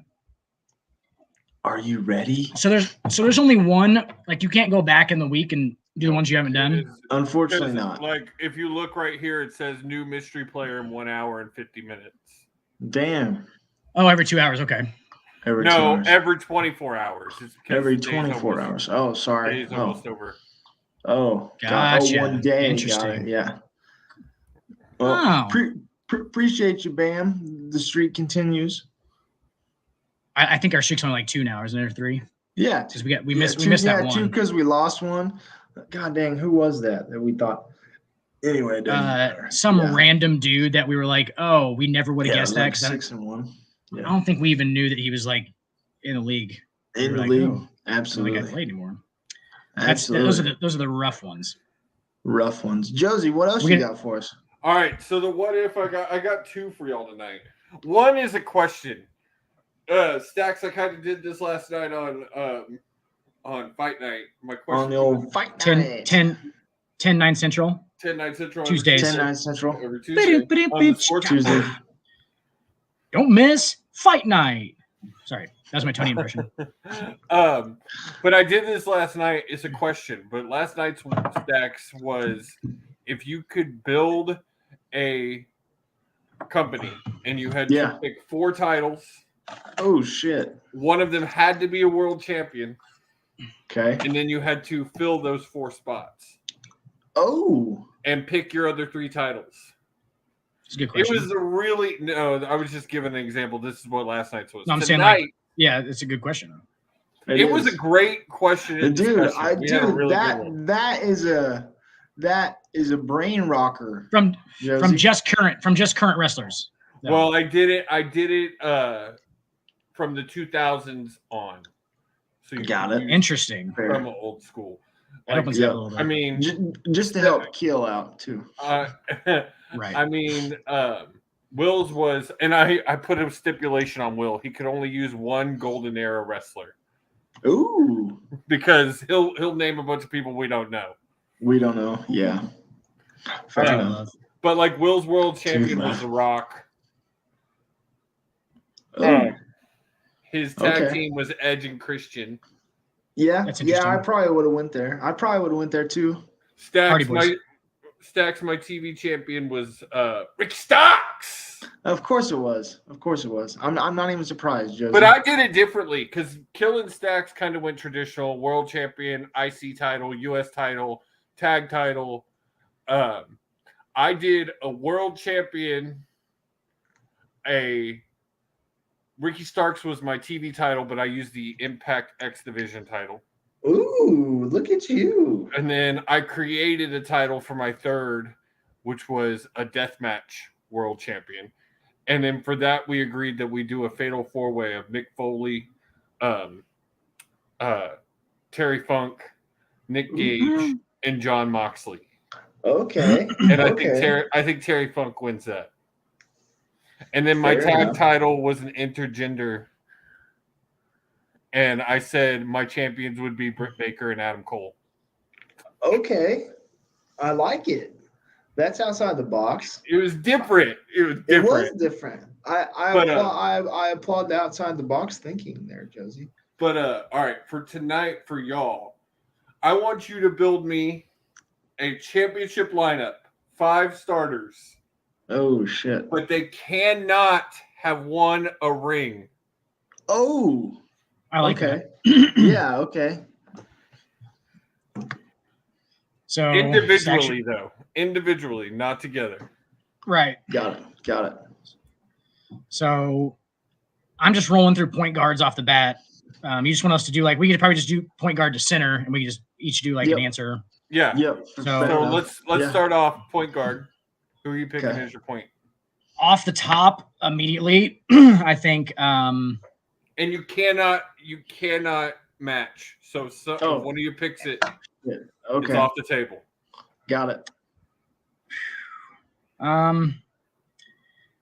Speaker 4: Are you ready?
Speaker 3: So there's only one. Like you can't go back in the week and do the ones you haven't done.
Speaker 4: Unfortunately, not.
Speaker 6: Like if you look right here, it says new mystery player in 1 hour and 50 minutes.
Speaker 4: Damn.
Speaker 3: Oh, every 2 hours. Okay.
Speaker 6: Every 24 hours.
Speaker 4: Every 24 hours. Oh, sorry.
Speaker 6: Day's almost over.
Speaker 4: Oh,
Speaker 3: gotcha.
Speaker 4: God. 1 day.
Speaker 3: Interesting.
Speaker 4: Yeah. Well, appreciate you, Bam. The streak continues.
Speaker 3: I think our streak's only like 2 now, isn't there? 3?
Speaker 4: Yeah,
Speaker 3: because we missed that one.
Speaker 4: 2 because we lost one. God dang, who was that we thought? Anyway, it doesn't matter.
Speaker 3: Some random dude that we were like, oh, we never would have guessed that.
Speaker 4: 6-1. Yeah.
Speaker 3: I don't think we even knew that he was like in the league.
Speaker 4: In the league, absolutely.
Speaker 3: I don't think I played anymore.
Speaker 4: Absolutely.
Speaker 3: Those are the rough ones.
Speaker 4: Rough ones. Josie, what else you got for us?
Speaker 6: All right, so the what if I got 2 for y'all tonight. One is a question. Stacks, I kind of did this last night on Fight Night. My question
Speaker 4: on the old Fight Night.
Speaker 3: 10-9 Central.
Speaker 6: 10-9 Central.
Speaker 3: Tuesdays.
Speaker 4: 10-9 Central.
Speaker 6: Every Tuesday.
Speaker 4: Tuesday.
Speaker 3: Don't miss Fight Night. Sorry, that was my Tony impression.
Speaker 6: But I did this last night. It's a question. But last night's Stacks was if you could build a company and you had to pick 4 titles.
Speaker 4: Oh, shit.
Speaker 6: One of them had to be a world champion.
Speaker 4: Okay.
Speaker 6: And then you had to fill those 4 spots.
Speaker 4: Oh.
Speaker 6: And pick your other 3 titles.
Speaker 3: It's a good question.
Speaker 6: It was I was just giving an example. This is what last night's was.
Speaker 3: No, I'm saying like, it's a good question.
Speaker 6: It was a great question.
Speaker 4: Dude, that is a brain rocker.
Speaker 3: From just current wrestlers.
Speaker 6: No. Well, I did it from the 2000s on. So you
Speaker 4: got it.
Speaker 3: Interesting.
Speaker 6: From old school.
Speaker 3: That opens up a little bit.
Speaker 6: I mean,
Speaker 4: just to help Kill out too.
Speaker 3: Right.
Speaker 6: I mean, Will's was, and I put a stipulation on Will. He could only use 1 Golden Era wrestler.
Speaker 4: Ooh.
Speaker 6: Because he'll name a bunch of people we don't know.
Speaker 4: We don't know. Yeah. Fair
Speaker 6: Yeah.
Speaker 4: enough.
Speaker 6: But like Will's world champion was The Rock.
Speaker 4: Oh,
Speaker 6: His tag
Speaker 4: Okay.
Speaker 6: team was Edge and Christian.
Speaker 4: yeah.
Speaker 3: That's
Speaker 4: Yeah, I
Speaker 3: interesting.
Speaker 4: probably would have went there. I probably would have went there too.
Speaker 3: Hardy
Speaker 6: Stacks,
Speaker 3: Boys.
Speaker 6: my TV champion was Rick Stocks.
Speaker 4: Of course it was. Of course it was. I'm not even surprised, Josie.
Speaker 6: But I did it differently because Killing Stacks kind of went traditional: world champion, IC title, US title, tag title. I did a world champion. Ricky Starks was my TV title, but I used the Impact X Division title.
Speaker 4: Ooh, look at you.
Speaker 6: And then I created a title for my third, which was a deathmatch world champion. And then for that, we agreed that we do a fatal four-way of Mick Foley, Terry Funk, Nick Gage, and John Moxley.
Speaker 4: Okay.
Speaker 6: And
Speaker 4: Okay.
Speaker 6: I think Terry Funk wins that. And then my
Speaker 4: Fair
Speaker 6: tag
Speaker 4: enough.
Speaker 6: title was an intergender. And I said my champions would be Britt Baker and Adam Cole.
Speaker 4: Okay. I like it. That's outside the box.
Speaker 6: It was different.
Speaker 4: It was different. I applaud the outside the box thinking there, Josie.
Speaker 6: But all right, for tonight, for y'all, I want you to build me a championship lineup, 5 starters,
Speaker 4: Oh shit.
Speaker 6: but they cannot have won a ring.
Speaker 4: Oh.
Speaker 3: I like
Speaker 4: Okay.
Speaker 3: that.
Speaker 4: Yeah. Okay.
Speaker 3: So
Speaker 6: Individually, though. Individually, not together.
Speaker 3: right.
Speaker 4: Got it.
Speaker 3: So I'm just rolling through point guards off the bat. You just want us to do we could probably just do point guard to center, and we could just each do
Speaker 4: Yep.
Speaker 3: an answer.
Speaker 6: Yeah.
Speaker 4: Yep.
Speaker 3: So-
Speaker 4: fair
Speaker 6: So
Speaker 4: enough.
Speaker 6: let's
Speaker 4: Yeah.
Speaker 6: start off point guard. Who are you picking
Speaker 4: Okay.
Speaker 6: as your point?
Speaker 3: Off the top, immediately, I think.
Speaker 6: And you cannot match. So
Speaker 4: Oh.
Speaker 6: if one of you picks it, it's
Speaker 4: Okay.
Speaker 6: off the table.
Speaker 4: Got it.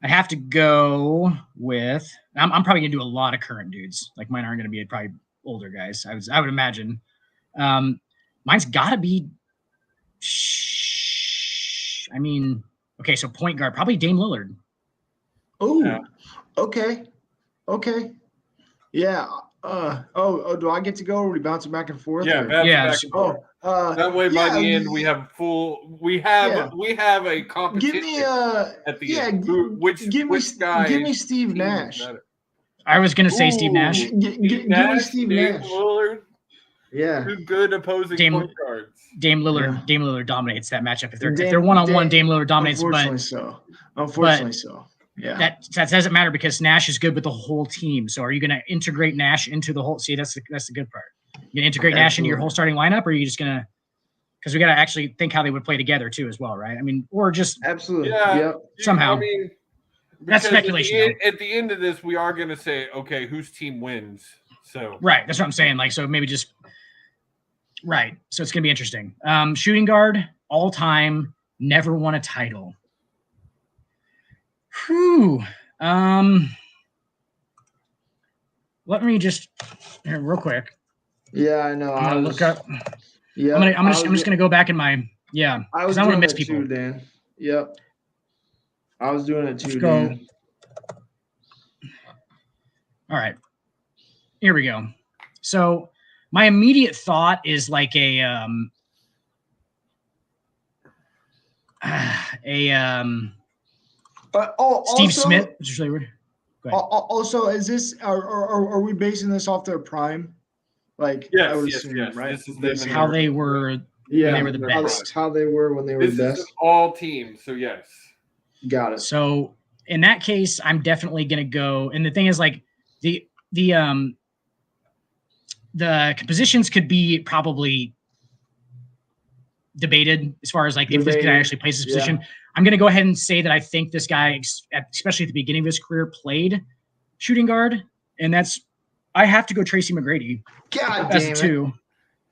Speaker 3: I have to go with. I'm probably gonna do a lot of current dudes. Like mine aren't gonna be probably older guys. I would imagine. Mine's got to be. I mean, okay, so point guard, probably Dame Lillard.
Speaker 4: Oh.
Speaker 6: Yeah.
Speaker 4: Okay. Yeah. Do I get to go? Or are we bouncing back and forth?
Speaker 6: Yeah,
Speaker 4: or-
Speaker 6: back
Speaker 3: Yeah,
Speaker 6: and forth.
Speaker 4: Oh.
Speaker 6: That way, by
Speaker 4: yeah,
Speaker 6: the end, we have a competition
Speaker 4: Give me
Speaker 6: at the
Speaker 4: yeah.
Speaker 6: end.
Speaker 4: Give me
Speaker 6: guy
Speaker 4: Steve Nash.
Speaker 3: I was gonna say Steve Nash.
Speaker 4: Give me Steve
Speaker 6: Dame
Speaker 4: Nash.
Speaker 6: Lillard,
Speaker 4: Yeah.
Speaker 6: two good opposing
Speaker 3: Dame-
Speaker 6: point guards.
Speaker 3: Dame Lillard.
Speaker 4: Yeah.
Speaker 3: Dame Lillard dominates that matchup. If they're one on one, Dame Lillard dominates.
Speaker 4: Unfortunately so. Yeah.
Speaker 3: That doesn't matter because Nash is good with the whole team. So are you going to integrate Nash into the whole? See, that's the good part. You going to integrate Nash into your whole starting lineup, or are you just going to? Because we got to actually think how they would play together too, as well, right? I mean, or just
Speaker 4: Absolutely.
Speaker 6: Yeah.
Speaker 4: Yep.
Speaker 3: Somehow.
Speaker 6: I mean,
Speaker 3: That's
Speaker 6: because
Speaker 3: speculation,
Speaker 6: At the end of this, we are going to say, okay, whose team wins? So
Speaker 3: right. That's what I'm saying. So maybe just right. So it's going to be interesting. Shooting guard, all time, never won a title. Whew. Let me just here, real quick.
Speaker 4: Yeah, I know.
Speaker 3: I'm gonna look up.
Speaker 4: Yeah.
Speaker 3: I'm just gonna go back in my
Speaker 4: I
Speaker 3: because
Speaker 4: was
Speaker 3: I don't want to
Speaker 4: doing
Speaker 3: miss
Speaker 4: it
Speaker 3: people.
Speaker 4: too, Dan. Yep. I was doing it
Speaker 3: Let's
Speaker 4: too,
Speaker 3: go.
Speaker 4: Dan.
Speaker 3: All right, here we go. So my immediate thought is like a Steve
Speaker 4: Also,
Speaker 3: Smith, which is really weird. Go ahead.
Speaker 4: Also, is this are we basing this off their prime? Like,
Speaker 6: Yes,
Speaker 4: I would
Speaker 6: yes,
Speaker 4: assume,
Speaker 6: yes.
Speaker 4: right?
Speaker 6: This is them in
Speaker 3: How
Speaker 6: their-
Speaker 3: they were.
Speaker 4: Yeah,
Speaker 3: they were the
Speaker 4: how-
Speaker 3: best.
Speaker 4: How they were when they were
Speaker 6: This
Speaker 4: the
Speaker 6: is
Speaker 4: best.
Speaker 6: an all team. So yes.
Speaker 4: Got it.
Speaker 3: So in that case, I'm definitely gonna go. And the thing is, like the positions could be probably debated as far as like if this guy
Speaker 4: Debated,
Speaker 3: actually plays this
Speaker 4: yeah.
Speaker 3: position. I'm gonna go ahead and say that I think this guy, especially at the beginning of his career, played shooting guard, and that's I have to go Tracy McGrady
Speaker 4: God
Speaker 3: as
Speaker 4: damn
Speaker 3: a
Speaker 4: it.
Speaker 3: two,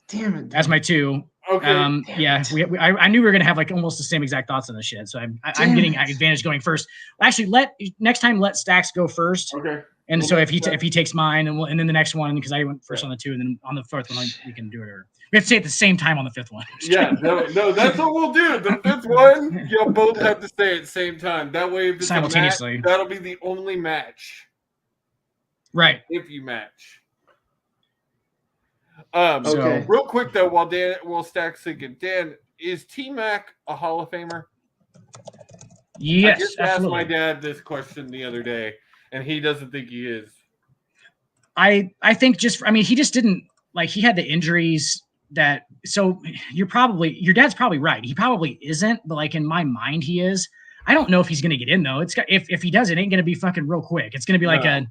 Speaker 4: Damn it.
Speaker 3: as my two.
Speaker 6: Okay.
Speaker 3: Yeah, I knew we were gonna have like almost the same exact thoughts on this shit. So I'm
Speaker 4: Damn
Speaker 3: getting
Speaker 4: it.
Speaker 3: advantage going first. Actually, next time let Stacks go first.
Speaker 6: Okay.
Speaker 3: And
Speaker 6: Well,
Speaker 3: so if he
Speaker 6: that's-
Speaker 3: if he takes mine, and then the next one, because I went first on the 2, and then on the 4th one we can do it. Or we have to say at the same time on the 5th one.
Speaker 6: Yeah, no, that's what we'll do. The 5th one, you'll both have to say at the same time. That way, if it's
Speaker 3: Simultaneously.
Speaker 6: a match, that'll be the only match.
Speaker 3: Right.
Speaker 6: If you match.
Speaker 4: Okay.
Speaker 6: Real quick though, while Stack's thinking, Dan, is T-Mac a Hall of Famer?
Speaker 3: Yes,
Speaker 6: I just asked my dad this question the other day, and he doesn't think he is.
Speaker 3: I think he just didn't he had the injuries that, so your dad's probably right. He probably isn't, but like in my mind he is. I don't know if he's going to get in though. If he does, it ain't going to be fucking real quick. It's going to be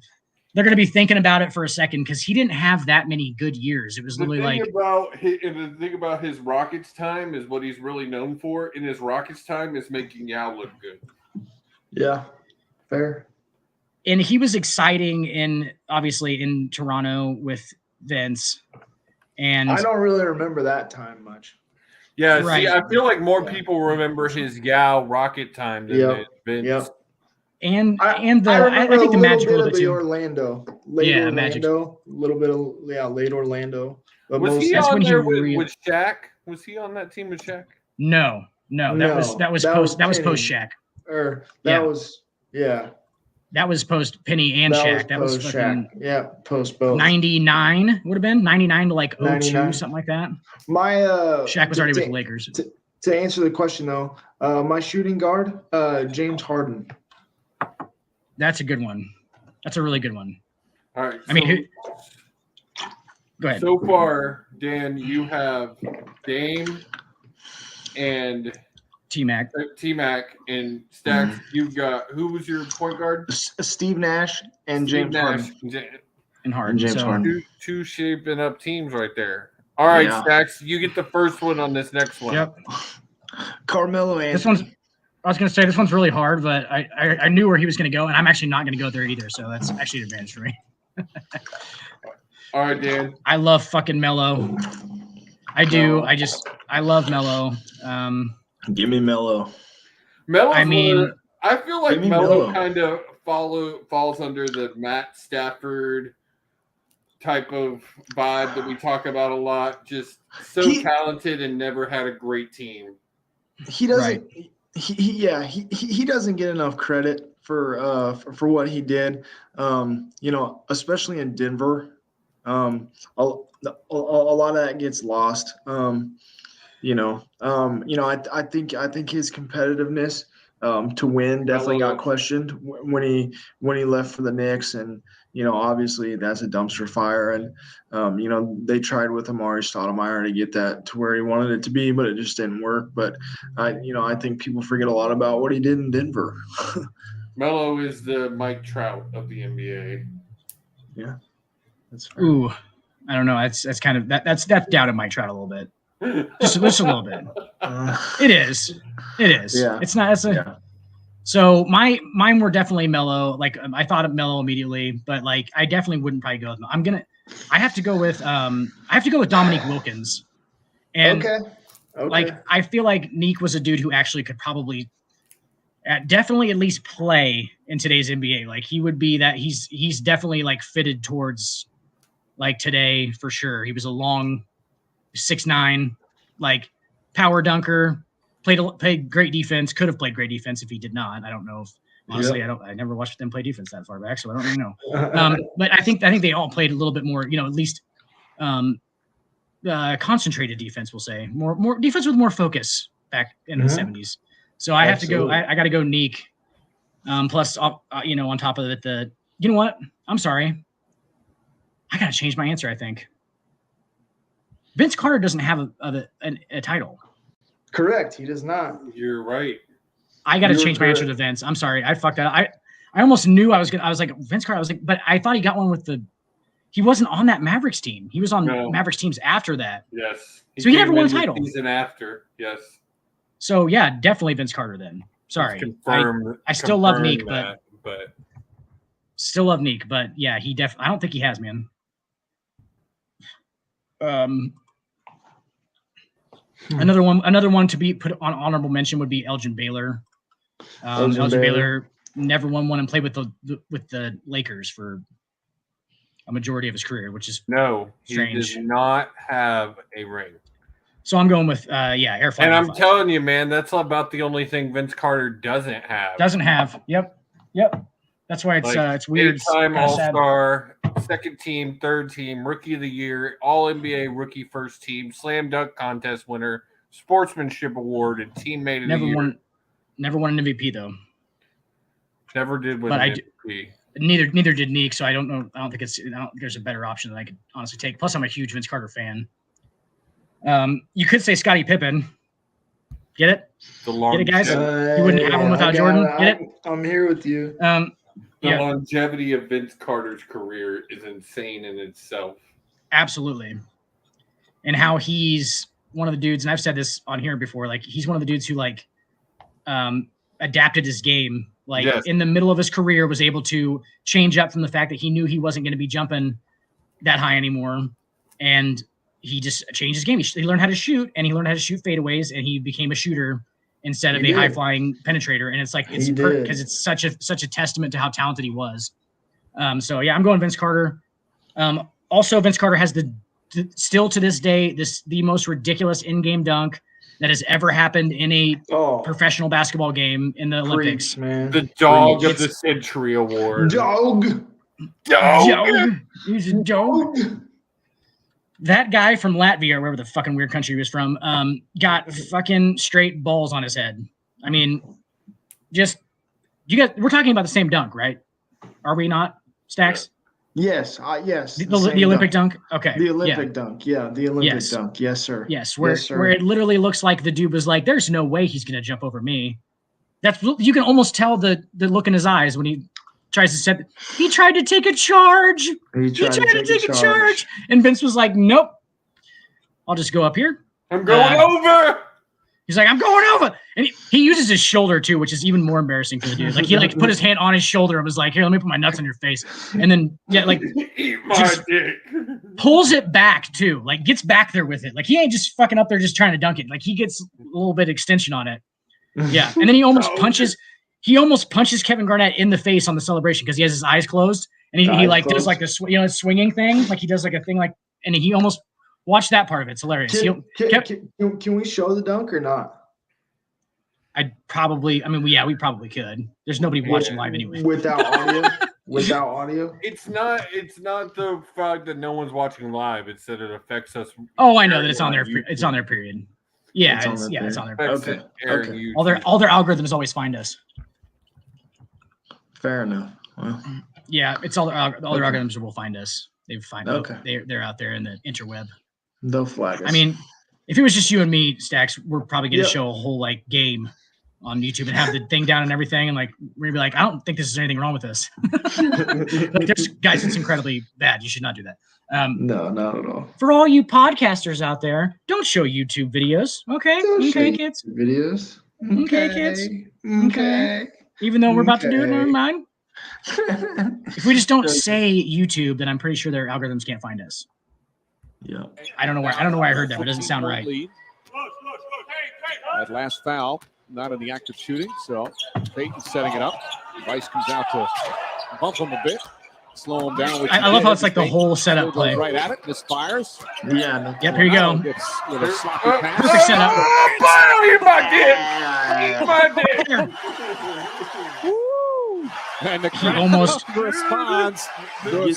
Speaker 3: they're going to be thinking about it for a second because he didn't have that many good years. It was literally
Speaker 6: the thing about his Rockets time is what he's really known for in his Rockets time is making Yao look good.
Speaker 4: Yeah, fair.
Speaker 3: And he was exciting obviously in Toronto with Vince. And
Speaker 4: I don't really remember that time much.
Speaker 6: Yeah,
Speaker 3: right.
Speaker 6: See, I feel like more people remember his Yao Rocket time than Vince.
Speaker 4: Yep.
Speaker 3: And
Speaker 4: I
Speaker 3: think the Magic a little bit too.
Speaker 4: Orlando, late Orlando,
Speaker 3: Magic.
Speaker 4: A little bit of late Orlando. But
Speaker 6: Was he
Speaker 3: that's
Speaker 6: on
Speaker 3: when
Speaker 6: there
Speaker 3: he
Speaker 6: with Shaq? Was he on that team with Shaq?
Speaker 3: No, that was post Shaq.
Speaker 4: Or that was
Speaker 3: That was post Penny and Shaq. That was fucking
Speaker 4: post both.
Speaker 3: 99 would have been 99 to like 02,
Speaker 4: 99.
Speaker 3: something like that.
Speaker 4: My
Speaker 3: Shaq was already with the Lakers.
Speaker 4: To answer the question though, my shooting guard, James Harden.
Speaker 3: That's a good one. That's a really good one.
Speaker 6: All right.
Speaker 3: I mean, go ahead.
Speaker 6: So far, Dan, you have Dame and
Speaker 3: T-Mac,
Speaker 6: and Stacks. You've got who was your point guard?
Speaker 4: Steve Nash and James Harden.
Speaker 3: And Harden.
Speaker 4: James Harden.
Speaker 6: Two shaping up teams right there. All right, Stacks, you get the first one on this next one.
Speaker 3: Yep.
Speaker 4: Carmelo Anthony.
Speaker 3: I was going to say this one's really hard, but I knew where he was going to go, and I'm actually not going to go there either. So that's actually an advantage for me.
Speaker 6: All right, Dan.
Speaker 3: I love fucking Melo. I do. I love Melo.
Speaker 4: Give me Melo.
Speaker 6: I feel like Melo kind of falls under the Matt Stafford type of vibe that we talk about a lot. Just so talented and never had a great team.
Speaker 4: He doesn't. Right. He doesn't get enough credit for what he did. Especially in Denver. A lot of that gets lost. I think his competitiveness to win definitely got questioned when he left for the Knicks, and obviously that's a dumpster fire. And they tried with Amari Stoudemire to get that to where he wanted it to be, but it just didn't work. But I think people forget a lot about what he did in Denver.
Speaker 6: Melo is the Mike Trout of the NBA.
Speaker 4: Yeah, that's fair.
Speaker 3: Ooh, I don't know. That's kind of that's doubted Mike Trout a little bit. Just a little bit. It is.
Speaker 4: Yeah.
Speaker 3: It's not. So mine were definitely Melo. Like I thought of Melo immediately, but like I definitely wouldn't probably go with Melo. I have to go with Dominique Wilkins. And
Speaker 4: okay.
Speaker 3: Like I feel like Neek was a dude who actually could probably definitely at least play in today's NBA. Like he would be that he's definitely like fitted towards like today for sure. He was a long 6'9", like power dunker, played great defense, could have played great defense if he did not. I don't know if honestly, I never watched them play defense that far back, so I don't really know. But I think they all played a little bit more, at least concentrated defense, we'll say. More defense with more focus back in the 70s. So I have to go, I got to go Neek. Plus, on top of it, you know what? I'm sorry. I got to change my answer, I think. Vince Carter doesn't have a title.
Speaker 4: Correct. He does not.
Speaker 6: You're right.
Speaker 3: I got to change my answer to Vince. I'm sorry. I fucked up. I almost knew I was like Vince Carter. I was like, but I thought he got one with he wasn't on that Mavericks team. He was on Mavericks teams after that.
Speaker 6: Yes.
Speaker 3: So he never won a title.
Speaker 6: Season after. Yes.
Speaker 3: So yeah, definitely Vince Carter then. Sorry. I still love Neek, but still love Neek, but yeah, I don't think he has, man. Another one to be put on honorable mention would be Elgin Baylor. Elgin Baylor never won one and played with the Lakers for a majority of his career, which is
Speaker 6: No,
Speaker 3: strange.
Speaker 6: He does not have a ring.
Speaker 3: So I'm going with Air Flight.
Speaker 6: And I'm telling you, man, that's about the only thing Vince Carter doesn't have.
Speaker 3: Doesn't have. Yep. That's why it's weird.
Speaker 6: 8-time All-Star, second team, third team, Rookie of the Year, All NBA Rookie First Team, Slam Dunk Contest winner, Sportsmanship Award, and Teammate of the Year.
Speaker 3: Never won an MVP though.
Speaker 6: Never did win an MVP.
Speaker 3: Neither did Neek, so I don't know. I don't think there's a better option that I could honestly take. Plus, I'm a huge Vince Carter fan. You could say Scottie Pippen. Get it? Get it, guys? You wouldn't have him without Jordan. Get it?
Speaker 4: I'm here with you.
Speaker 6: The longevity of Vince Carter's career is insane in itself.
Speaker 3: Absolutely. And how he's one of the dudes, and I've said this on here before, like he's one of the dudes who like adapted his game. Like in the middle of his career was able to change up from the fact that he knew he wasn't going to be jumping that high anymore. And he just changed his game. He learned how to shoot, and he learned how to shoot fadeaways, and he became a shooter instead of a high-flying penetrator. And it's like because it's such a testament to how talented he was. So yeah, I'm going Vince Carter. Also, Vince Carter has still to this day the most ridiculous in-game dunk that has ever happened in a professional basketball game in the Olympics.
Speaker 4: Man.
Speaker 6: The Dog of the Century Award.
Speaker 4: Dog.
Speaker 3: He's a dog. That guy from Latvia, or wherever the fucking weird country he was from, got fucking straight balls on his head. I mean, we're talking about the same dunk, right? Are we not, Stacks?
Speaker 4: Yes, yes.
Speaker 3: The Olympic dunk? Okay.
Speaker 4: The Olympic dunk. Yeah, the Olympic dunk. Yes, sir.
Speaker 3: Yes, where it literally looks like the dude was like, there's no way he's going to jump over me. You can almost tell the look in his eyes when he tries to set. He tried to take a charge. He tried to take a charge. And Vince was like, nope. I'll just go up here.
Speaker 6: I'm going over.
Speaker 3: He's like, I'm going over. And he uses his shoulder too, which is even more embarrassing for the dude. Like he put his hand on his shoulder and was like, here, let me put my nuts on your face. And then
Speaker 6: eat my dick.
Speaker 3: Pulls it back too. Like gets back there with it. Like he ain't just fucking up there just trying to dunk it. Like he gets a little bit extension on it. Yeah. And then he almost punches Kevin Garnett in the face on the celebration because he has his eyes closed. And he does like the swinging thing. Like he does like a thing like, and he almost watch that part of it. It's hilarious.
Speaker 4: Can we show the dunk or not?
Speaker 3: We probably could. There's nobody watching live anyway.
Speaker 4: Without audio? Without audio?
Speaker 6: It's not the fact that no one's watching live. It's that it affects us.
Speaker 3: Oh, I know that it's on there. It's on their period. Yeah, it's on there.
Speaker 4: Okay.
Speaker 3: All their algorithms always find us.
Speaker 4: Fair enough. Well,
Speaker 3: yeah, it's all their algorithms will find us. They find they're out there in the interweb.
Speaker 4: They'll flag us.
Speaker 3: I mean, if it was just you and me, Stacks, we're probably going to show a whole game on YouTube and have the thing down and everything, and we're gonna be like, I don't think there's anything wrong with this. Guys, it's incredibly bad. You should not do that.
Speaker 4: No, not at all.
Speaker 3: For all you podcasters out there, don't show YouTube videos. Okay, kids.
Speaker 4: Videos.
Speaker 3: Okay, kids. Okay. Even though we're about to do it, never mind. If we just don't say YouTube, then I'm pretty sure their algorithms can't find us.
Speaker 4: Yeah.
Speaker 3: I don't know where I heard that, but it doesn't sound right.
Speaker 7: That last foul, not in the act of shooting, so Peyton's setting it up. Vice comes out to bump him a bit, slow him down.
Speaker 3: I love how it's like the whole setup play.
Speaker 7: Right at it, misfires.
Speaker 4: Yeah.
Speaker 3: Yep, here you go.
Speaker 7: With a sloppy pass.
Speaker 3: Perfect setup.
Speaker 6: Eat my dick.
Speaker 7: And the
Speaker 3: He almost
Speaker 7: responds.
Speaker 6: Now
Speaker 8: you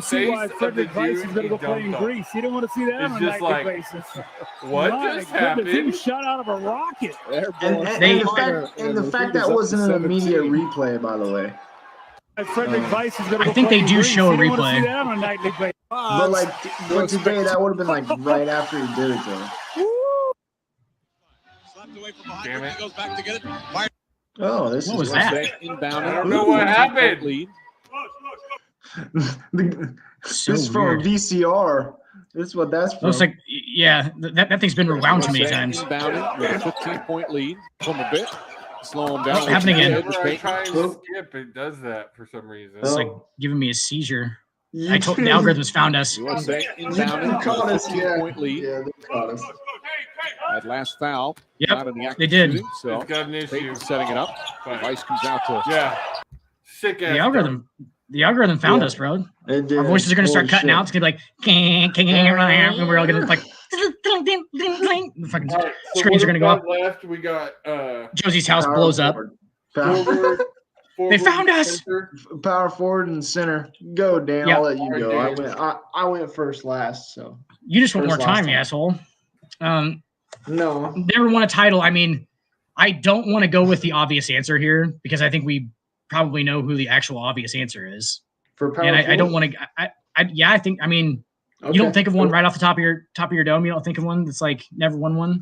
Speaker 8: see why Frederick Weiss is going to go play in Greece. You don't want to see that on a nightly basis.
Speaker 6: What just happened?
Speaker 8: He was shot out of a rocket.
Speaker 4: And the fact that wasn't an immediate replay, by the way.
Speaker 8: Frederick Weiss is going to go
Speaker 3: I think
Speaker 8: play
Speaker 3: they
Speaker 8: in
Speaker 3: do
Speaker 8: Greece.
Speaker 3: show a
Speaker 8: You don't want to
Speaker 3: replay.
Speaker 8: see that on a nightly basis.
Speaker 4: But today that would have been right after he did it, though.
Speaker 6: Damn it.
Speaker 4: Oh, this
Speaker 3: What was
Speaker 4: is
Speaker 3: that?
Speaker 7: Inbound.
Speaker 6: I don't know what happened.
Speaker 7: Lead.
Speaker 3: So
Speaker 4: this is from a
Speaker 3: weird.
Speaker 4: VCR. This is what that's from.
Speaker 3: Looks like, yeah, that thing's been rewound too many times.
Speaker 7: Inbounding with a 15-point lead from a bit. Slow him down.
Speaker 3: Oh, happening again.
Speaker 6: Whenever I try and skip, it does that for some reason.
Speaker 3: It's like giving me a seizure. I told the algorithms found us.
Speaker 7: USA
Speaker 4: You
Speaker 7: inbounding
Speaker 4: caught
Speaker 7: with
Speaker 4: us,
Speaker 7: a 15-point lead.
Speaker 4: Yeah, they caught us.
Speaker 7: That last foul.
Speaker 3: Yep,
Speaker 7: Not in the act
Speaker 3: they
Speaker 7: of
Speaker 3: did.
Speaker 7: shooting, so
Speaker 6: It's got an issue.
Speaker 7: Peyton's setting it up.
Speaker 6: But-
Speaker 7: Vice comes out to
Speaker 6: Sick ass.
Speaker 3: The algorithm found us, bro.
Speaker 4: It did.
Speaker 3: Our voices are gonna start
Speaker 4: Holy
Speaker 3: cutting
Speaker 4: shit.
Speaker 3: out. It's gonna be like, and we're all gonna like, the fucking
Speaker 6: All right, so
Speaker 3: screens are gonna go up.
Speaker 6: left. We got
Speaker 3: Josie's house
Speaker 4: Power
Speaker 3: blows up.
Speaker 4: forward.
Speaker 6: forward.
Speaker 3: They found us.
Speaker 6: Center.
Speaker 4: Power forward and center. Go, Dan.
Speaker 3: Yeah.
Speaker 4: I'll let you
Speaker 6: All
Speaker 4: go.
Speaker 6: right,
Speaker 4: I went first last, so
Speaker 3: You just want more
Speaker 4: First last
Speaker 3: time, you
Speaker 4: time.
Speaker 3: asshole.
Speaker 4: no.
Speaker 3: Never won a title. I mean, I don't want to go with the obvious answer here because I think we probably know who the actual obvious answer is.
Speaker 4: For power
Speaker 3: And I don't
Speaker 4: forward?
Speaker 3: want to. I think. I mean, you don't think of one right off the top of your dome. You don't think of one that's like never won one.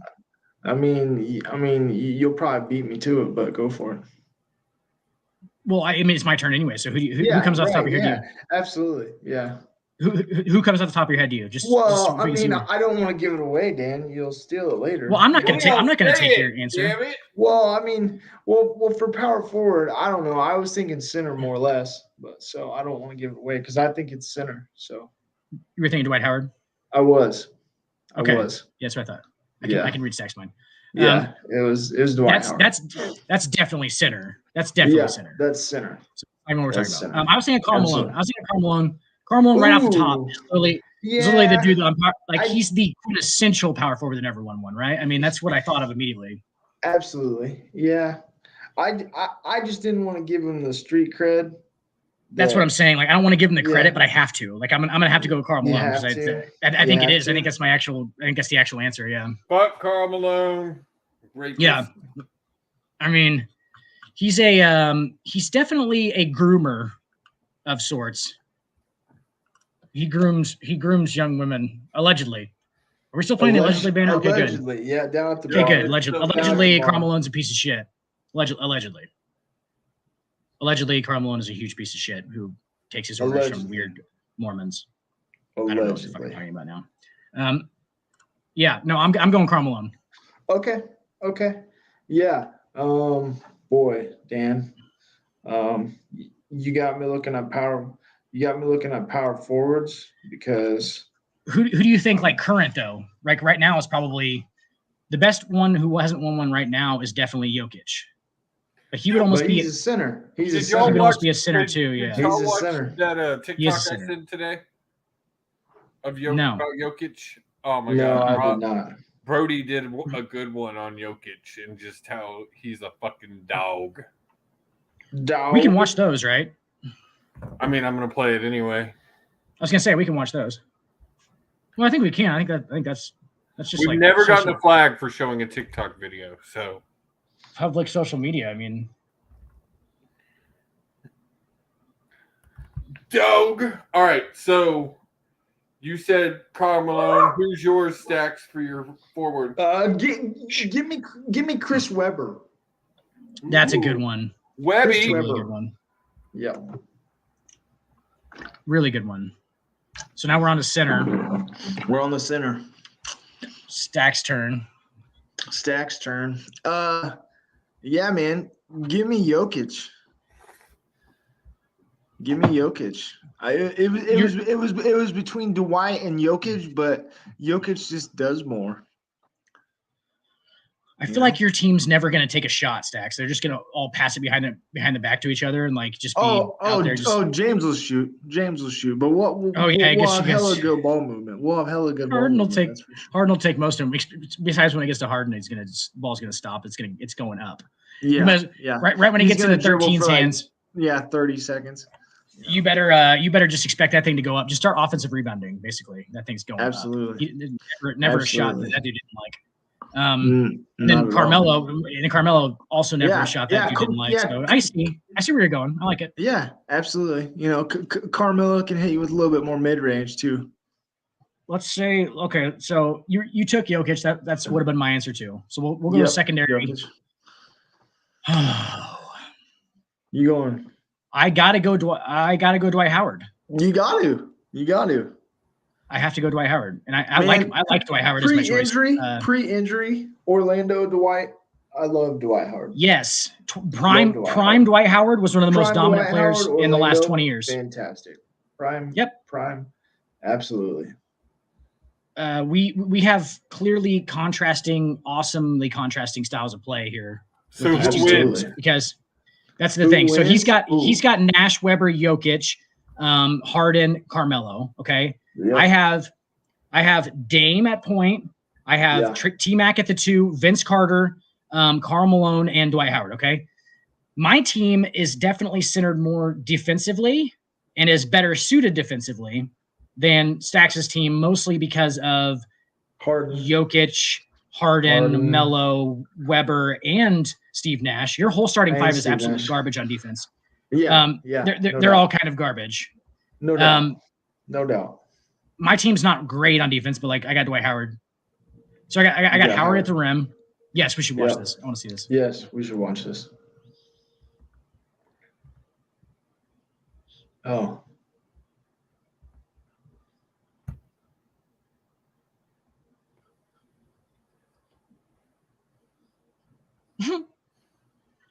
Speaker 4: I mean, you'll probably beat me to it, but go for it.
Speaker 3: Well, I mean, it's my turn anyway. So who comes off the top of your head?
Speaker 4: Yeah, absolutely. Yeah.
Speaker 3: To you? Who comes off the top of your head to you? Just
Speaker 4: Well,
Speaker 3: so we can see
Speaker 4: I don't want to give it away, Dan. You'll steal it later.
Speaker 3: Well, I'm not gonna take your
Speaker 6: Damn
Speaker 3: answer.
Speaker 6: it.
Speaker 4: Well, for power forward, I don't know. I was thinking center more or less, but so I don't want to give it away because I think it's center. So
Speaker 3: You were thinking Dwight Howard.
Speaker 4: I was.
Speaker 3: Okay.
Speaker 4: I was.
Speaker 3: Yeah, that's what I thought.
Speaker 4: Yeah.
Speaker 3: I can read Stack's mind.
Speaker 4: Yeah. It was Dwight Howard.
Speaker 3: That's definitely center. That's definitely center.
Speaker 4: That's center.
Speaker 3: I know what we're
Speaker 4: That's
Speaker 3: talking
Speaker 4: center.
Speaker 3: about. I was thinking Karl Malone.
Speaker 4: Absolutely.
Speaker 3: I was thinking Karl Malone. Karl Malone right off the top.
Speaker 4: Ooh.
Speaker 3: Is literally the dude that
Speaker 4: I-
Speaker 3: he's the quintessential power forward that never won one, right? I mean, that's what I thought of immediately.
Speaker 4: Absolutely. Yeah. I just didn't want to give him the street cred.
Speaker 3: That's
Speaker 4: that-
Speaker 3: what I'm saying. Like, I don't want to give him the credit,
Speaker 4: Yeah.
Speaker 3: but I have to. Like, I'm gonna have to go with Karl
Speaker 4: You
Speaker 3: Malone
Speaker 4: have
Speaker 3: because
Speaker 4: to.
Speaker 3: I think
Speaker 4: You
Speaker 3: it
Speaker 4: have
Speaker 3: is. I
Speaker 4: to.
Speaker 3: think that's I think that's the actual answer. Yeah.
Speaker 6: But Karl Malone. Great.
Speaker 3: Yeah. I mean, he's definitely a groomer of sorts. He grooms young women, allegedly. Are we still playing the allegedly banner? Okay, good.
Speaker 4: Allegedly, yeah, down at the
Speaker 3: Okay,
Speaker 4: bottom.
Speaker 3: good. Allegedly,
Speaker 4: Down at the
Speaker 3: Karl
Speaker 4: bottom.
Speaker 3: Malone's a piece of shit. Allegedly, Karl Malone is a huge piece of shit who takes his orders from
Speaker 4: Allegedly.
Speaker 3: weird Mormons. I don't know what the fuck I'm
Speaker 4: Allegedly.
Speaker 3: talking about now. Yeah, no, I'm going Karl Malone.
Speaker 4: Okay. Yeah. Boy, Dan. You got me looking at power. You got me looking at power forwards because
Speaker 3: Who do you think like current though? Like right now is probably the best one who hasn't won one right now is definitely Jokic. But he would almost
Speaker 4: but
Speaker 3: be
Speaker 4: he's a center. He's a
Speaker 6: Did y'all
Speaker 3: he would
Speaker 4: center.
Speaker 3: almost be a center too.
Speaker 6: Did
Speaker 3: Yeah.
Speaker 6: y'all
Speaker 4: He's a
Speaker 6: watch
Speaker 4: center.
Speaker 6: that
Speaker 3: He is a
Speaker 6: TikTok I
Speaker 3: center.
Speaker 6: sent today of
Speaker 3: No.
Speaker 6: about Jokic? Oh my
Speaker 4: No,
Speaker 6: god,
Speaker 4: I did not.
Speaker 6: Brody did a good one on Jokic and just how he's a fucking dog.
Speaker 4: Dog.
Speaker 3: We can watch those, right?
Speaker 6: I mean, I'm gonna play it anyway.
Speaker 3: I was gonna say we can watch those. Well, I think we can. I think that's just
Speaker 6: We've
Speaker 3: like
Speaker 6: never
Speaker 3: social,
Speaker 6: gotten a flag for showing a TikTok video, so
Speaker 3: public social media. I mean,
Speaker 6: dog. All right, so you said Karl Malone. Who's yours, Stacks, for your forward?
Speaker 4: Give me Chris Webber.
Speaker 3: that's a good one.
Speaker 6: Webby.
Speaker 4: Chris
Speaker 3: Really
Speaker 4: Webber.
Speaker 3: good one.
Speaker 4: Yeah.
Speaker 3: Really good one. So now we're on to center.
Speaker 4: We're on the center.
Speaker 3: Stack's turn.
Speaker 4: Stack's turn. Yeah, man. Give me Jokic. Give me Jokic. It was between Dwight and Jokic, but Jokic just does more.
Speaker 3: I feel like your team's never going to take a shot, Stacks. They're just going to all pass it behind the back to each other and like just be out there.
Speaker 4: James will shoot. But what?
Speaker 3: Oh, yeah, I
Speaker 4: we'll
Speaker 3: guess
Speaker 4: have
Speaker 3: you guys-
Speaker 4: hella good ball movement. We'll have hella good ball
Speaker 3: Harden will
Speaker 4: movement.
Speaker 3: take
Speaker 4: that's for sure.
Speaker 3: Harden will take most of them. Besides when it gets to Harden, ball's gonna stop. It's going up.
Speaker 4: Yeah,
Speaker 3: But
Speaker 4: yeah,
Speaker 3: Right when it
Speaker 4: He's
Speaker 3: gets to the
Speaker 4: gonna dribble
Speaker 3: 13's
Speaker 4: for, like,
Speaker 3: hands,
Speaker 4: yeah. 30 seconds.
Speaker 3: you better just expect that thing to go up. Just start offensive rebounding. Basically, that thing's going
Speaker 4: Absolutely.
Speaker 3: up. Never a shot
Speaker 4: Absolutely.
Speaker 3: that dude didn't like.
Speaker 4: Not
Speaker 3: Then
Speaker 4: at all.
Speaker 3: Carmelo also never
Speaker 4: Yeah,
Speaker 3: a shot that
Speaker 4: yeah,
Speaker 3: dude didn't like.
Speaker 4: yeah.
Speaker 3: So I see where you're going. I like it.
Speaker 4: Yeah, absolutely. You know, Carmelo can hit you with a little bit more mid range too.
Speaker 3: Let's say okay. So you took Jokic. That's would have been my answer too. So we'll go
Speaker 4: Yep,
Speaker 3: to secondary.
Speaker 4: Jokic. You going?
Speaker 3: I gotta go Dwight Howard.
Speaker 4: You got to.
Speaker 3: I have to go Dwight Howard, and I
Speaker 4: Man,
Speaker 3: like Dwight Howard as my choice.
Speaker 4: Pre-injury, Orlando Dwight. I love Dwight Howard.
Speaker 3: Yes,
Speaker 4: Dwight
Speaker 3: prime Dwight Howard was one of the most
Speaker 4: Prime
Speaker 3: dominant
Speaker 4: Dwight
Speaker 3: players
Speaker 4: Howard,
Speaker 3: in the last
Speaker 4: Orlando,
Speaker 3: 20 years.
Speaker 4: Fantastic. Prime.
Speaker 3: Yep.
Speaker 4: Prime. Absolutely.
Speaker 3: We have clearly awesomely contrasting styles of play here.
Speaker 6: So
Speaker 3: with these
Speaker 6: who
Speaker 3: two
Speaker 6: wins?
Speaker 3: teams, because that's the
Speaker 4: Who
Speaker 3: thing. So he's
Speaker 4: wins?
Speaker 3: got Nash, Weber, Jokic, Harden, Carmelo. Okay,
Speaker 4: Yep.
Speaker 3: I have Dame at point. I have T-Mac at the 2, Vince Carter, Karl Malone, and Dwight Howard. Okay, my team is definitely centered more defensively and is better suited defensively than Stacks' team, mostly because of
Speaker 4: Harden.
Speaker 3: Jokic, Harden, Melo, Weber, and Steve Nash. Your whole starting
Speaker 4: And
Speaker 3: five is
Speaker 4: Steve
Speaker 3: absolutely
Speaker 4: Nash.
Speaker 3: garbage on defense.
Speaker 4: Yeah,
Speaker 3: They're all kind of garbage.
Speaker 4: No doubt. No doubt.
Speaker 3: My team's not great on defense, but like I got Dwight Howard. So I got Howard at the rim. Yes, we should watch this. I want to see this.
Speaker 4: Yes, we should watch this. Oh.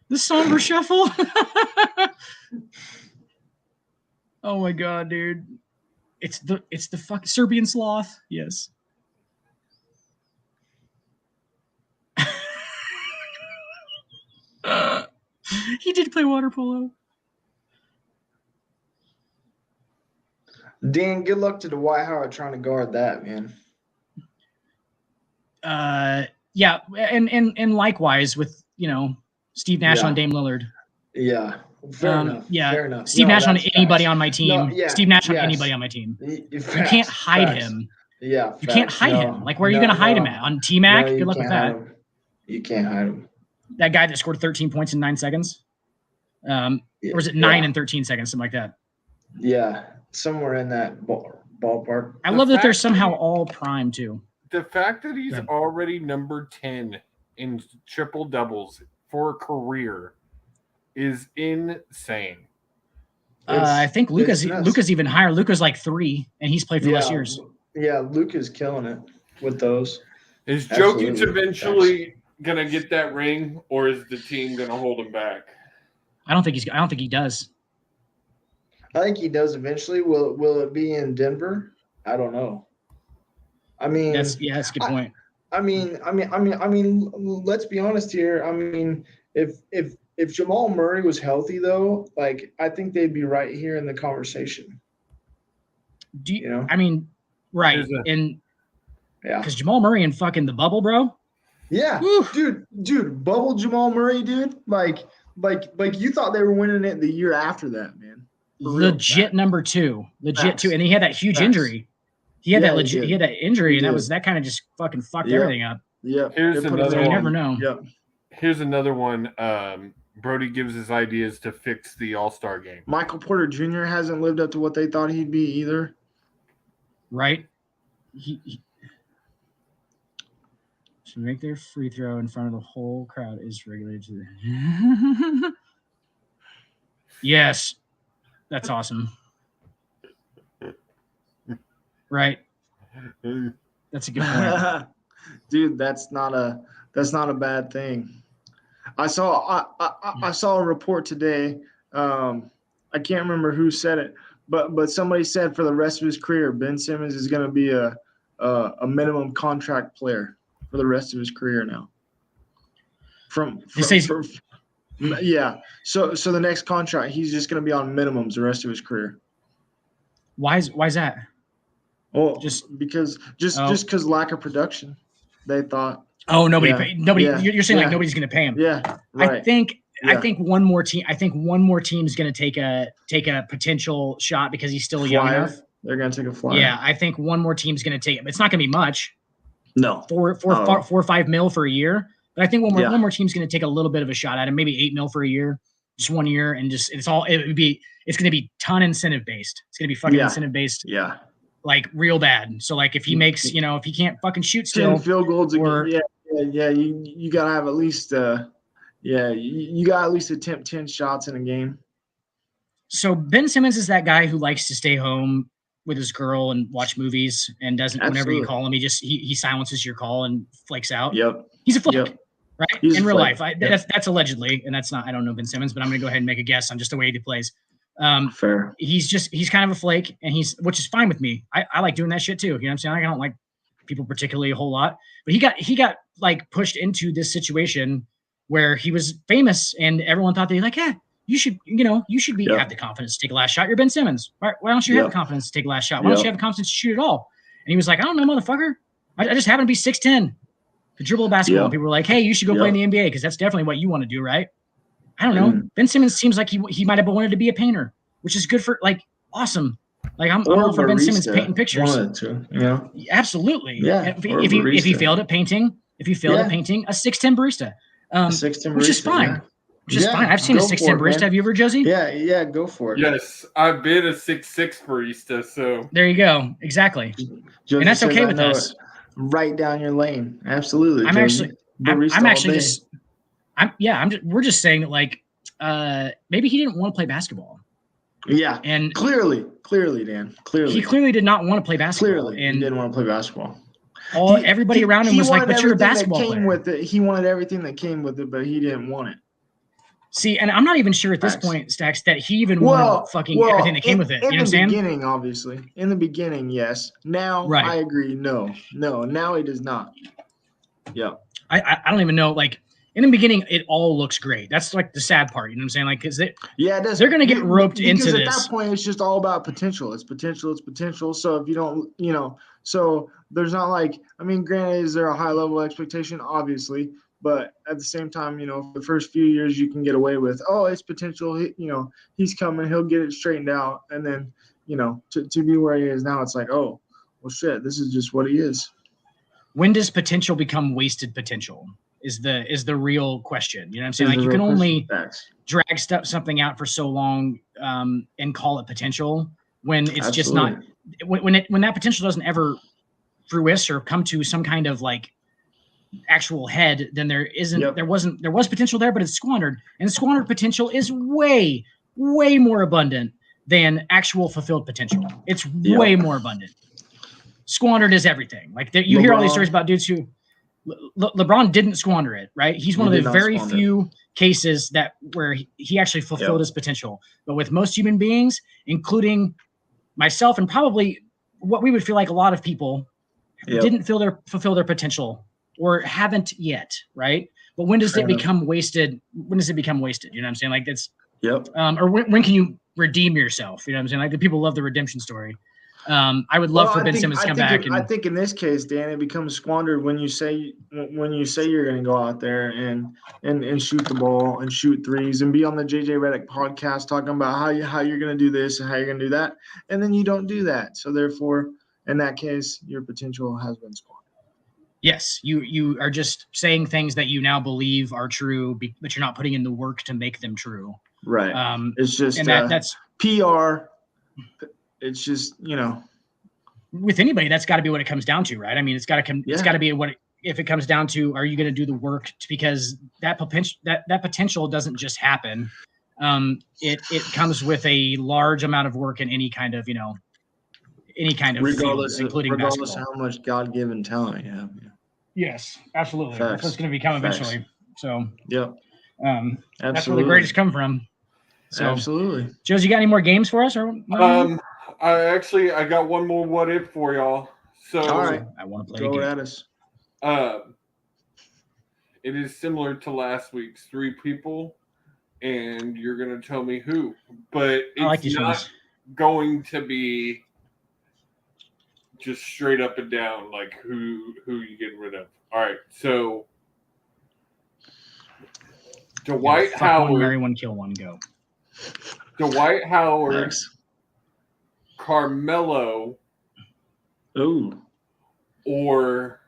Speaker 3: The somber shuffle. Oh my god, dude. It's the fucking Serbian sloth. Yes. He did play water polo.
Speaker 4: Dan, good luck to Dwight Howard trying to guard that, man.
Speaker 3: Yeah, and likewise with Steve Nash on Dame Lillard.
Speaker 4: Yeah. Fair enough.
Speaker 3: Yeah.
Speaker 4: Fair enough.
Speaker 3: Steve Nash on anybody
Speaker 4: facts.
Speaker 3: on my team.
Speaker 4: No, yeah,
Speaker 3: Steve Nash on
Speaker 4: yes.
Speaker 3: anybody on my team. You
Speaker 4: Facts,
Speaker 3: can't hide
Speaker 4: facts.
Speaker 3: him.
Speaker 4: Yeah.
Speaker 3: You can't hide him. Like, where are you going to hide him at? On T-Mac?
Speaker 4: No,
Speaker 3: Good luck with that.
Speaker 4: You can't hide him.
Speaker 3: That guy that scored 13 points in 9 seconds? Or was it 9 and 13 seconds, something like that?
Speaker 4: Yeah. Somewhere in that ballpark.
Speaker 3: I love that they're somehow all prime, too.
Speaker 6: The fact that he's already number 10 in triple doubles for a career is insane.
Speaker 3: I think Luka's even higher. Luka's like 3, and he's played for less years.
Speaker 4: Yeah, Luka's killing it with those.
Speaker 6: Is Jokic eventually gonna get that ring, or is the team gonna hold him back?
Speaker 3: I don't think he does.
Speaker 4: I think he does eventually. Will it be in Denver? I don't know. I mean,
Speaker 3: that's a good point.
Speaker 4: I mean, let's be honest here. I mean, if Jamal Murray was healthy though, like I think they'd be right here in the conversation.
Speaker 3: Do you know? I mean, right. Because Jamal Murray and fucking the bubble, bro.
Speaker 4: Yeah. Dude, bubble Jamal Murray, dude. Like you thought they were winning it the year after that, man.
Speaker 3: Legit number 2. Legit 2. And he had that huge injury. He had that injury, and that kind of just fucking fucked everything up.
Speaker 4: Yeah.
Speaker 6: Here's another one.
Speaker 3: You never know.
Speaker 4: Yep.
Speaker 6: Here's another one. Brody gives his ideas to fix the All-Star game.
Speaker 4: Michael Porter Jr. hasn't lived up to what they thought he'd be either.
Speaker 3: Right? He should make their free throw in front of the whole crowd is regulated to the Yes. That's awesome. Right. That's a good point.
Speaker 4: Dude, that's not a bad thing. I saw a report today. I can't remember who said it, but somebody said for the rest of his career, Ben Simmons is going to be a minimum contract player for the rest of his career now. Yeah. So the next contract, he's just going to be on minimums the rest of his career.
Speaker 3: Why is that?
Speaker 4: Well, just because lack of production, they thought.
Speaker 3: Oh, nobody. You're saying like nobody's going to pay him.
Speaker 4: Yeah, right.
Speaker 3: I think one more team. I think one more team is going to take a potential shot because he's still young enough.
Speaker 4: They're going to take a flyer.
Speaker 3: Yeah, I think one more team's going to take it. It's not going to be much.
Speaker 4: No,
Speaker 3: 4 or 5 mil for a year. But I think one more team's going to take a little bit of a shot at him. Maybe 8 mil for a year, just 1 year, and just it's going to be ton incentive based. It's going to be fucking incentive based.
Speaker 4: Yeah.
Speaker 3: Like real bad. So like if he makes, if he can't fucking shoot still,
Speaker 4: 10 field goals you gotta have at least you got to at least attempt 10 shots in a game.
Speaker 3: So Ben Simmons is that guy who likes to stay home with his girl and watch movies and doesn't whenever you call him, he silences your call and flakes out.
Speaker 4: Yep.
Speaker 3: He's a flake. Right?
Speaker 4: He's
Speaker 3: in real life. That's allegedly, and that's not, I don't know Ben Simmons, but I'm gonna go ahead and make a guess on just the way he plays.
Speaker 4: Fair.
Speaker 3: He's kind of a flake, and which is fine with me. I like doing that shit too. You know what I'm saying? I don't like people particularly a whole lot, but he got like pushed into this situation where he was famous and everyone thought they'd like, yeah, you should have the confidence to take a last shot. You're Ben Simmons. Why don't you have the confidence to take a last shot? Why don't you have the confidence to shoot it all? And he was like, I don't know, motherfucker. I just happen to be 6'10" to dribble a basketball. People were like, hey, you should go play in the NBA because that's definitely what you want to do, right? I don't know. Ben Simmons seems like he might have wanted to be a painter, which is good for awesome. Like I'm all for Ben Simmons painting pictures.
Speaker 4: Wanted to,
Speaker 3: absolutely.
Speaker 4: Yeah.
Speaker 3: If he failed at painting, a 6'10" barista, which is fine.
Speaker 4: Yeah.
Speaker 3: Which is fine. I've seen a 6'10" barista. Have you ever, Josie?
Speaker 4: Yeah, go for it.
Speaker 6: Yes, I've been a 6'6" barista. So
Speaker 3: there you go. Exactly.
Speaker 4: Josie,
Speaker 3: and that's okay with us.
Speaker 4: Right down your lane. Absolutely.
Speaker 3: I'm we're just saying that like maybe he didn't want to play basketball.
Speaker 4: Yeah.
Speaker 3: And
Speaker 4: clearly, Dan. Clearly.
Speaker 3: He clearly did not want to play basketball.
Speaker 4: Clearly, he didn't want to play basketball.
Speaker 3: Everybody around him was like, but you're a basketball player.
Speaker 4: With it. He wanted everything that came with it, but he didn't want it.
Speaker 3: See, and I'm not even sure at this point, Stacks, that he even wanted everything that came with it. You know what I'm saying?
Speaker 4: In the beginning, obviously. In the beginning, yes. Now, I agree. No. Now he does not. Yeah.
Speaker 3: I don't even know. Like, in the beginning, it all looks great. That's like the sad part. You know what I'm saying? Like, because it does. They're going to get roped into this.
Speaker 4: Because at that point, it's just all about potential. It's potential. So if you don't, so there's not like, I mean, granted, is there a high level expectation? Obviously. But at the same time, for the first few years, you can get away with, it's potential. He's coming. He'll get it straightened out. And then, to be where he is now, it's like, oh, well, shit, this is just what he is.
Speaker 3: When does potential become wasted potential is the real question. You know what I'm saying? Like you can only drag something out for so long and call it potential when it's just not – when that potential doesn't ever fruition or come to some kind of like – actual head, then there was potential there, but it's squandered, and squandered potential is way more abundant than actual fulfilled potential. It's way more abundant. Squandered is everything. Like you hear all these stories about dudes who LeBron didn't squander it, right? He's one of the very few cases where he actually fulfilled his potential. But with most human beings, including myself and probably what we would feel like a lot of people, didn't fulfill their potential. Or haven't yet, right? But when does it become wasted? When does it become wasted? You know what I'm saying? Like it's or when can you redeem yourself? You know what I'm saying? Like the people love the redemption story. I would love for Ben Simmons to come back.
Speaker 4: I think in this case, Dan, it becomes squandered when you say you're going to go out there and shoot the ball and shoot threes and be on the JJ Redick podcast talking about how you're going to do this and how you're going to do that, and then you don't do that. So therefore, in that case, your potential has been squandered.
Speaker 3: Yes, you are just saying things that you now believe are true, but you're not putting in the work to make them true.
Speaker 4: Right. It's just and that's PR. It's just
Speaker 3: with anybody that's got to be what it comes down to, right? I mean, it's got to be if it comes down to, are you going to do the work because that potential doesn't just happen. It comes with a large amount of work in any kind of
Speaker 4: regardless
Speaker 3: field, including
Speaker 4: regardless
Speaker 3: basketball.
Speaker 4: of how much God-given talent you have.
Speaker 3: Yes, absolutely. That's what's going to become eventually. So, that's where the greatest come from. So,
Speaker 4: absolutely.
Speaker 3: Joes, you got any more games for us? Or
Speaker 6: I got one more what if for y'all. So,
Speaker 4: all right,
Speaker 3: I want to play.
Speaker 4: Throw it at us.
Speaker 6: It is similar to last week's 3 people, and you're going to tell me who. But it's not going to be just straight up and down, like who you getting rid of. All right, so Dwight Howard,
Speaker 3: marry one, kill one, go.
Speaker 6: Dwight Howard, Carmelo, or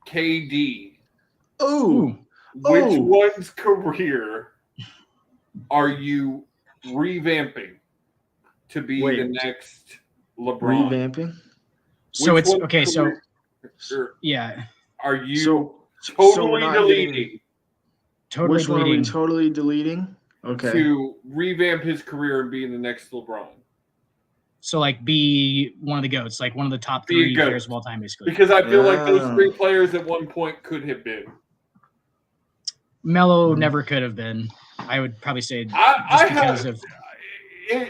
Speaker 6: KD. Which one's career are you revamping to be the next LeBron?
Speaker 4: Revamping?
Speaker 3: So it's okay. So yeah.
Speaker 6: Are you totally deleting?
Speaker 4: Which one are we totally deleting? Okay.
Speaker 6: To revamp his career and be the next LeBron.
Speaker 3: So like be one of the GOATs, like one of the top 3 players of all time, basically.
Speaker 6: Because I feel like those 3 players at one point could have been.
Speaker 3: Melo never could have been. I would probably say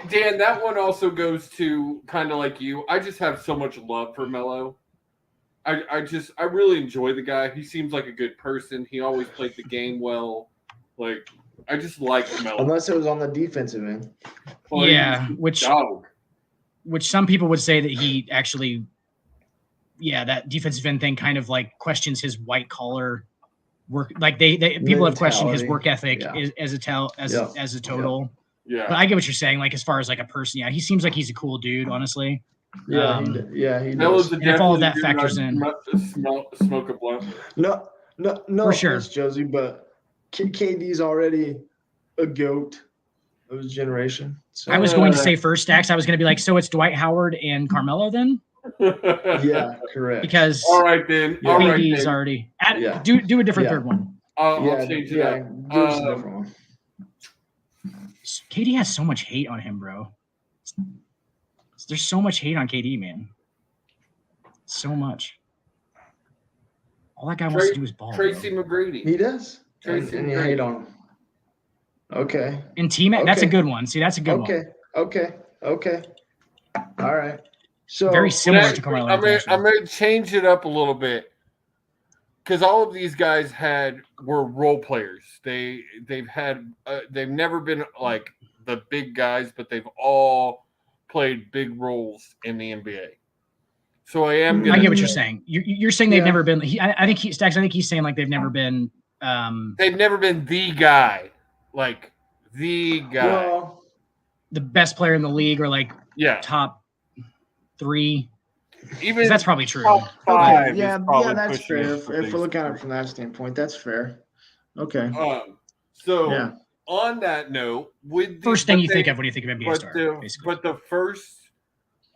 Speaker 6: Dan, that one also goes to kind of like you. I just have so much love for Melo. I really enjoy the guy. He seems like a good person. He always played the game well. Like, I just like Melo.
Speaker 4: Unless it was on the defensive end.
Speaker 6: Well,
Speaker 3: yeah, which some people would say that he actually, that defensive end thing kind of like questions his white collar work. Like people have questioned his work ethic as a total.
Speaker 6: Yeah,
Speaker 3: but I get what you're saying. Like as far as like a person, he seems like he's a cool dude, honestly.
Speaker 4: He does.
Speaker 3: And if all of that factors in,
Speaker 6: smoke a blunt.
Speaker 4: No,
Speaker 3: for sure,
Speaker 4: Josie, but KD's already a goat of his generation. So.
Speaker 3: I was going to say first, Stacks. I was going to be like, so it's Dwight Howard and Carmelo then?
Speaker 4: Yeah, correct.
Speaker 3: Because
Speaker 6: all right then,
Speaker 3: KD's already. Do a different third one.
Speaker 6: I'll change it up.
Speaker 4: Give us a different one.
Speaker 3: KD has so much hate on him, bro. There's so much hate on KD, man. So much. All that guy wants to do is ball.
Speaker 6: Tracy McGrady.
Speaker 4: He does.
Speaker 6: Tracy
Speaker 4: and you hate on him. Okay.
Speaker 3: And T-Mac, that's a good one. See, that's a good one.
Speaker 4: Okay. All right. So
Speaker 3: very similar to Carmelo.
Speaker 6: I'm going to change it up a little bit because all of these guys were role players. They've never been like the big guys, but they've all played big roles in the NBA. So I get
Speaker 3: what you're saying. You're saying they've never been. I think he's saying like they've never been.
Speaker 6: They've never been the guy, like the guy,
Speaker 4: well,
Speaker 3: the best player in the league, or like top 3.
Speaker 6: Even
Speaker 3: that's probably true.
Speaker 6: Top 5
Speaker 4: that's fair. If we look at it from that standpoint, that's fair. Okay.
Speaker 6: On that note,
Speaker 3: first thing you think of when you think of NBA star,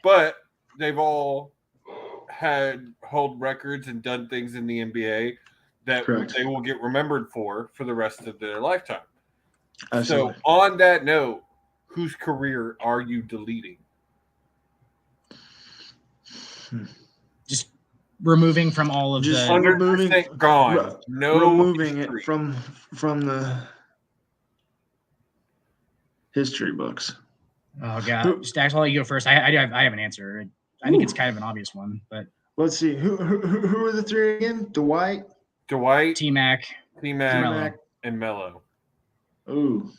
Speaker 6: but they've all held records and done things in the NBA that they will get remembered for the rest of their lifetime.
Speaker 4: Absolutely.
Speaker 6: So on that note, whose career are you deleting?
Speaker 3: Just removing from all of the
Speaker 6: 100% gone.
Speaker 4: Removing it from the history books.
Speaker 3: Oh God, Stacks, I'll let you go first. I have an answer. I think it's kind of an obvious one, but
Speaker 4: let's see. Who are the 3 again? Dwight,
Speaker 3: T-Mac,
Speaker 6: and Melo.
Speaker 4: Ooh,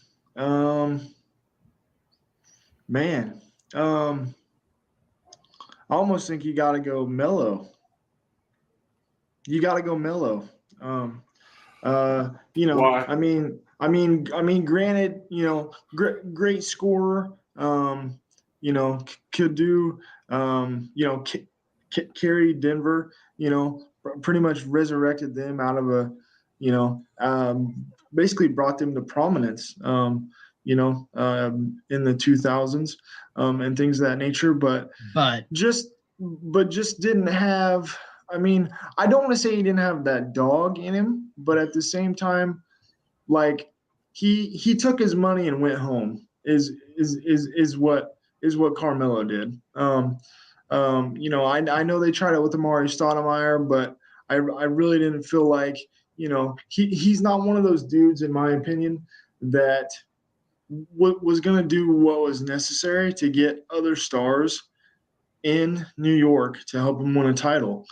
Speaker 4: man, I almost think you got to go Melo.
Speaker 6: Why?
Speaker 4: I mean, granted, great scorer. Could do, carry Denver. Pretty much resurrected them out of basically brought them to prominence. In the 2000s, and things of that nature. But just didn't have. I mean, I don't want to say he didn't have that dog in him, but at the same time, like he took his money and went home. Is what Carmelo did. I know they tried it with Amari Stoudemire, but I really didn't feel like he's not one of those dudes, in my opinion, that was going to do what was necessary to get other stars in New York to help him win a title,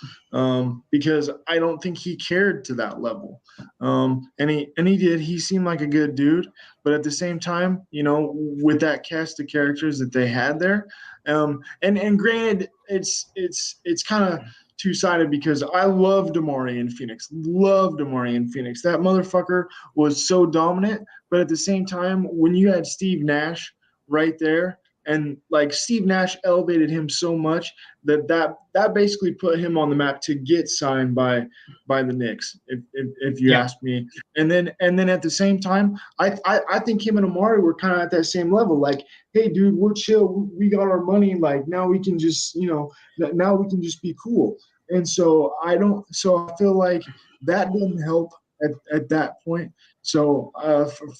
Speaker 4: because I don't think he cared to that level. And he did. He seemed like a good dude, but at the same time, with that cast of characters that they had there, and granted, it's kind of two-sided because I loved Amari in Phoenix. That motherfucker was so dominant, but at the same time, when you had Steve Nash right there, and like Steve Nash elevated him so much that basically put him on the map to get signed by the Knicks, if you ask me. And then at the same time, I think him and Amari were kind of at that same level. Like, hey, dude, we're chill. We got our money. Like now we can just now we can just be cool. And so I feel like that didn't help at that point. So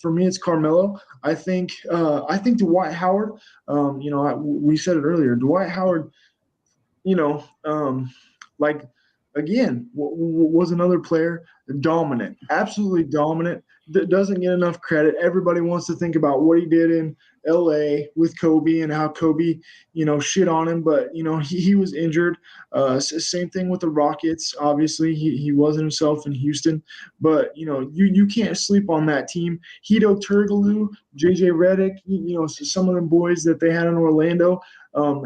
Speaker 4: for me, it's Carmelo. I think Dwight Howard. We said it earlier. Dwight Howard. Like again, was another player dominant, absolutely dominant. That doesn't get enough credit. Everybody wants to think about what he did in LA with Kobe and how Kobe, shit on him, but he was injured. Same thing with the Rockets. Obviously, he wasn't himself in Houston, but you can't sleep on that team. Hedo Turkoglu, JJ Redick, some of them boys that they had in Orlando.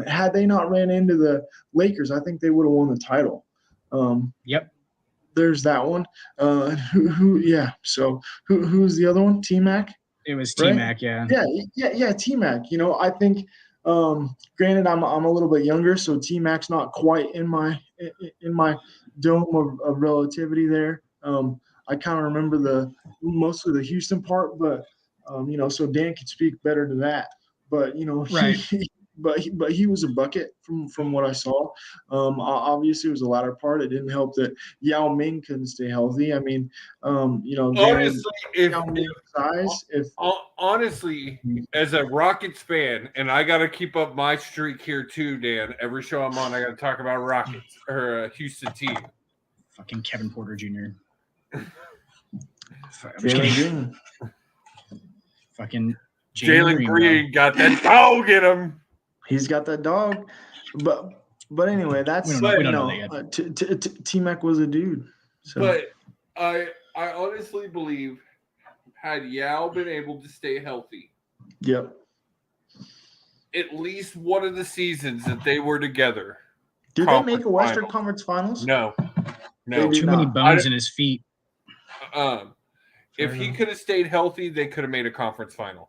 Speaker 4: Had they not ran into the Lakers, I think they would have won the title.
Speaker 3: Yep.
Speaker 4: There's that one. Yeah. So who's the other one? T-Mac?
Speaker 3: It was
Speaker 4: Right?
Speaker 3: T-Mac, yeah.
Speaker 4: Yeah, T-Mac. I think, granted, I'm a little bit younger, so T-Mac's not quite in my dome of relativity there. I kind of remember mostly the Houston part, but so Dan could speak better to that. But
Speaker 3: Right.
Speaker 4: But he was a bucket from what I saw. Obviously, it was the latter part. It didn't help that Yao Ming couldn't stay healthy. I mean,
Speaker 6: honestly, honestly,
Speaker 4: Mm-hmm.
Speaker 6: as a Rockets fan, and I got to keep up my streak here too, Dan. Every show I'm on, I got to talk about Rockets or a Houston team.
Speaker 3: Fucking Kevin Porter Jr. Fucking
Speaker 6: Jalen Green got that dog in him.
Speaker 4: He's got that dog, but anyway, that's T-Mac was a dude. So.
Speaker 6: But I honestly believe had Yao been able to stay healthy,
Speaker 4: yep,
Speaker 6: at least one of the seasons that they were together.
Speaker 4: Did they make a Western Conference Finals?
Speaker 6: No.
Speaker 3: Too many bones in his feet.
Speaker 6: If he could have stayed healthy, they could have made a conference final.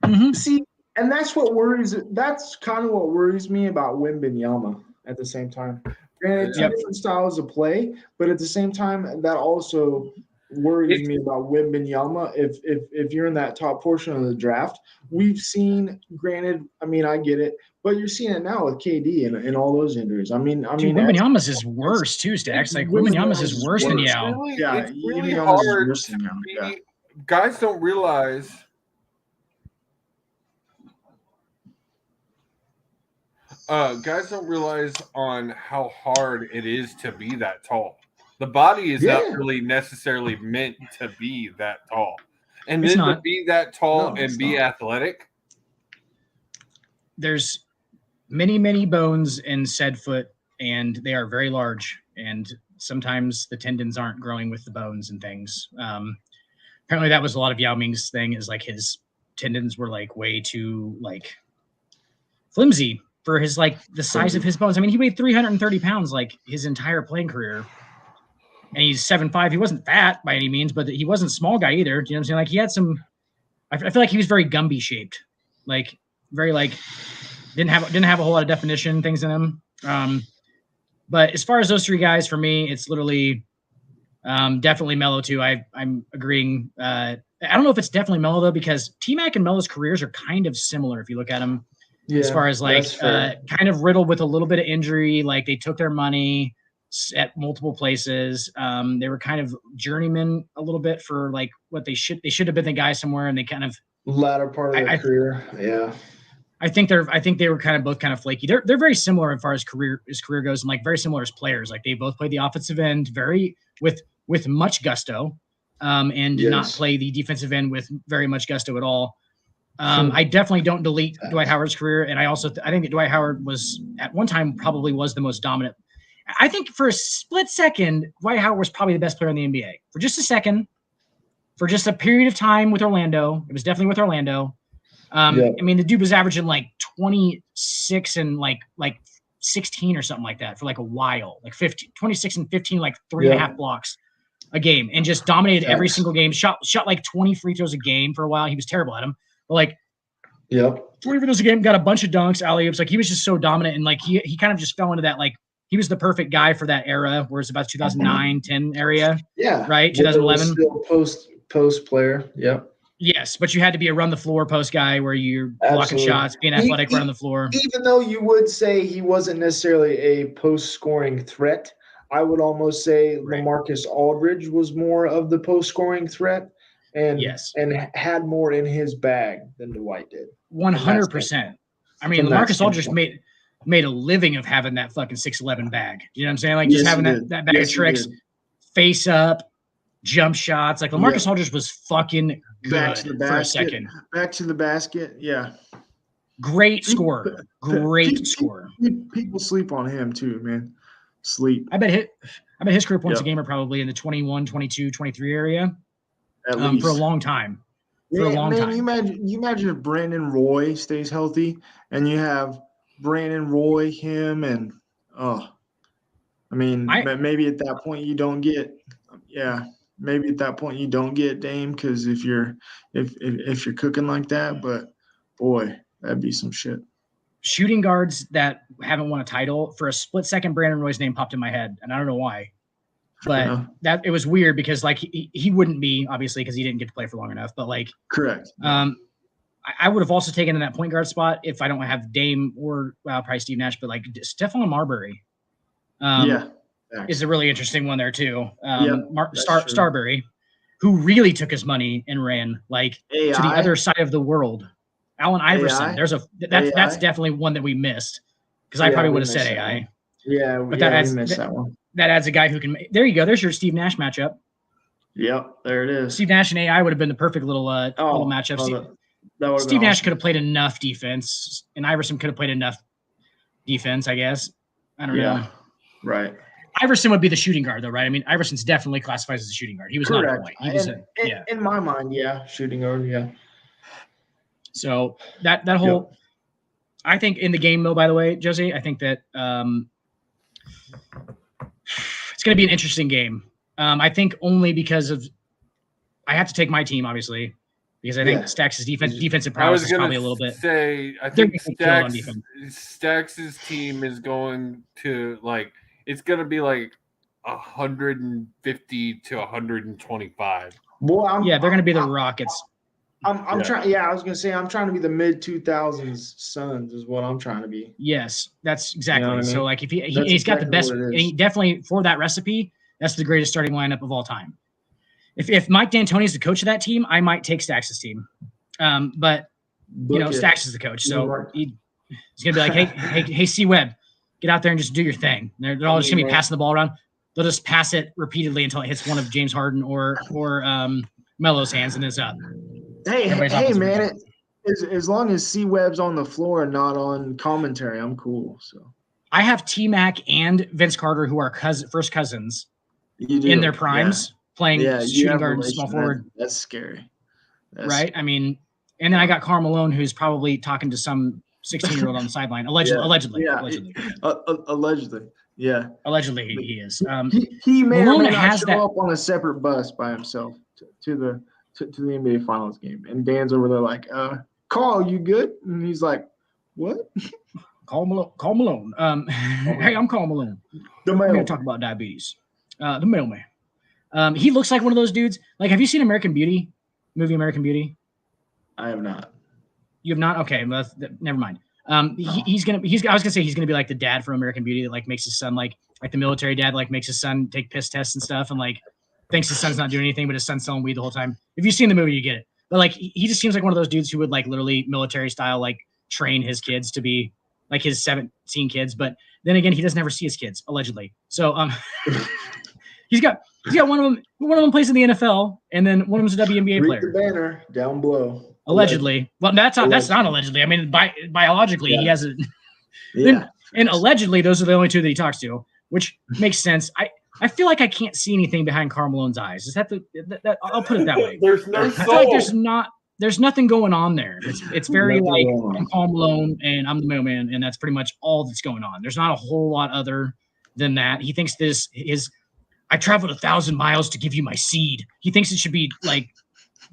Speaker 3: Mm-hmm.
Speaker 4: See. And that's kind of what worries me about Wembanyama at the same time. Granted, two different styles of play, but at the same time, that also worries me about Wembanyama. If you're in that top portion of the draft, we've seen, granted, I mean, I get it, but you're seeing it now with KD and all those injuries. I mean,
Speaker 3: Wembanyama's is worse too, Stacks. Like Wembanyama's is worse than Yao.
Speaker 6: It's really hard to be, guys don't realize. Guys don't realize on how hard it is to be that tall. The body is not really necessarily meant to be that tall. And then to be that tall and be athletic.
Speaker 3: There's many, many bones in said foot, and they are very large. And sometimes the tendons aren't growing with the bones and things. Apparently that was a lot of Yao Ming's thing, is like his tendons were like way too like flimsy for his like the size of his bones. I mean, he weighed 330 pounds like his entire playing career. And he's 7'5". He wasn't fat by any means, but he wasn't a small guy either. Do you know what I'm saying? Like he had some, I feel like he was very Gumby shaped, like very like didn't have a whole lot of definition things in him. But as far as those three guys, for me, it's literally definitely Melo too. I'm agreeing. I don't know if it's definitely Melo though, because T-Mac and Melo's careers are kind of similar if you look at them. Yeah, as far as like kind of riddled with a little bit of injury, like they took their money at multiple places. They were kind of journeymen a little bit for like what they should have been the guy somewhere, and they kind of
Speaker 4: latter part of their career. Yeah.
Speaker 3: I think they were kind of both kind of flaky. They're very similar as far as his career goes, and like very similar as players. Like they both played the offensive end very with much gusto, and did not play the defensive end with very much gusto at all. I definitely don't delete Dwight Howard's career, and I think that Dwight Howard was at one time probably was the most dominant. I think for a split second, Dwight Howard was probably the best player in the NBA for just a second, for just a period of time with Orlando. It was definitely with Orlando. I mean, the dude was averaging like 26 and like 16 or something like that for like a while, like 26 and 15, like 3.5 blocks a game, and just dominated every single game. Shot like 20 free throws a game for a while. He was terrible at them. But like, 20 free throws a game, got a bunch of dunks, alley-oops. Like he was just so dominant, and like he kind of just fell into that. Like he was the perfect guy for that era, where it's about 2009, 10 area. Yeah, right. 2011.
Speaker 4: Still post player. Yep.
Speaker 3: Yes, but you had to be a run the floor post guy where you're blocking shots, being athletic, running the floor.
Speaker 4: Even though you would say he wasn't necessarily a post scoring threat, I would almost say LaMarcus Aldridge was more of the post scoring threat. And had more in his bag than Dwight did.
Speaker 3: 100%. I mean, LaMarcus Aldridge made a living of having that fucking 6'11" bag. You know what I'm saying? Like just having that bag of tricks, face up, jump shots. Like LaMarcus Aldridge was fucking good for a second.
Speaker 4: Back to the basket. Yeah.
Speaker 3: Great scorer. Great scorer.
Speaker 4: People sleep on him too, man. Sleep.
Speaker 3: I bet his career points a game are probably in the 21, 22, 23 area.
Speaker 4: At least.
Speaker 3: For a long time.
Speaker 4: You imagine if Brandon Roy stays healthy and you have Brandon Roy, him, and maybe at that point you don't get maybe at that point you don't get Dame because if you're cooking like that, but boy, that'd be some shit.
Speaker 3: Shooting guards that haven't won a title, for a split second, Brandon Roy's name popped in my head, and I don't know why. But that it was weird because like he wouldn't be, obviously, because he didn't get to play for long enough. But like
Speaker 4: correct.
Speaker 3: I would have also taken in that point guard spot if I don't have Dame or probably Steve Nash, but like Stephon Marbury. Is a really interesting one there too. Starbury, who really took his money and ran like to the other side of the world. Allen Iverson. That's definitely one that we missed because I probably would have said AI.
Speaker 4: Yeah,
Speaker 3: but we missed that one. That adds a guy who can. There you go. There's your Steve Nash matchup.
Speaker 4: Yep, there it is.
Speaker 3: Steve Nash and AI would have been the perfect little matchup. Steve Nash could have played enough defense, and Iverson could have played enough defense, I guess. I don't know.
Speaker 4: Right.
Speaker 3: Iverson would be the shooting guard, though, right? I mean, Iverson's definitely classified as a shooting guard. He was
Speaker 4: correct.
Speaker 3: Not a point. He was
Speaker 4: in my mind, shooting guard, yeah.
Speaker 3: So that whole, I think in the game, though, by the way, Josie, I think that it's going to be an interesting game. I think only because of I have to take my team, obviously, because I think Stacks' defensive prowess is probably a little bit.
Speaker 6: I think Stacks' team is going to it's going to be 150 to 125.
Speaker 4: Well,
Speaker 3: they're going to be the Rockets.
Speaker 4: I'm trying. Yeah, I was gonna say I'm trying to be the mid 2000s Suns is what I'm trying to be.
Speaker 3: Yes, that's exactly. You know what I mean? So like if he's
Speaker 4: exactly
Speaker 3: got the best, and he definitely for that recipe, that's the greatest starting lineup of all time. If Mike D'Antoni is the coach of that team, I might take Stacks' team. But Stacks is the coach, so he's gonna be like, hey, C Webb, get out there and just do your thing. They're all just gonna be passing the ball around. They'll just pass it repeatedly until it hits one of James Harden or Melo's hands, and it's up.
Speaker 4: Hey, man! As long as C Webb's on the floor and not on commentary, I'm cool. So
Speaker 3: I have T Mac and Vince Carter, who are first cousins, in their primes, playing shooting guard and small forward.
Speaker 4: That's scary,
Speaker 3: right? I mean, and then I got Karl Malone, who's probably talking to some 16-year-old on the sideline, allegedly.
Speaker 4: Yeah,
Speaker 3: allegedly he is.
Speaker 4: He may or may not show up on a separate bus by himself to the NBA Finals game, and Dan's over there like, "Carl, you good?" And he's like, "What?"
Speaker 3: Karl Malone. Hey, I'm Karl Malone. We're going to talk about diabetes. The mailman. He looks like one of those dudes. Like, have you seen American Beauty? Movie American Beauty?
Speaker 4: I have not.
Speaker 3: You have not? Okay, well, never mind. I was gonna say he's gonna be like the dad from American Beauty that like makes his son like the military dad like makes his son take piss tests and stuff and like thinks his son's not doing anything but his son's selling weed the whole time. If you've seen the movie, you get it. But like he just seems like one of those dudes who would like literally military style like train his kids to be like his 17 kids. But then again, he doesn't ever see his kids allegedly. So he's got one of them. One of them plays in the NFL, and then one of them's a WNBA player.
Speaker 4: Read the banner down below.
Speaker 3: Allegedly. Well, that's not allegedly. I mean, biologically, he has a. Yeah. And allegedly, those are the only two that he talks to, which makes sense. I feel like I can't see anything behind Karl Malone's eyes. Is that I'll put it that way.
Speaker 6: There's no soul.
Speaker 3: I feel like there's nothing going on there. It's very like I'm Karl Malone and I'm the mailman, and that's pretty much all that's going on. There's not a whole lot other than that. He thinks this is. I traveled 1,000 miles to give you my seed. He thinks it should be like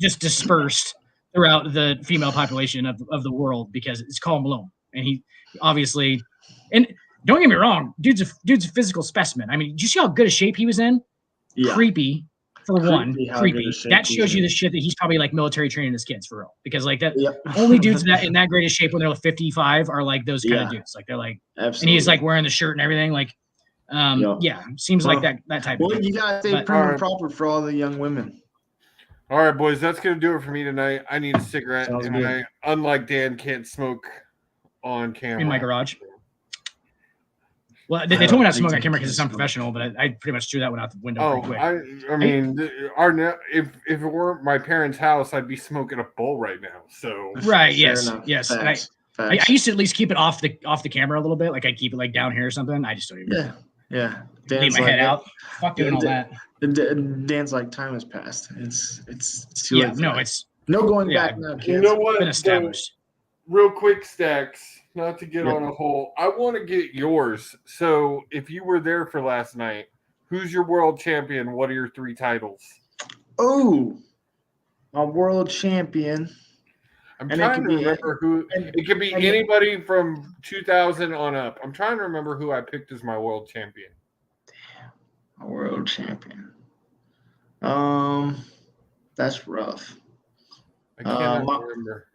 Speaker 3: just dispersed throughout the female population of the world because it's Karl Malone, and he obviously. And don't get me wrong, dude's a physical specimen. I mean, did you see how good a shape he was in? Yeah. Creepy for one. Creepy. That shows you the shit that he's probably like military training his kids for real. Because like that, only dudes in that great of shape when they're like 55 are like those kind of dudes. Like they're like, absolutely. And he's like wearing the shirt and everything. Like, seems like that type of thing.
Speaker 4: Well, you gotta stay prim and proper for all the young women.
Speaker 6: All right, boys, that's gonna do it for me tonight. I need a cigarette, and I, unlike Dan, can't smoke on camera
Speaker 3: in my garage. Well, they told me not to smoke on camera because it's unprofessional, but I pretty much threw that one out the window pretty quick.
Speaker 6: I mean, if it weren't my parents' house, I'd be smoking a bowl right now. So
Speaker 3: right,
Speaker 4: Fair
Speaker 3: yes,
Speaker 4: enough.
Speaker 3: yes.
Speaker 4: Facts.
Speaker 3: And I used to at least keep it off the camera a little bit, like I keep it like down here or something. I just don't even
Speaker 4: Yeah.
Speaker 3: leave
Speaker 4: Dan's
Speaker 3: my head out. Fuck doing all that.
Speaker 4: Dan's like, time has passed. It's too late.
Speaker 3: No, it's
Speaker 4: no going
Speaker 3: yeah,
Speaker 4: back now, kids.
Speaker 6: you know what?
Speaker 3: been established.
Speaker 6: Real quick, Stacks, not to get on a hole. I want to get yours. So if you were there for last night, who's your world champion? What are your 3 titles?
Speaker 4: Oh, a world champion.
Speaker 6: I'm trying to remember who. It could be anybody from 2000 on up. I'm trying to remember who I picked as my world champion.
Speaker 4: Damn, a world champion. That's rough.
Speaker 6: I cannot remember.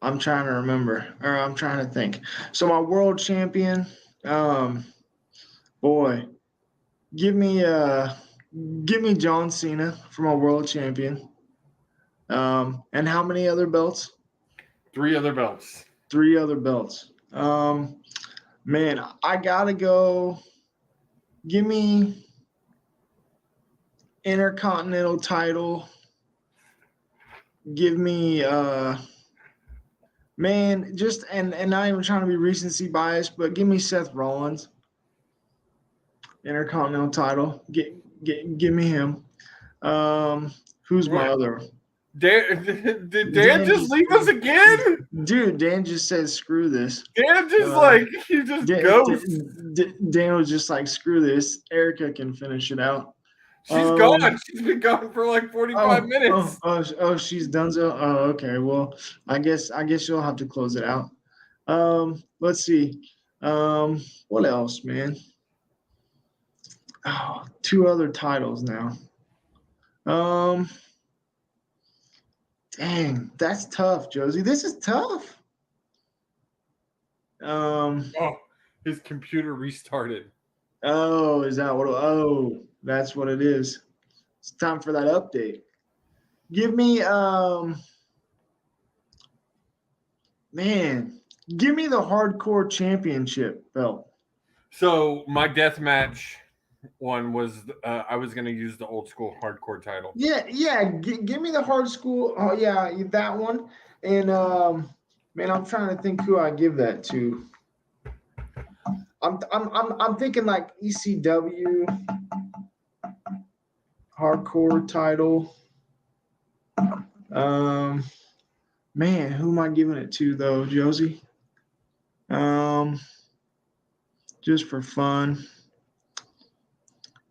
Speaker 4: I'm trying to remember, or I'm trying to think. So my world champion, boy, give me John Cena for my world champion. And how many other belts?
Speaker 6: 3 other belts.
Speaker 4: 3 other belts. Man, I gotta go. Give me Intercontinental title. Give me man, just and not even trying to be recency biased, but give me Seth Rollins. Intercontinental title. Give me him. Who's my other?
Speaker 6: Did Dan just leave us again?
Speaker 4: Dude, Dan just said screw this.
Speaker 6: Dan just he just goes.
Speaker 4: Dan was just like, screw this. Erica can finish it out.
Speaker 6: She's gone. She's been gone for like 45 minutes.
Speaker 4: She's done so. Oh, okay. Well, I guess you'll have to close it out. Let's see. What else, man? Oh, 2 other titles now. Dang, that's tough, Josie. This is tough.
Speaker 6: His computer restarted.
Speaker 4: Oh, is that what? Oh, that's what it is. It's time for that update. Give me, man, give me the hardcore championship belt.
Speaker 6: So my deathmatch one was I was going to use the old school hardcore title.
Speaker 4: Yeah. Give me the hard school. Oh yeah, that one. And man, I'm trying to think who I give that to. I'm thinking like ECW hardcore title. Man, who am I giving it to though, Josie? Just for fun.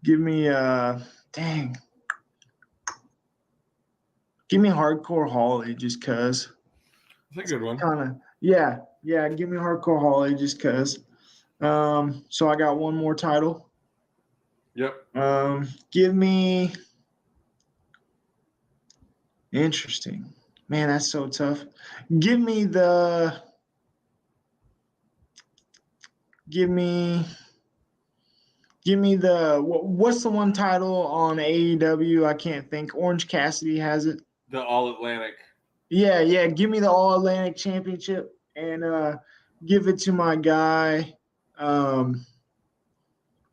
Speaker 4: Give me dang. Give me Hardcore Holly just cause.
Speaker 6: That's a good one.
Speaker 4: Yeah, give me Hardcore Holly just cause. So I got one more title.
Speaker 6: Yep.
Speaker 4: Give me interesting. Man, that's so tough. Give me the what's the one title on AEW? I can't think. Orange Cassidy has it.
Speaker 6: The All Atlantic.
Speaker 4: Yeah. Give me the All Atlantic Championship and give it to my guy.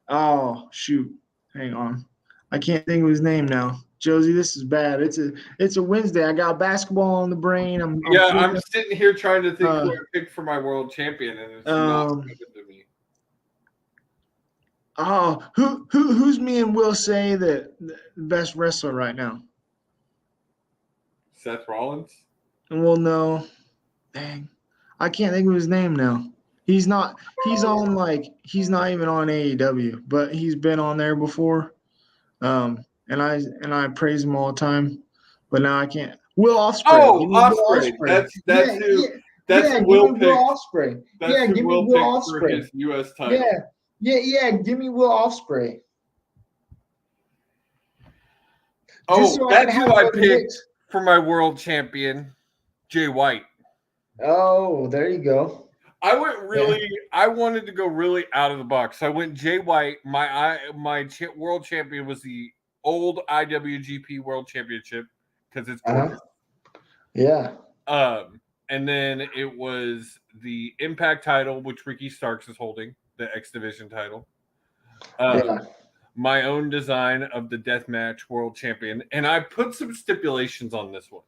Speaker 4: Oh shoot, hang on. I can't think of his name now. Josie, this is bad. It's a Wednesday. I got basketball on the brain. I'm
Speaker 6: sitting here trying to think who I picked for my world champion, and it's not coming to me.
Speaker 4: Oh, who's me and Will say that the best wrestler right now?
Speaker 6: Seth Rollins.
Speaker 4: Well, no, dang, I can't think of his name now. He's not. He's on he's not even on AEW, but he's been on there before. And I praise him all the time, but now I can't. Will Ospreay.
Speaker 6: Oh, Ospreay. That's who. That's Will pick.
Speaker 4: Will Ospreay.
Speaker 6: That's
Speaker 4: give me Will Ospreay
Speaker 6: for his U.S. title.
Speaker 4: Yeah. Give me Will Ospreay.
Speaker 6: Oh, that's who I picked for my world champion, Jay White.
Speaker 4: Oh, there you go.
Speaker 6: I wanted to go really out of the box. I went Jay White. My world champion was the old IWGP World Championship because it's gorgeous.
Speaker 4: Yeah.
Speaker 6: And then it was the Impact title, which Ricky Starks is holding. the X Division title.
Speaker 4: Yeah.
Speaker 6: My own design of the Deathmatch World Champion, and I put some stipulations on this one.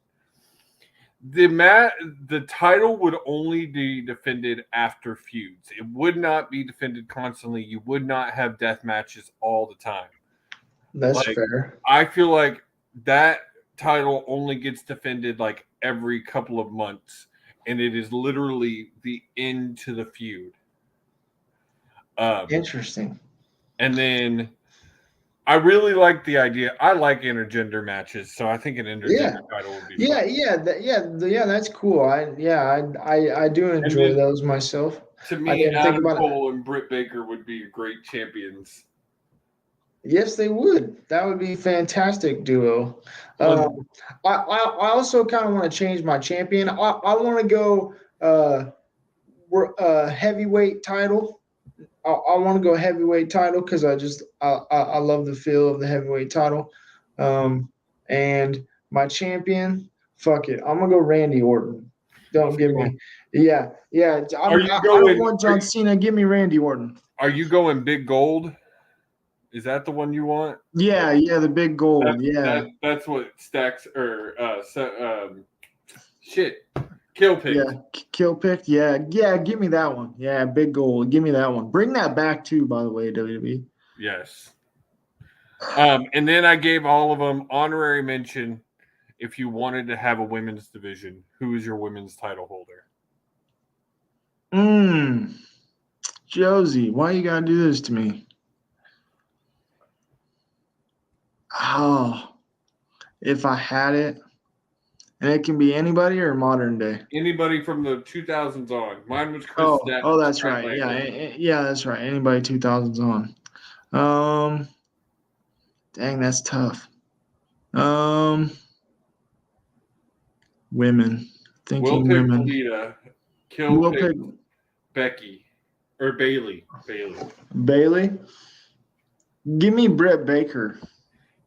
Speaker 6: The title would only be defended after feuds. It would not be defended constantly. You would not have death matches all the time.
Speaker 4: That's fair.
Speaker 6: I feel like that title only gets defended like every couple of months, and it is literally the end to the feud.
Speaker 4: Interesting.
Speaker 6: And then I really like the idea. I like intergender matches, so I think an intergender title would be fun.
Speaker 4: That's cool. I do enjoy those myself.
Speaker 6: To me, Adam Cole and Britt Baker would be great champions.
Speaker 4: Yes, they would. That would be a fantastic duo. I also kind of want to change my champion. I want to go heavyweight title. I want to go heavyweight title because I love the feel of the heavyweight title. And my champion, fuck it, I'm gonna go Randy Orton. Don't give me, I don't want John Cena. Give me Randy Orton.
Speaker 6: Are you going big gold? Is that the one you want?
Speaker 4: Yeah, the big gold.
Speaker 6: That's what Stacks or Kill pick.
Speaker 4: Yeah, kill pick. Yeah. Give me that one. Yeah, big gold. Give me that one. Bring that back too, by the way, WWE.
Speaker 6: Yes. And then I gave all of them honorary mention. If you wanted to have a women's division, who is your women's title holder?
Speaker 4: Josie, why you gotta do this to me? Oh, if I had it. And it can be anybody or modern day?
Speaker 6: Anybody from the 2000s on. Mine was Chris.
Speaker 4: Oh, that's right. Yeah, that's right. Anybody 2000s on. Dang, that's tough. Women. Thinking
Speaker 6: Will pick
Speaker 4: women.
Speaker 6: Lita. Kill pick Becky. Or Bailey.
Speaker 4: Bailey? Give me Britt Baker.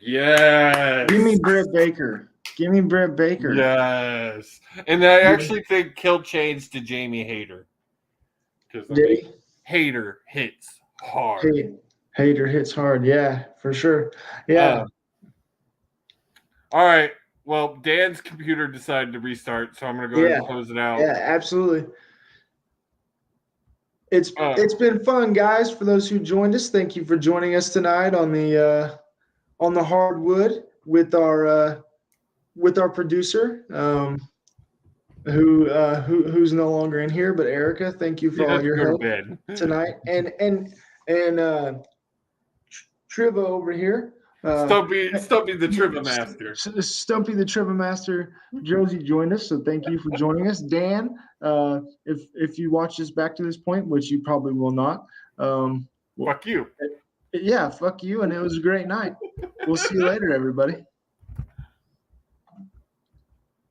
Speaker 6: Yes.
Speaker 4: Give me Britt Baker.
Speaker 6: Yes. And I actually think Kill changed to Jamie Hayter.
Speaker 4: Did he?
Speaker 6: Hayter hits hard.
Speaker 4: Hayter hits hard. Yeah, for sure. Yeah.
Speaker 6: All right. Well, Dan's computer decided to restart, so I'm going to go ahead and close it out.
Speaker 4: Yeah, absolutely. It's been fun, guys. For those who joined us, thank you for joining us tonight on the hardwood with our producer, who's no longer in here, but Erica. Thank you for all your help tonight, and Triva over here.
Speaker 6: Stumpy the Triva Master.
Speaker 4: Stumpy the Triva Master. Josie joined us, so thank you for joining us. Dan, if you watch this back to this point, which you probably will not,
Speaker 6: fuck you.
Speaker 4: Yeah, fuck you, and it was a great night. We'll see you later, everybody.